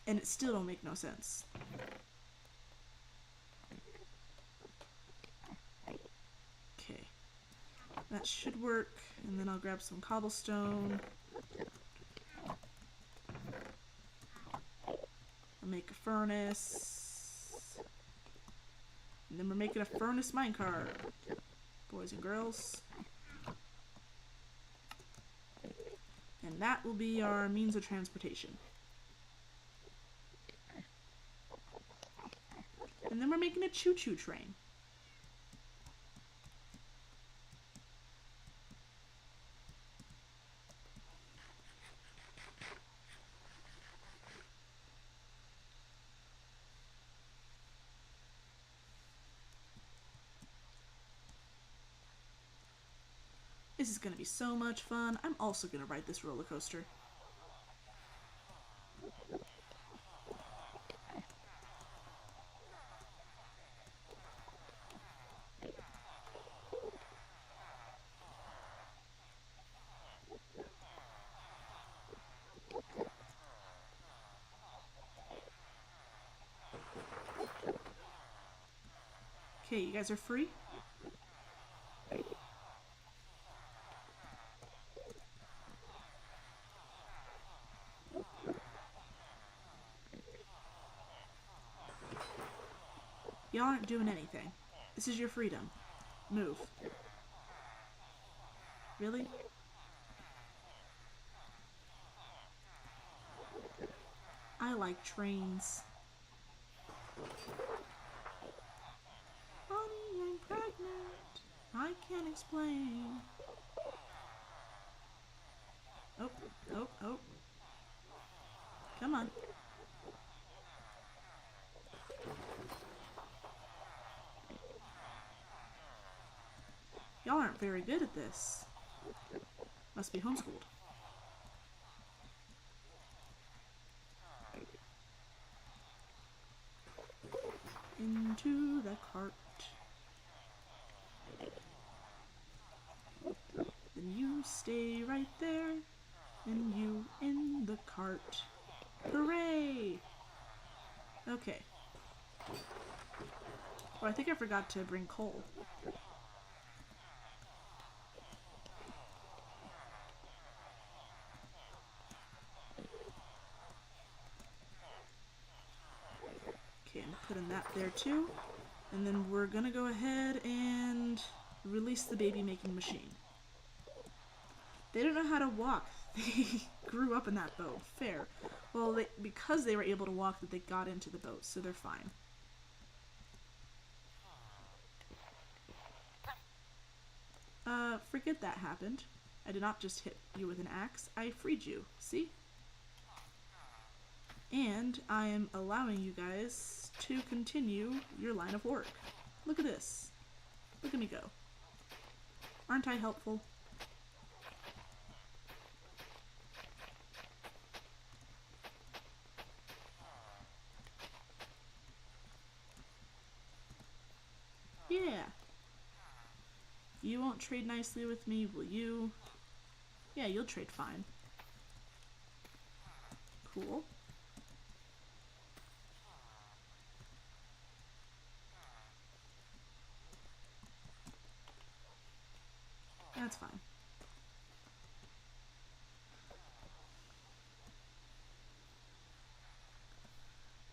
And it still don't make no sense. Okay. That should work. And then I'll grab some cobblestone. I'll make a furnace. And then we're making a furnace minecart. Boys and girls. And that will be our means of transportation. And then we're making a choo-choo train. This is going to be so much fun. I'm also going to ride this roller coaster. Okay, you guys are free? Y'all aren't doing anything. This is your freedom. Move. Really? I like trains. Honey, I'm pregnant. I can't explain. Oh, oh, oh. Come on. very good at this. Must be homeschooled. Into the cart. Then you stay right there, and you in the cart. Hooray! Okay. Oh, I think I forgot to bring coal. Okay, I'm putting that there too. And then we're gonna go ahead and release the baby making machine. They don't know how to walk. They grew up in that boat. Fair. Well, because they were able to walk, that they got into the boat, so they're fine. Forget that happened. I did not just hit you with an axe. I freed you. See? And I am allowing you guys to continue your line of work. Look at this. Look at me go. Aren't I helpful? Yeah. You won't trade nicely with me, will you? Yeah, you'll trade fine. Cool. That's fine.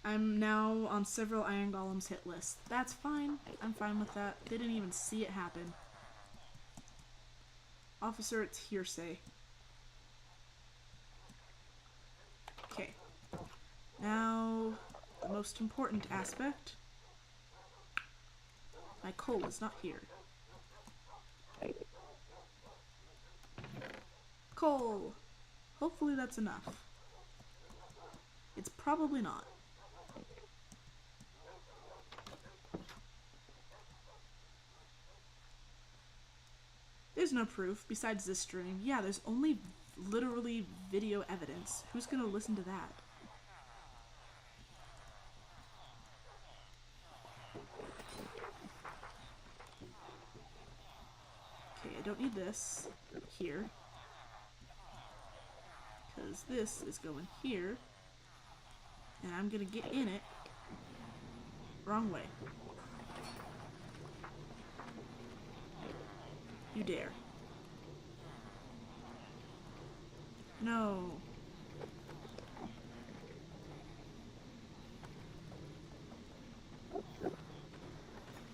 I'm now on several Iron Golems hit lists. That's fine. I'm fine with that. They didn't even see it happen. Officer, it's hearsay. Okay. Now, the most important aspect. My coal is not here. Coal! Hopefully that's enough. It's probably not. There's no proof besides this stream. Yeah, there's only literally video evidence. Who's gonna listen to that? Okay, I don't need this here. Because this is going here. And I'm gonna get in it. Wrong way. You dare. No.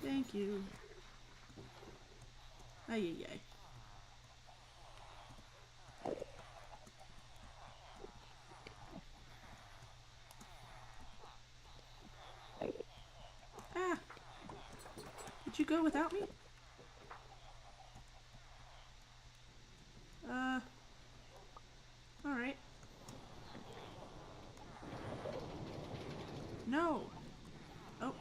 Thank you. Ay, ay, ay. Ah! Did you go without me? Alright. No! Oh.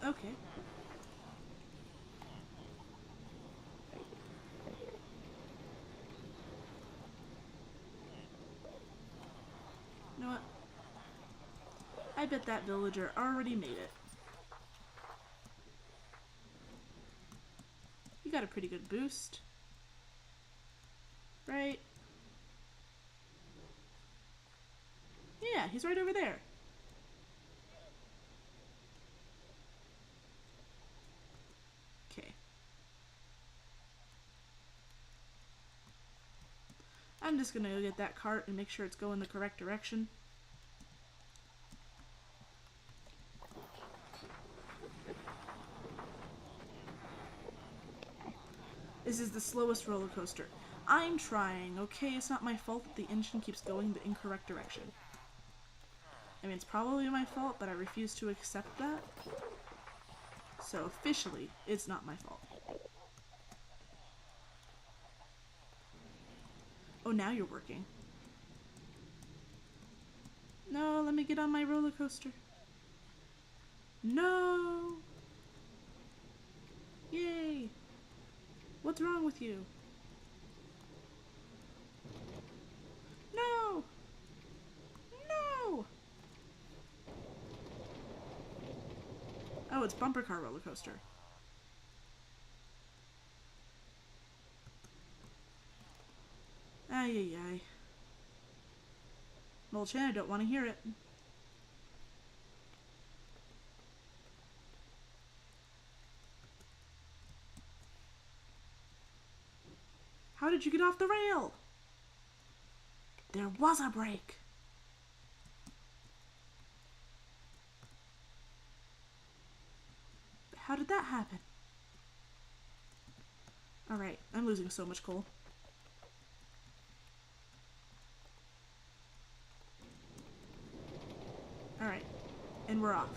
Okay. You know what? I bet that villager already made it. You got a pretty good boost. Right? Yeah, he's right over there. Okay. I'm just gonna go get that cart and make sure it's going the correct direction. This is the slowest roller coaster. I'm trying, okay? It's not my fault that the engine keeps going the incorrect direction. I mean, it's probably my fault, but I refuse to accept that. So officially, it's not my fault. Oh, now you're working. No, let me get on my roller coaster. No! Yay! What's wrong with you? No! No! Oh, it's bumper car roller coaster. Ay, ay, ay. Well, Chan, I don't want to hear it. How did you get off the rail? There was a break. How did that happen? Alright, I'm losing so much coal. Alright, and we're off.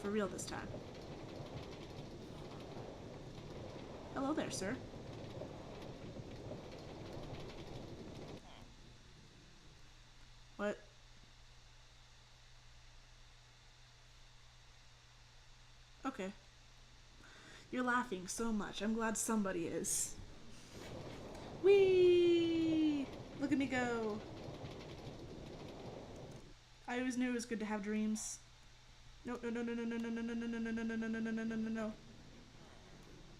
For real this time. Hello there, sir. What? Okay. You're laughing so much. I'm glad somebody is. Whee! Look at me go. I always knew it was good to have dreams. No, no, no, no, no, no, no, no, no, no, no, no, no, no, no, no, no, no, no.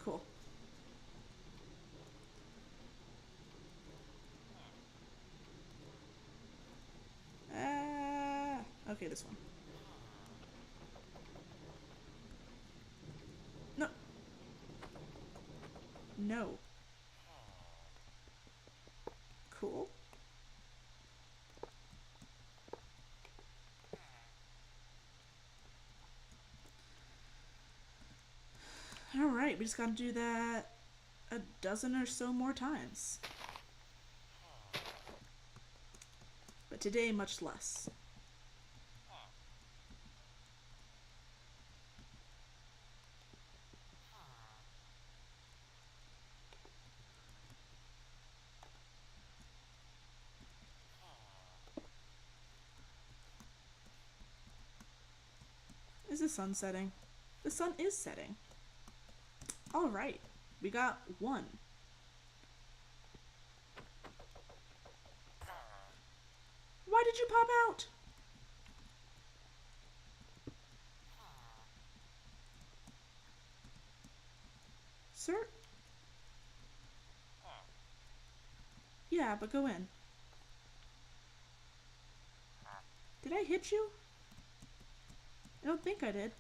Cool. Okay, this one. No. No. Cool. Alright, we just gotta do that a dozen or so more times. But today, much less. Is the sun setting? The sun is setting. Alright, we got one. Why did you pop out? Sir? Yeah, but go in. Did I hit you? I don't think I did.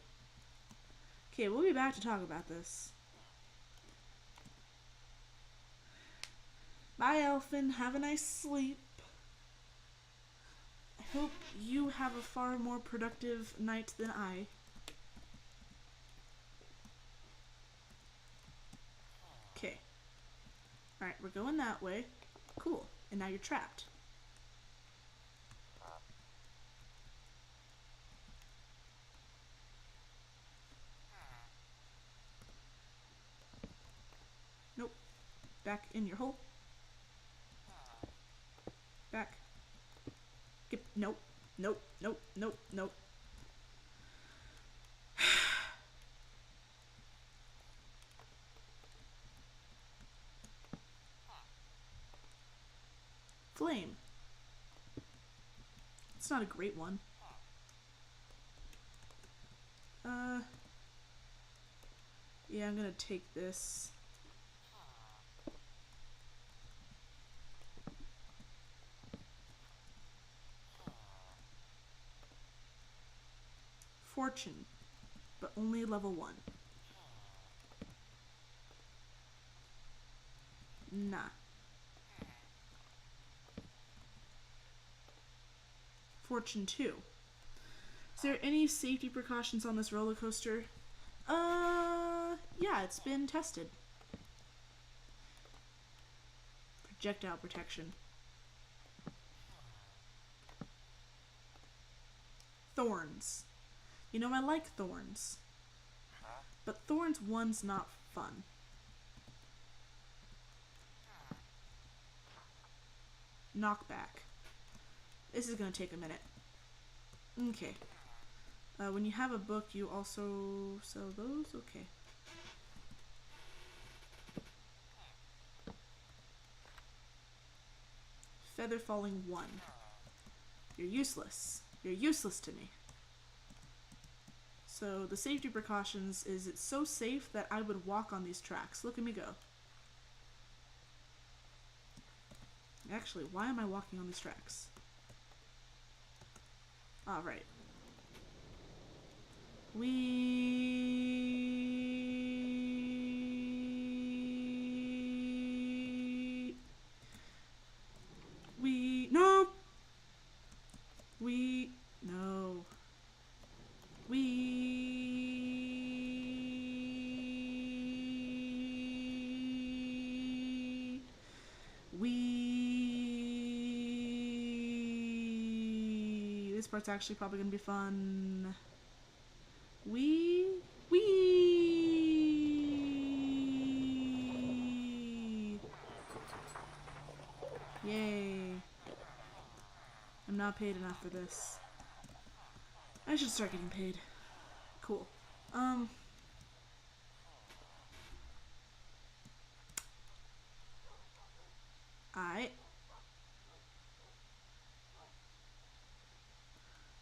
Okay, we'll be back to talk about this. Bye, Elfin. Have a nice sleep. I hope you have a far more productive night than I. Okay. Alright, we're going that way. Cool. And now you're trapped. Nope. Back in your hole. Back. Get, nope. Nope. Nope. Nope. Nope. Flame. It's not a great one. Yeah, I'm gonna take this. Fortune, but only level 1. Nah. Fortune 2. Is there any safety precautions on this roller coaster? Yeah, it's been tested. Projectile protection. Thorns. You know, I like thorns. But thorns 1's not fun. Knockback. This is gonna take a minute. Okay. When you have a book, you also sell those? Okay. Feather falling 1. You're useless. You're useless to me. So the safety precautions is it's so safe that I would walk on these tracks. Look at me go. Actually, why am I walking on these tracks? Ah, right. No! No. This part's actually probably gonna be fun. Wee. Yay. I'm not paid enough for this. I should start getting paid. Cool. Alright.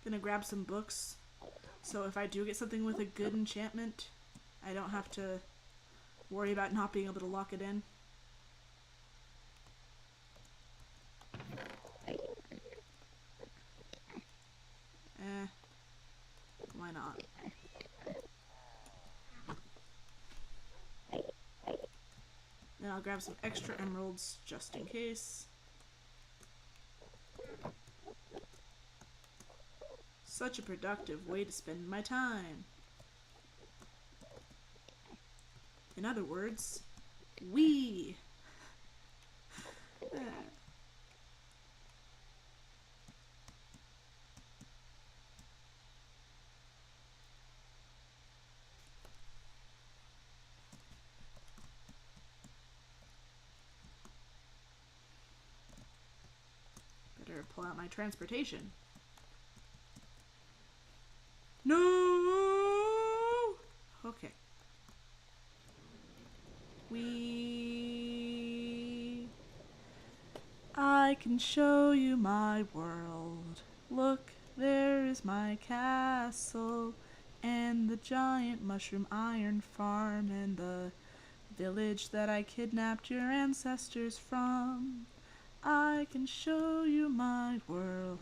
Gonna grab some books. So if I do get something with a good enchantment, I don't have to worry about not being able to lock it in. Why not? Then I'll grab some extra emeralds just in case. Such a productive way to spend my time. In other words, we. Better pull out my transportation. No! Okay. I can show you my world. Look, there is my castle, and the giant mushroom iron farm, and the village that I kidnapped your ancestors from. I can show you my world.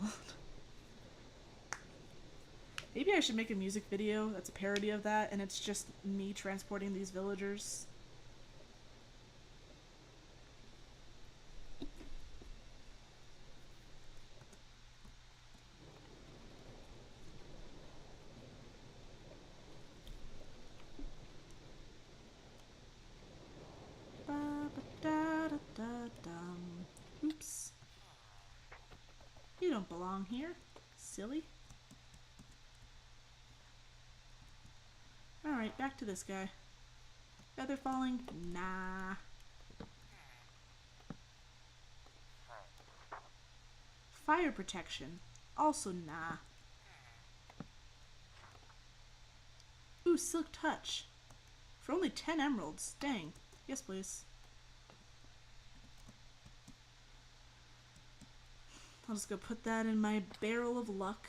Maybe I should make a music video that's a parody of that, and it's just me transporting these villagers. Oops. You don't belong here, silly. Alright, back to this guy. Feather falling? Nah. Fire protection? Also nah. Ooh, silk touch. For only 10 emeralds. Dang. Yes, please. I'll just go put that in my barrel of luck.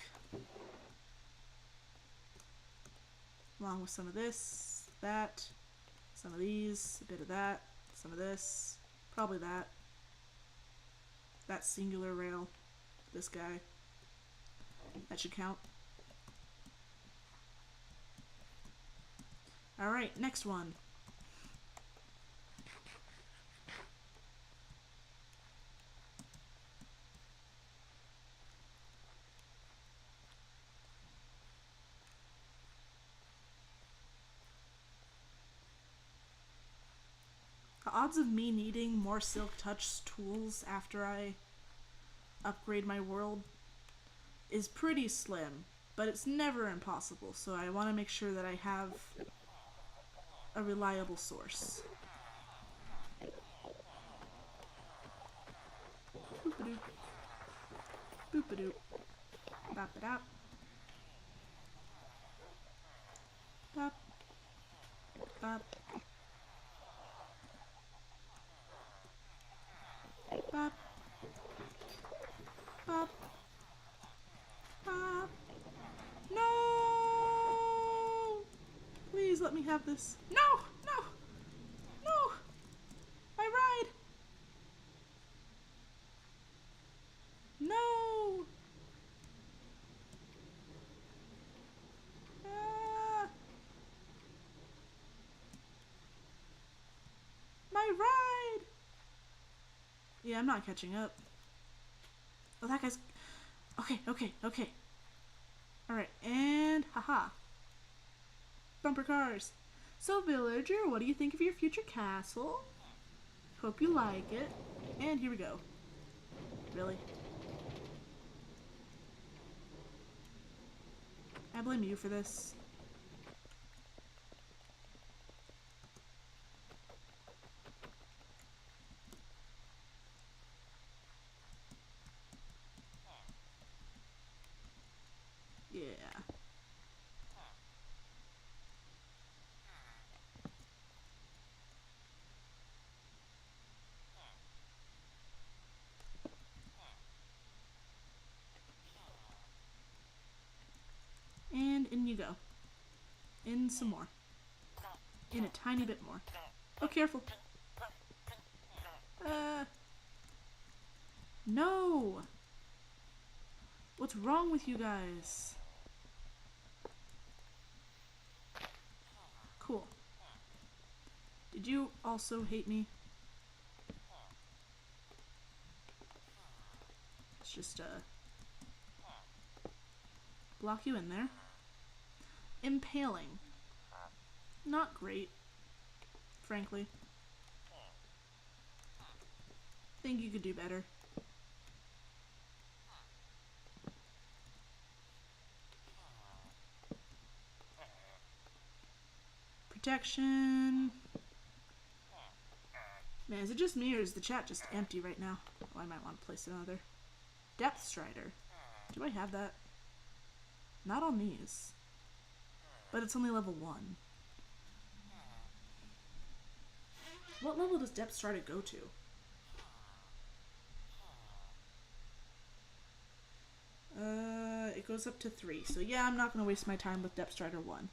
Along with some of this, that, some of these, a bit of that, some of this, probably that. That singular rail. This guy. That should count. Alright, next one. The odds of me needing more Silk Touch tools after I upgrade my world is pretty slim, but it's never impossible, so I want to make sure that I have a reliable source. Boop-a-doop. Boop-a-doop. Bop-a-dop. Bop. Bop. Bop. me have this. No! No! No! My ride! No! Ah! My ride! Yeah, I'm not catching up. Oh, that guy's... Okay, okay, okay. Alright, and haha. Bumper cars. So, villager, what do you think of your future castle? Hope you like it. And here we go. Really? I blame you for this. Yeah. And in you go. In some more. In a tiny bit more. Oh, careful. No! What's wrong with you guys? Cool. Did you also hate me? Let's just, block you in there. Impaling. Not great, frankly. Think you could do better. Protection. Man, is it just me or is the chat just empty right now? Oh, I might want to place another. Depth Strider. Do I have that? Not on these. But it's only level 1. What level does Depth Strider go to? It goes up to 3. So yeah, I'm not going to waste my time with Depth Strider 1.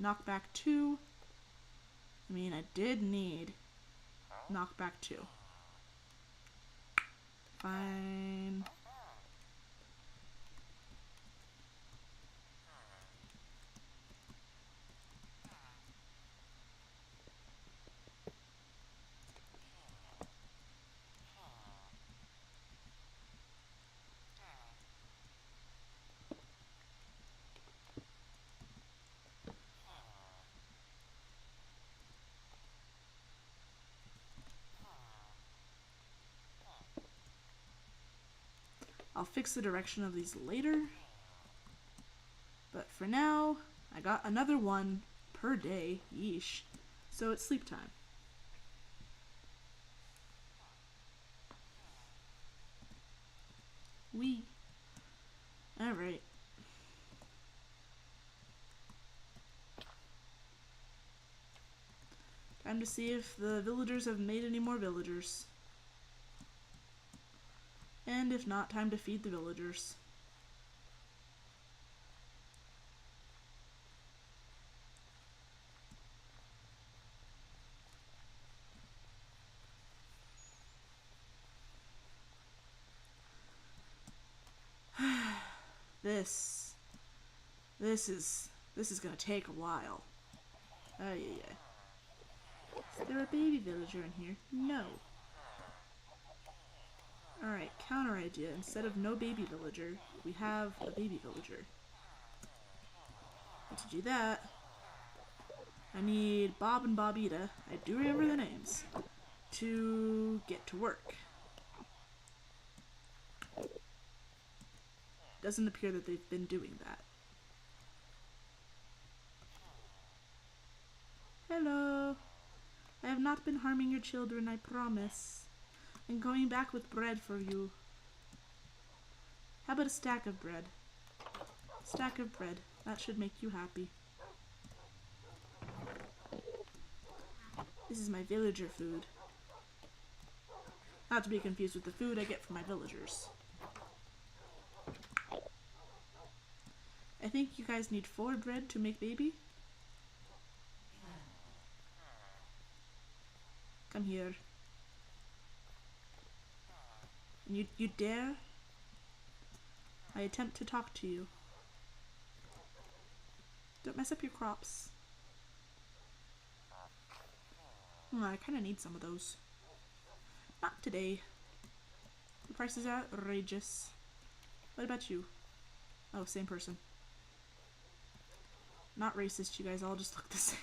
Knockback 2. I mean, I did need knockback 2. Fine. I'll fix the direction of these later. But for now, I got another one per day. Yeesh. So it's sleep time. Wee. Alright. Time to see if the villagers have made any more villagers. And if not, time to feed the villagers. This is gonna take a while. Oh yeah. Is there a baby villager in here? No. Alright, counter idea. Instead of no baby villager, we have a baby villager. But to do that, I need Bob and Bobita, I do remember the names, to get to work. Doesn't appear that they've been doing that. Hello. I have not been harming your children, I promise. I'm going back with bread for you. How about a stack of bread? Stack of bread. That should make you happy. This is my villager food. Not to be confused with the food I get from my villagers. I think you guys need 4 bread to make baby. Come here. And you dare? I attempt to talk to you. Don't mess up your crops. I kinda need some of those. Not today. The prices are outrageous. What about you? Oh, same person. Not racist, you guys all just look the same.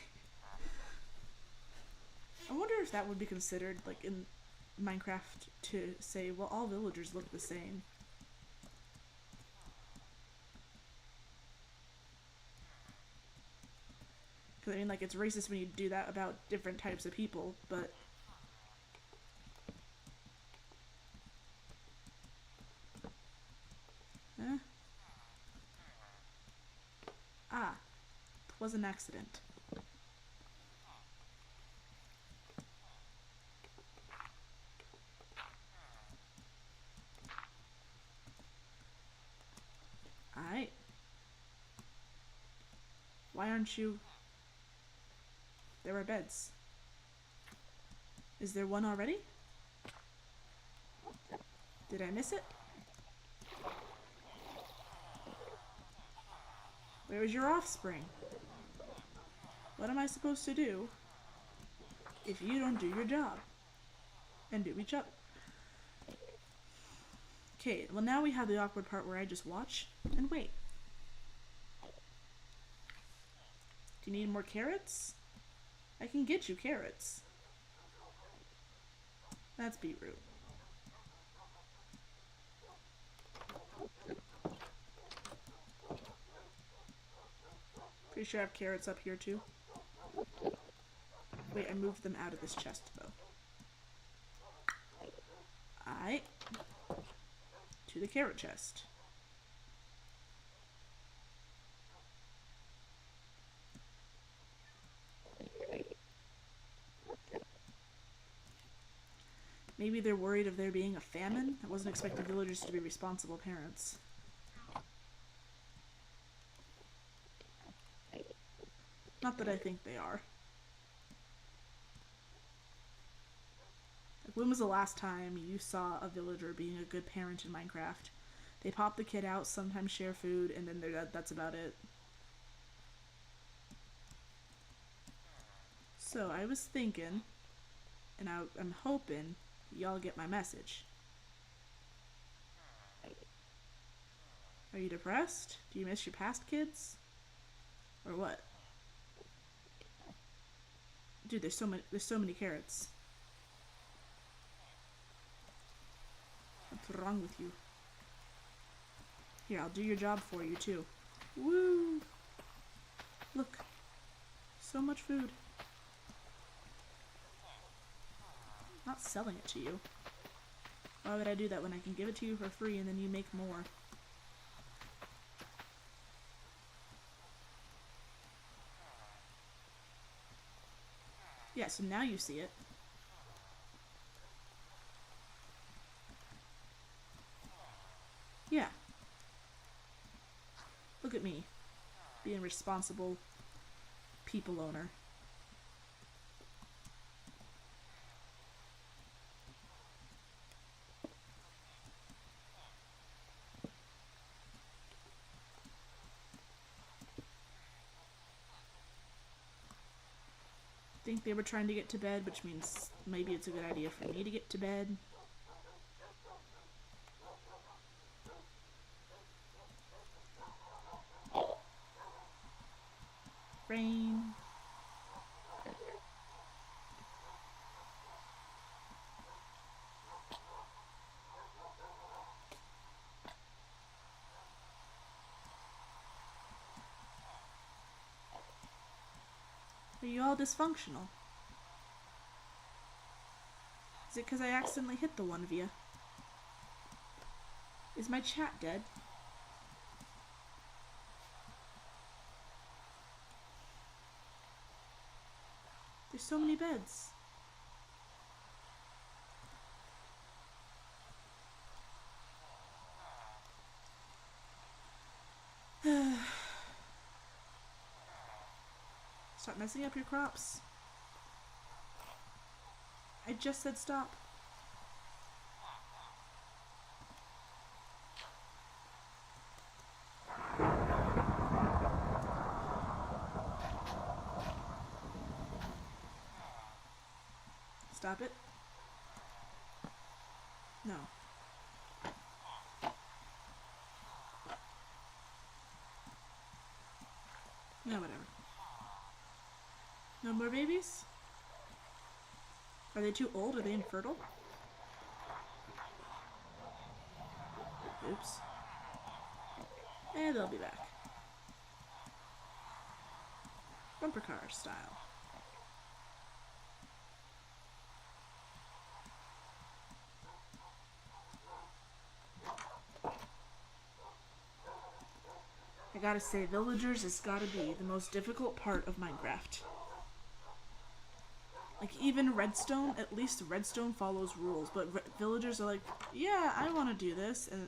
I wonder if that would be considered, like, in Minecraft to say, well, all villagers look the same. Because, I mean, like, it's racist when you do that about different types of people, but... Eh? Ah. 'Twas an accident. Alright. Why aren't you... There are beds. Is there one already? Did I miss it? Where is your offspring? What am I supposed to do if you don't do your job? And do each other? Okay, well now we have the awkward part where I just watch and wait. Do you need more carrots? I can get you carrots. That's beetroot. Pretty sure I have carrots up here too. Wait, I moved them out of this chest though. Alright. To the carrot chest. Maybe they're worried of there being a famine? I wasn't expecting villagers to be responsible parents. Not that I think they are. Like, when was the last time you saw a villager being a good parent in Minecraft? They pop the kid out, sometimes share food, and then that's about it. So I was thinking, and I'm hoping y'all get my message. Are you depressed? Do you miss your past kids? Or what? Dude, there's so many carrots. What's wrong with you? Here, I'll do your job for you too. Woo! Look. So much food. I'm not selling it to you. Why would I do that when I can give it to you for free and then you make more? Yeah, so now you see it. Yeah. Look at me. Being responsible people owner. I think they were trying to get to bed, which means maybe it's a good idea for me to get to bed. Rain. Are you all dysfunctional? Is it because I accidentally hit the one via? Is my chat dead? There's so many beds. Stop messing up your crops. I just said stop. Stop it. No. No, whatever. No more babies? Are they too old? Are they infertile? Oops. And they'll be back. Bumper car style. I gotta say, villagers has gotta be the most difficult part of Minecraft. Like, even Redstone, at least Redstone follows rules, but villagers are like, yeah, I want to do this, and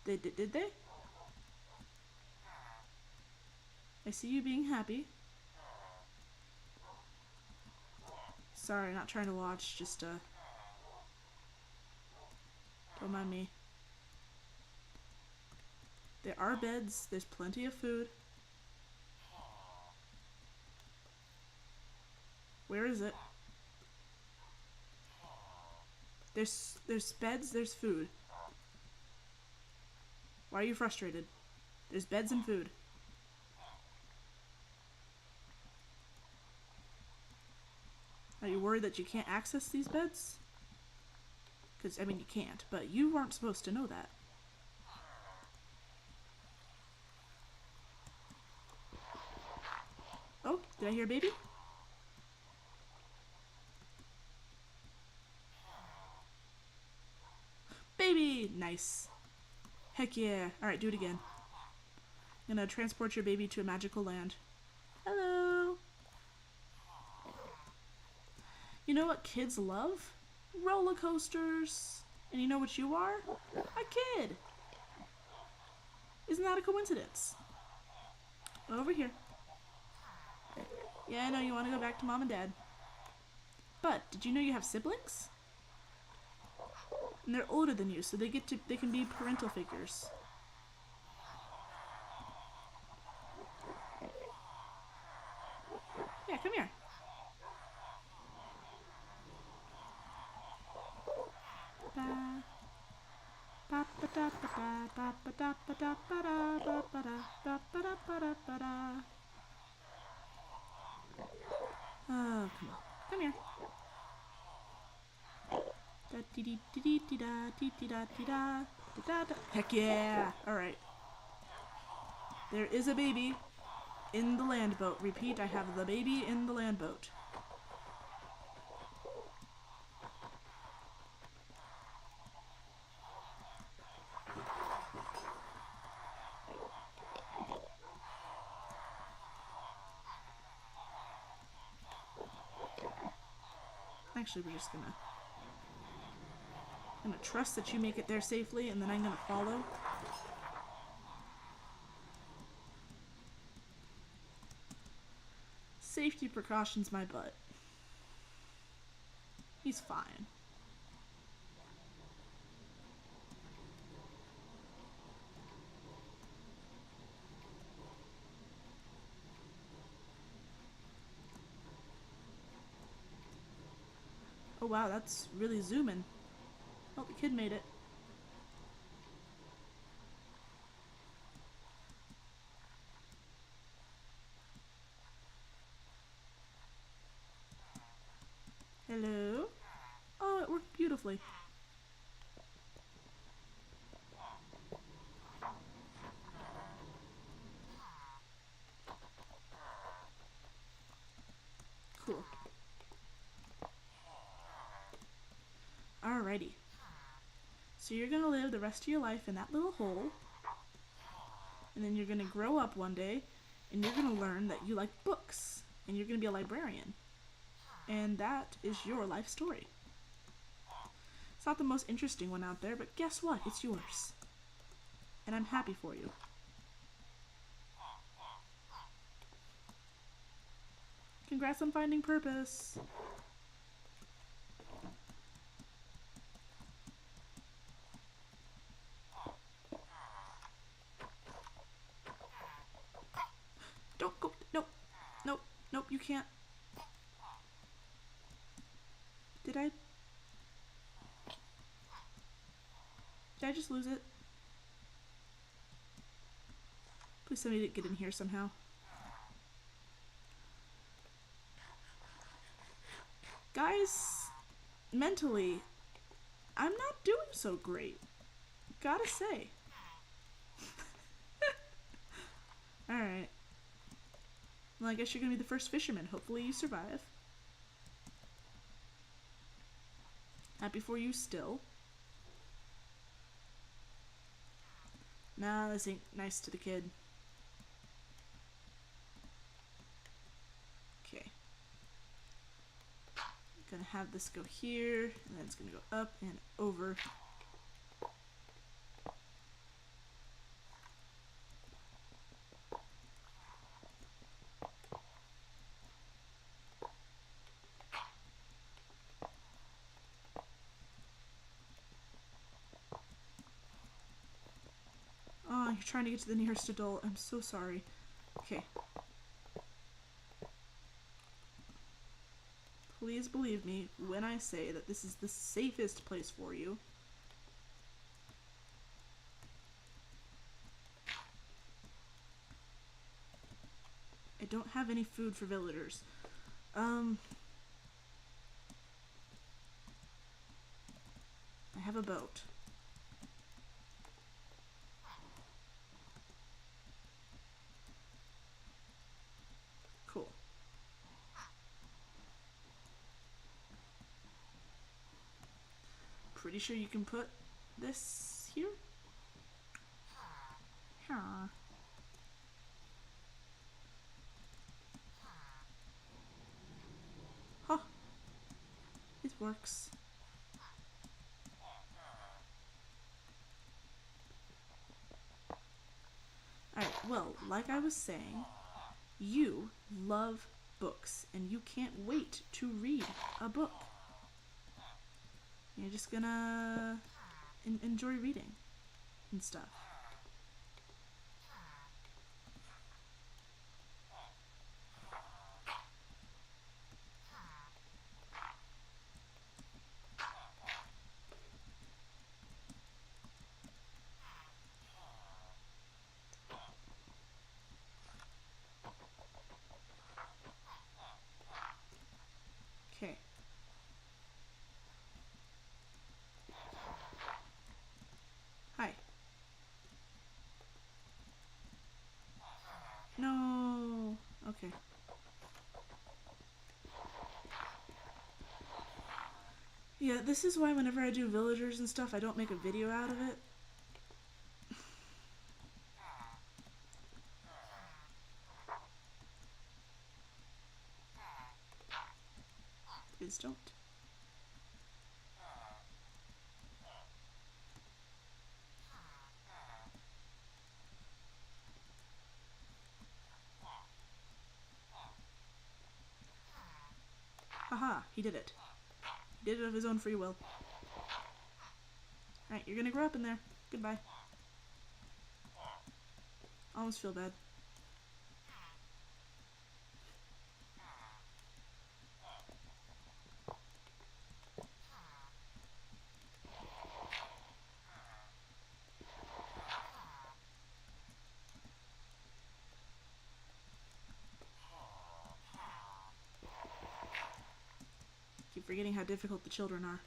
did they? I see you being happy. Sorry, not trying to watch, just don't mind me. There are beds, there's plenty of food. Where is it? There's beds, there's food. Why are you frustrated? There's beds and food. Are you worried that you can't access these beds? Because, I mean, you can't, but you weren't supposed to know that. Oh, did I hear a baby? Baby! Nice. Heck yeah. Alright, do it again. I'm gonna transport your baby to a magical land. Hello! You know what kids love? Roller coasters. And you know what you are? A kid. Isn't that a coincidence? Over here. Yeah, I know you want to go back to mom and dad. But did you know you have siblings? And they're older than you, so they can be parental figures. Yeah, come here. Oh, come on. Come here. Heck yeah! Alright. There is a baby in the land boat. Repeat, I have the baby in the land boat. Actually, we're just gonna trust that you make it there safely, and then I'm gonna follow. Safety precautions my butt. He's fine. Oh wow, that's really zooming. Oh, the kid made it. Hello? Oh, it worked beautifully. Cool. Alrighty. So you're gonna live the rest of your life in that little hole, and then you're gonna grow up one day, and you're gonna learn that you like books, and you're gonna be a librarian. And that is your life story. It's not the most interesting one out there, but guess what? It's yours. And I'm happy for you. Congrats on finding purpose. Don't go. Nope. Nope. Nope, you can't. Did I just lose it? Please somebody didn't get in here somehow. Guys, mentally, I'm not doing so great. Gotta say. Alright. Well, I guess you're gonna be the first fisherman. Hopefully you survive. Happy for you still. Nah, this ain't nice to the kid. Okay. Gonna have this go here, and then it's gonna go up and over. Oh, you're trying to get to the nearest adult. I'm so sorry. Okay. Please believe me when I say that this is the safest place for you. I don't have any food for villagers. I have a boat. Cool. Pretty sure you can put this here? Here. Huh. It works. Alright, well, like I was saying, you love books, and you can't wait to read a book. You're just gonna enjoy reading and stuff. Okay. Hi. No. Okay. Yeah, this is why whenever I do villagers and stuff, I don't make a video out of it. Please don't. Haha, he did it. He did it of his own free will. Alright, you're gonna grow up in there. Goodbye. Almost feel bad. Keep forgetting how difficult the children are.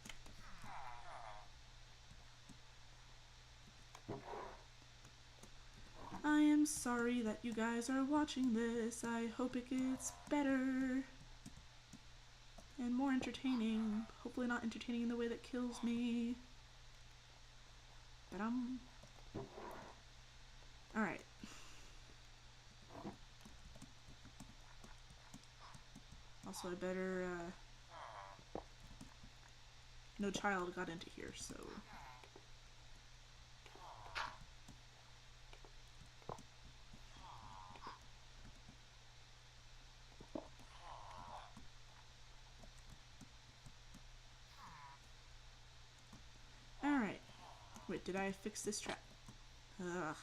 I am sorry that you guys are watching this. I hope it gets better and more entertaining. Hopefully not entertaining in the way that kills me. But alright. Also, I better, no child got into here, so... did I fix this trap? Ugh.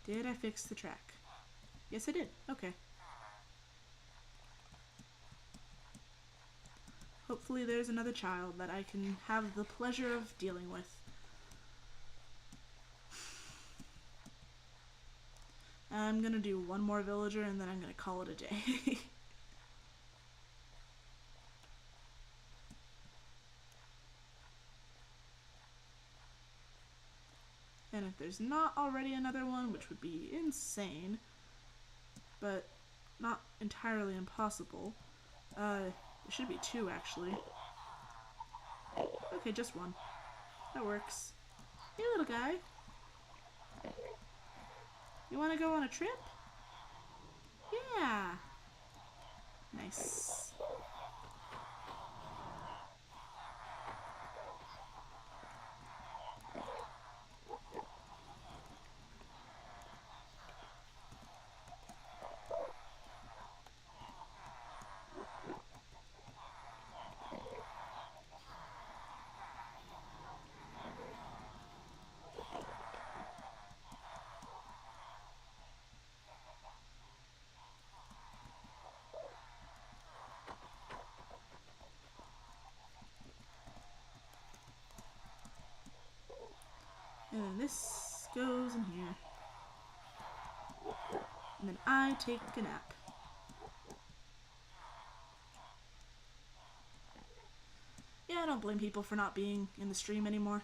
Did I fix the track? Yes, I did. Okay. Hopefully there's another child that I can have the pleasure of dealing with. I'm gonna do one more villager and then I'm gonna call it a day. And if there's not already another one, which would be insane, but not entirely impossible, there should be two actually. Okay, just one. That works. Hey little guy. You wanna go on a trip? Yeah. Nice. And then this goes in here. And then I take a nap. Yeah, I don't blame people for not being in the stream anymore.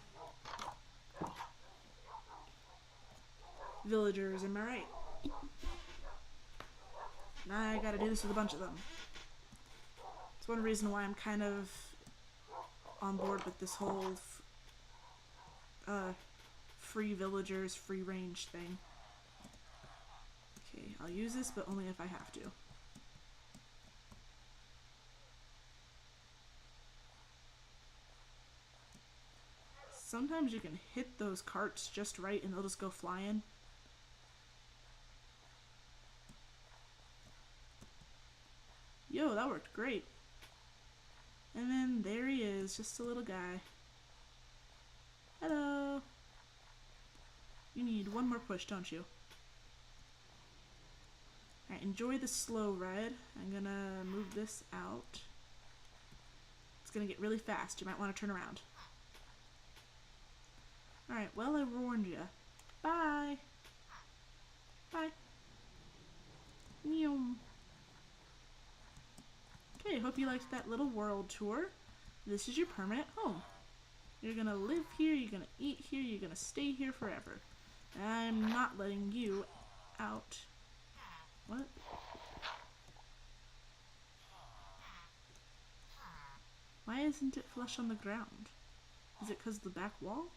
Villagers, am I right? And I gotta do this with a bunch of them. It's one reason why I'm kind of on board with this whole free villagers, free range thing. Okay, I'll use this, but only if I have to. Sometimes you can hit those carts just right and they'll just go flying. Yo, that worked great. And then there he is, just a little guy. Hello. You need one more push, don't you? Alright, enjoy the slow ride. I'm gonna move this out. It's gonna get really fast. You might want to turn around. Alright, well, I warned you. Bye. Bye. Meow. Okay, hope you liked that little world tour. This is your permanent home. You're gonna live here, you're gonna eat here, you're gonna stay here forever. And I'm not letting you out. What? Why isn't it flush on the ground? Is it 'cause of the back wall?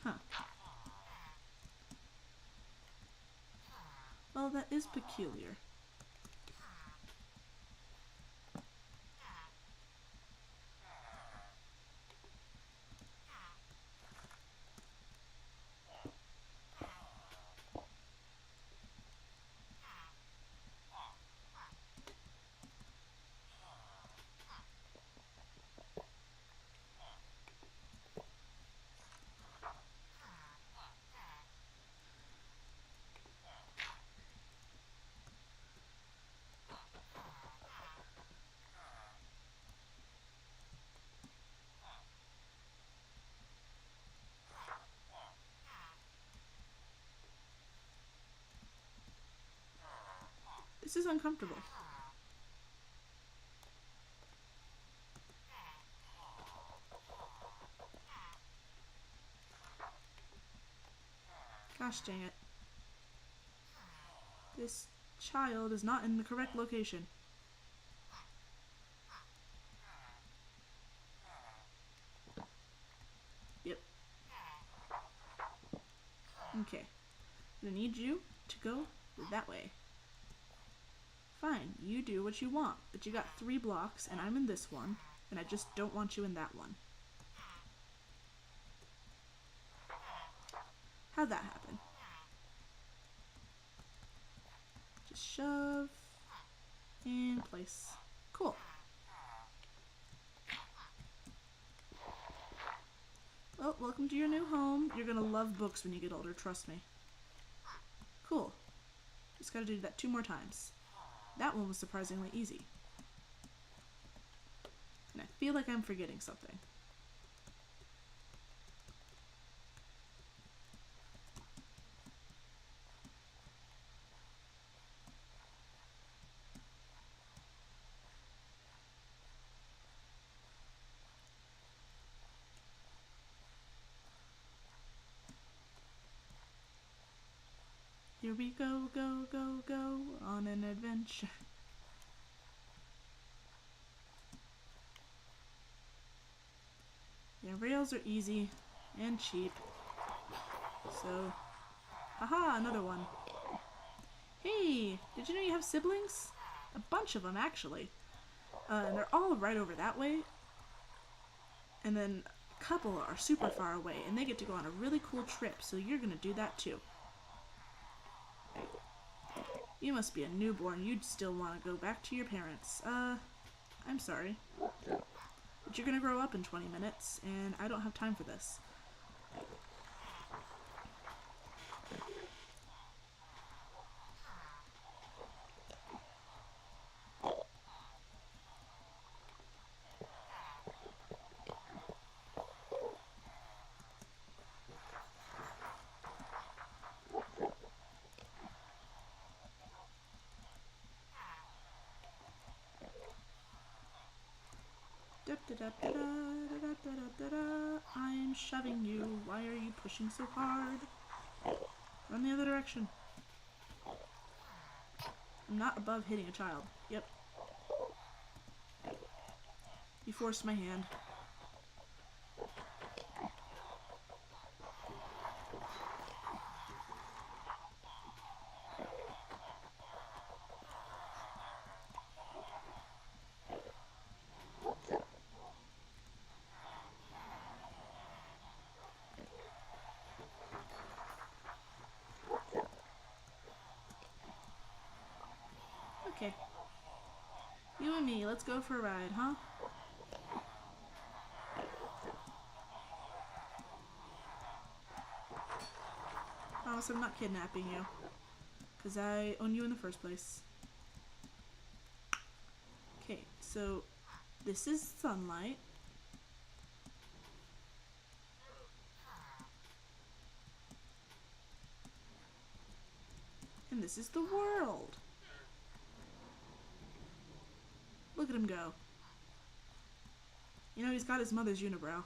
Huh. Well, that is peculiar. This is uncomfortable. Gosh dang it. This child is not in the correct location. Yep. Okay. I'm gonna need you to go that way. Fine, you do what you want, but you got 3 blocks and I'm in this one, and I just don't want you in that one. How'd that happen? shove and place. Cool. Well, welcome to your new home. You're gonna love books when you get older, trust me. Cool. Just gotta do that 2 more times. That one was surprisingly easy. And I feel like I'm forgetting something. Here we go, go, go, go on an adventure. Yeah, rails are easy and cheap. So, haha, another one. Hey, did you know you have siblings? A bunch of them, actually. And they're all right over that way. And then a couple are super far away, and they get to go on a really cool trip, so you're gonna do that too. You must be a newborn. You'd still want to go back to your parents. I'm sorry. But you're gonna grow up in 20 minutes, and I don't have time for this. I'm shoving you. Why are you pushing so hard? Run the other direction. I'm not above hitting a child. Yep. You forced my hand. Okay. You and me, let's go for a ride, huh? Promise I'm not kidnapping you. Because I own you in the first place. Okay, so this is sunlight. And this is the world. Look at him go. You know, he's got his mother's unibrow.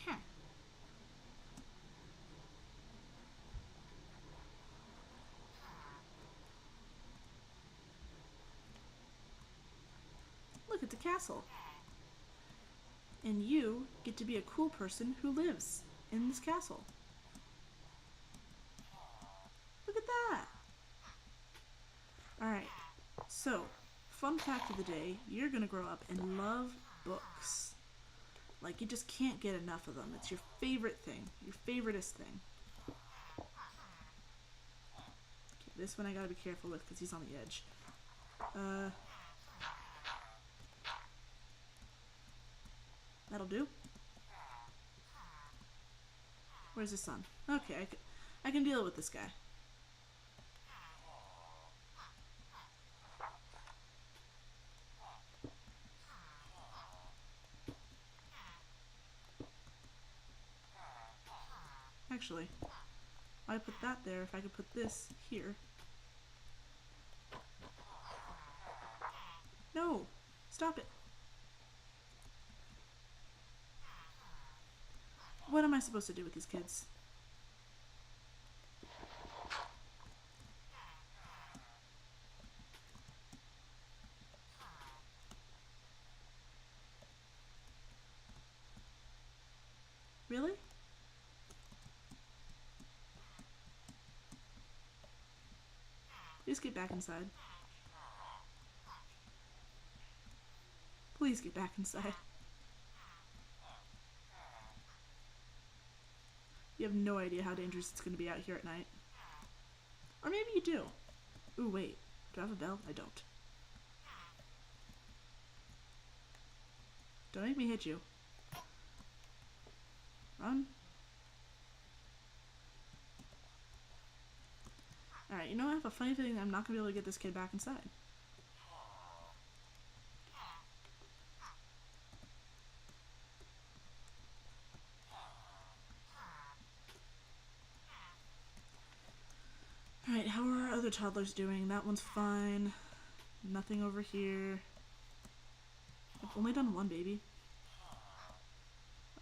Huh. Look at the castle. And you get to be a cool person who lives in this castle. Look at that. Alright, so, fun fact of the day, you're gonna grow up and love books. Like, you just can't get enough of them. It's your favorite thing. Your favoriteest thing. Okay, this one I gotta be careful with because he's on the edge. That'll do. Where's his son? Okay, I can deal with this guy. Actually, I put that there if I could put this here. No! Stop it! What am I supposed to do with these kids? Really? Please get back inside. Please get back inside. You have no idea how dangerous it's going to be out here at night. Or maybe you do. Ooh, wait. Do I have a bell? I don't. Don't make me hit you. Run. Alright, you know, I have a funny feeling I'm not going to be able to get this kid back inside. Alright, how are our other toddlers doing? That one's fine. Nothing over here. I've only done one baby.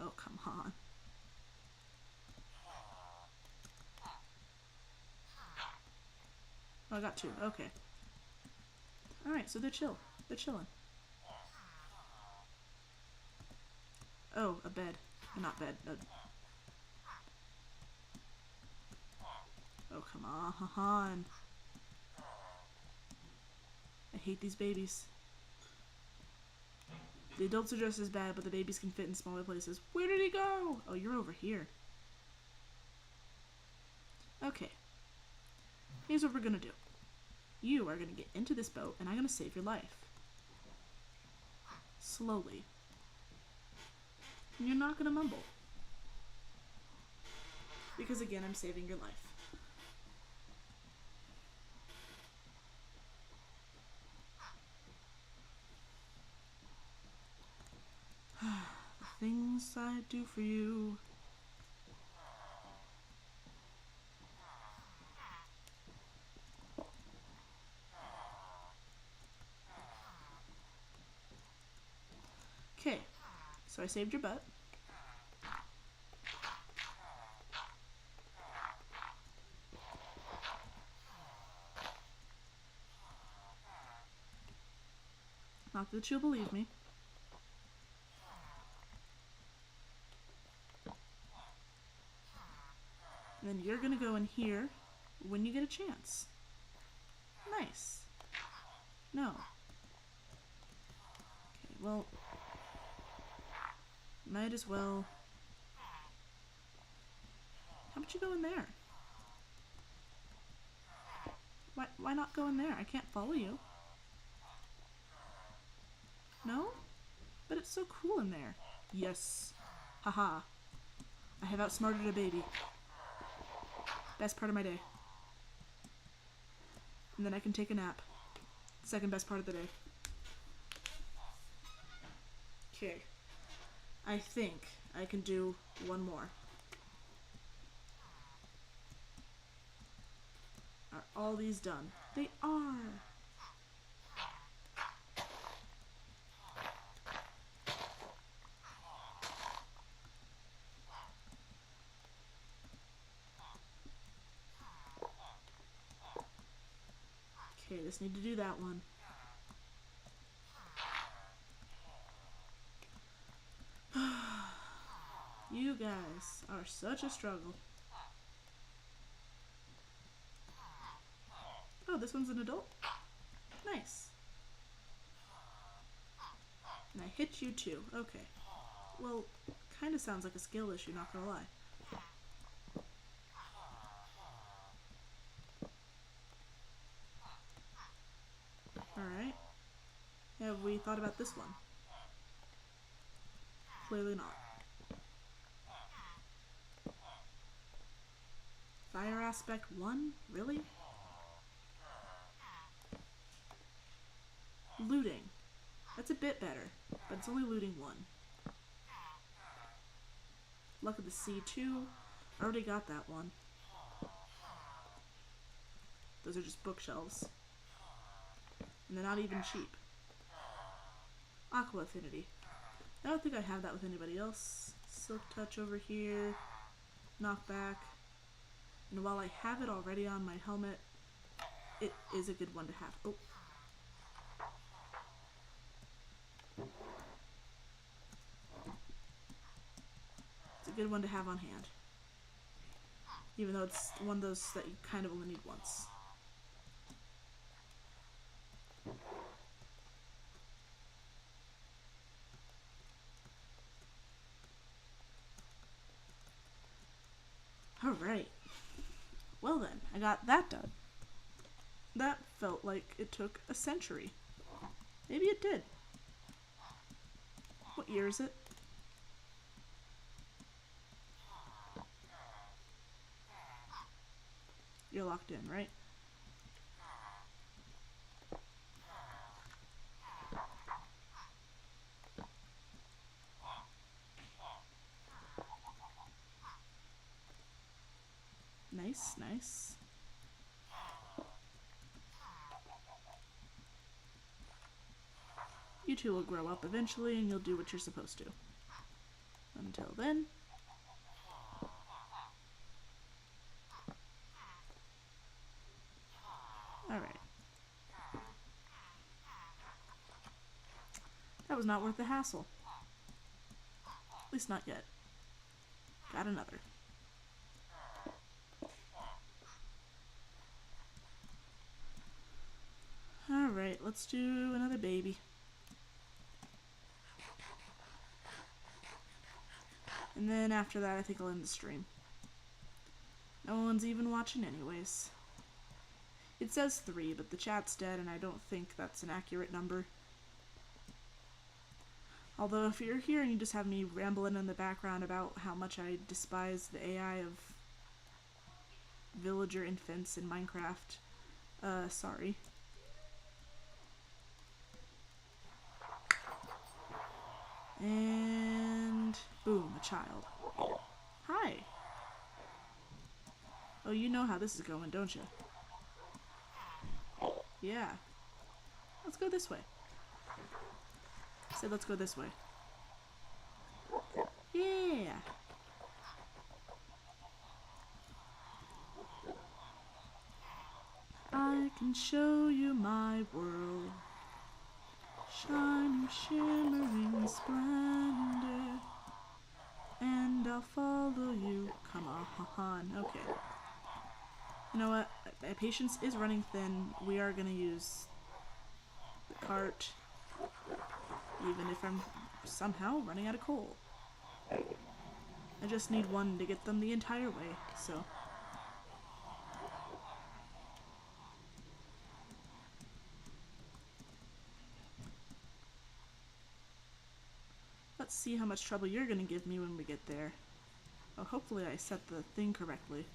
Oh, come on. Oh, I got two. Okay. Alright, so they're chill. They're chilling. Oh, a bed. Not bed. Oh, come on. I hate these babies. The adults are just as bad, but the babies can fit in smaller places. Where did he go? Oh, you're over here. Okay. Here's what we're gonna do. You are gonna get into this boat, and I'm gonna save your life. Slowly. And you're not gonna mumble. Because again, I'm saving your life. The things I do for you. Okay, so I saved your butt. Not that you'll believe me. And then you're gonna go in here when you get a chance. Nice. No. Okay, well, might as well. How about you go in there? Why not go in there? I can't follow you. No? But it's so cool in there. Yes. Haha. I have outsmarted a baby. Best part of my day. And then I can take a nap. Second best part of the day. Okay. I think I can do one more. Are all these done? They are! Okay, just need to do that one. You guys are such a struggle. Oh, this one's an adult? Nice. And I hit you too. Okay. Well, kinda sounds like a skill issue, not gonna lie. Alright. Have we thought about this one? Clearly not. Fire aspect 1? Really? Looting. That's a bit better, but it's only looting 1. Luck of the Sea 2. I already got that one. Those are just bookshelves. And they're not even cheap. Aqua Affinity. I don't think I have that with anybody else. Silk Touch over here. Knockback. And while I have it already on my helmet, it is a good one to have. Oh. It's a good one to have on hand. Even though it's one of those that you kind of only need once. Alright. Well then, I got that done. That felt like it took a century. Maybe it did. What year is it? You're locked in, right? Nice, nice. You two will grow up eventually and you'll do what you're supposed to. Until then... Alright. That was not worth the hassle. At least not yet. Got another. Alright, let's do another baby. And then after that, I think I'll end the stream. No one's even watching anyways. It says 3, but the chat's dead and I don't think that's an accurate number. Although if you're here and you just have me rambling in the background about how much I despise the AI of villager infants in Minecraft, sorry. And boom, a child. Hi. Oh, you know how this is going, don't you? Yeah. Let's go this way. I said let's go this way. Yeah. I can show you my world. Shining, shimmering splendor. And I'll follow you. Come on. Okay. You know what? My patience is running thin. We are going to use the cart. Even if I'm somehow running out of coal. I just need one to get them the entire way, so... Let's see how much trouble you're gonna give me when we get there. Oh, hopefully I set the thing correctly.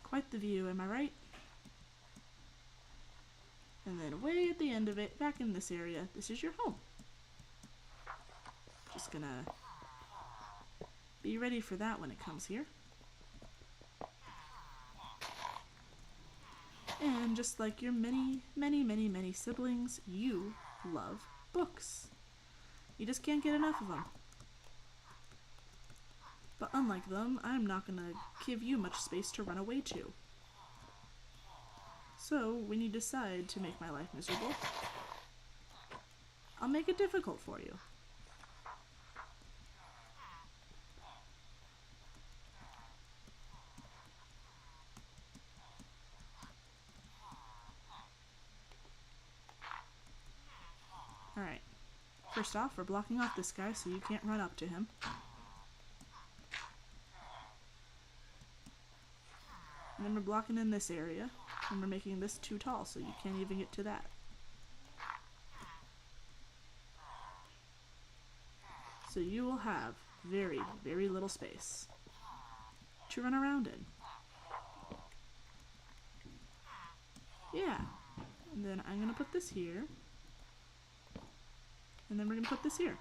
Quite the view, am I right? And then way at the end of it, back in this area, this is your home. Just gonna be ready for that when it comes here. And just like your many, many, many, many siblings, you love books. You just can't get enough of them. But unlike them, I'm not gonna give you much space to run away to. So, when you decide to make my life miserable, I'll make it difficult for you. Alright. First off, we're blocking off this guy so you can't run up to him. And then we're blocking in this area, and we're making this too tall so you can't even get to that. So you will have very, very little space to run around in. Yeah. And then I'm going to put this here. And then we're going to put this here.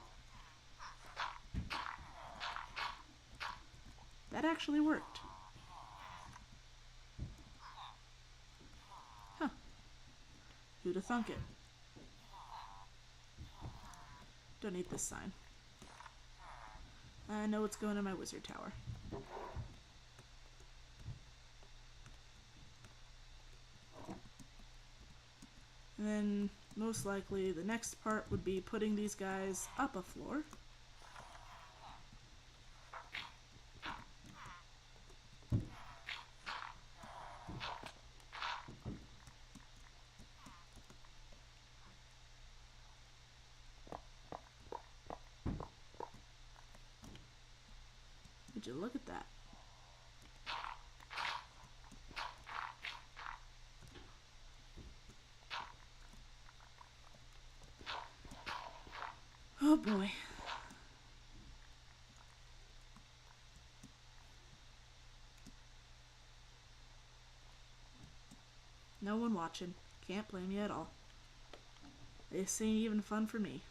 That actually worked. Huh. Who'd have thunk it? Don't need this sign. I know what's going in my wizard tower. And then, most likely, the next part would be putting these guys up a floor. Would you look at that? Oh boy. No one watching. Can't blame you at all. This ain't even fun for me.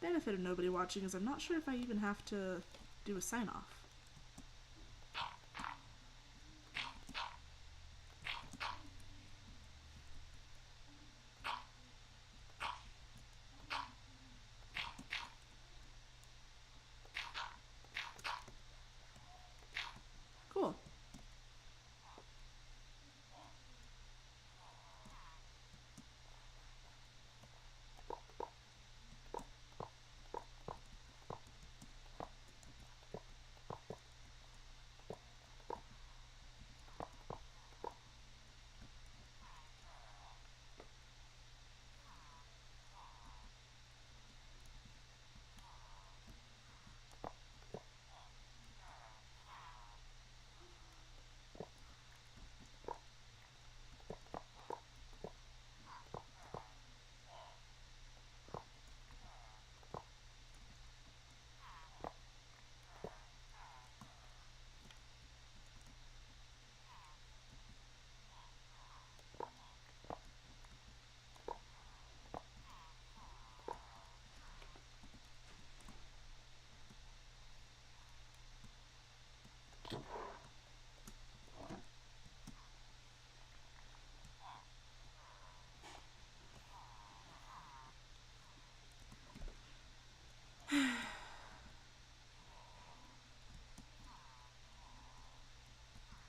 Benefit of nobody watching is I'm not sure if I even have to do a sign off. Cool.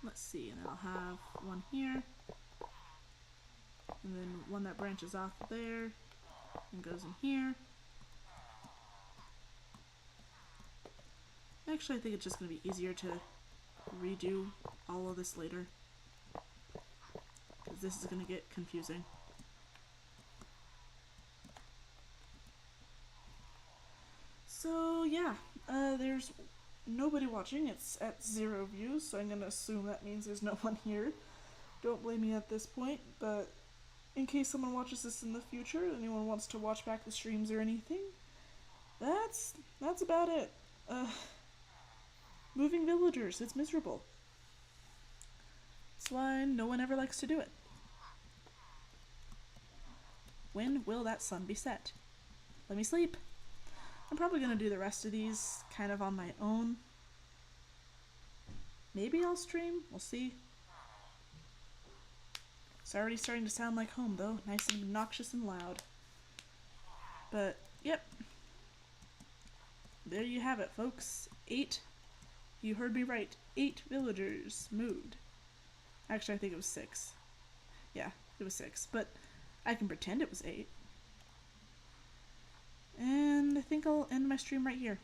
Let's see, and I'll have one here, and then one that branches off there and goes in here. Actually, I think it's just going to be easier to redo all of this later, because this is going to get confusing. So yeah, there's nobody watching. It's at 0 views, so I'm going to assume that means there's no one here. Don't blame me at this point, but in case someone watches this in the future, anyone wants to watch back the streams or anything, that's about it. Moving villagers, it's miserable. That's why no one ever likes to do it. When will that sun be set? Let me sleep. I'm probably going to do the rest of these kind of on my own. Maybe I'll stream, we'll see. It's already starting to sound like home though, nice and obnoxious and loud. But, yep. There you have it, folks. 8. You heard me right. 8 villagers moved. Actually, I think it was 6. Yeah, it was 6. But I can pretend it was 8. And I think I'll end my stream right here.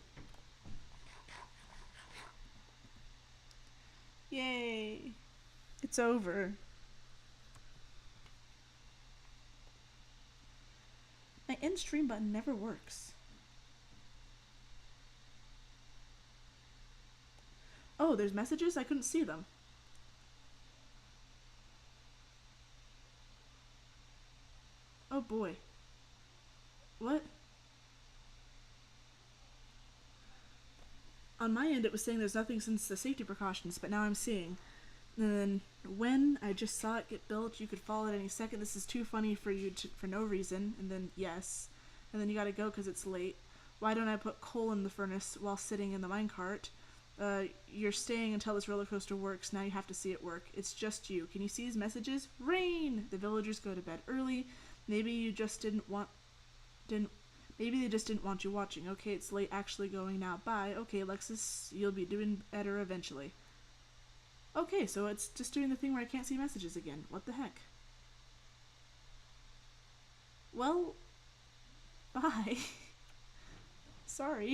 Yay! It's over. My end stream button never works. Oh, there's messages? I couldn't see them. Oh boy. What? On my end it was saying there's nothing since the safety precautions, but now I'm seeing. And then when I just saw it get built, you could fall at any second. This is too funny for you to, for no reason. And then yes. And then you gotta go because it's late. Why don't I put coal in the furnace while sitting in the minecart? You're staying until this roller coaster works. Now you have to see it work. It's just you. Can you see his messages? Rain! The villagers go to bed early. Maybe you just maybe they just didn't want you watching. Okay, it's late actually going now. Bye. Okay, Alexis, you'll be doing better eventually. Okay, so it's just doing the thing where I can't see messages again. What the heck? Well, bye. Sorry.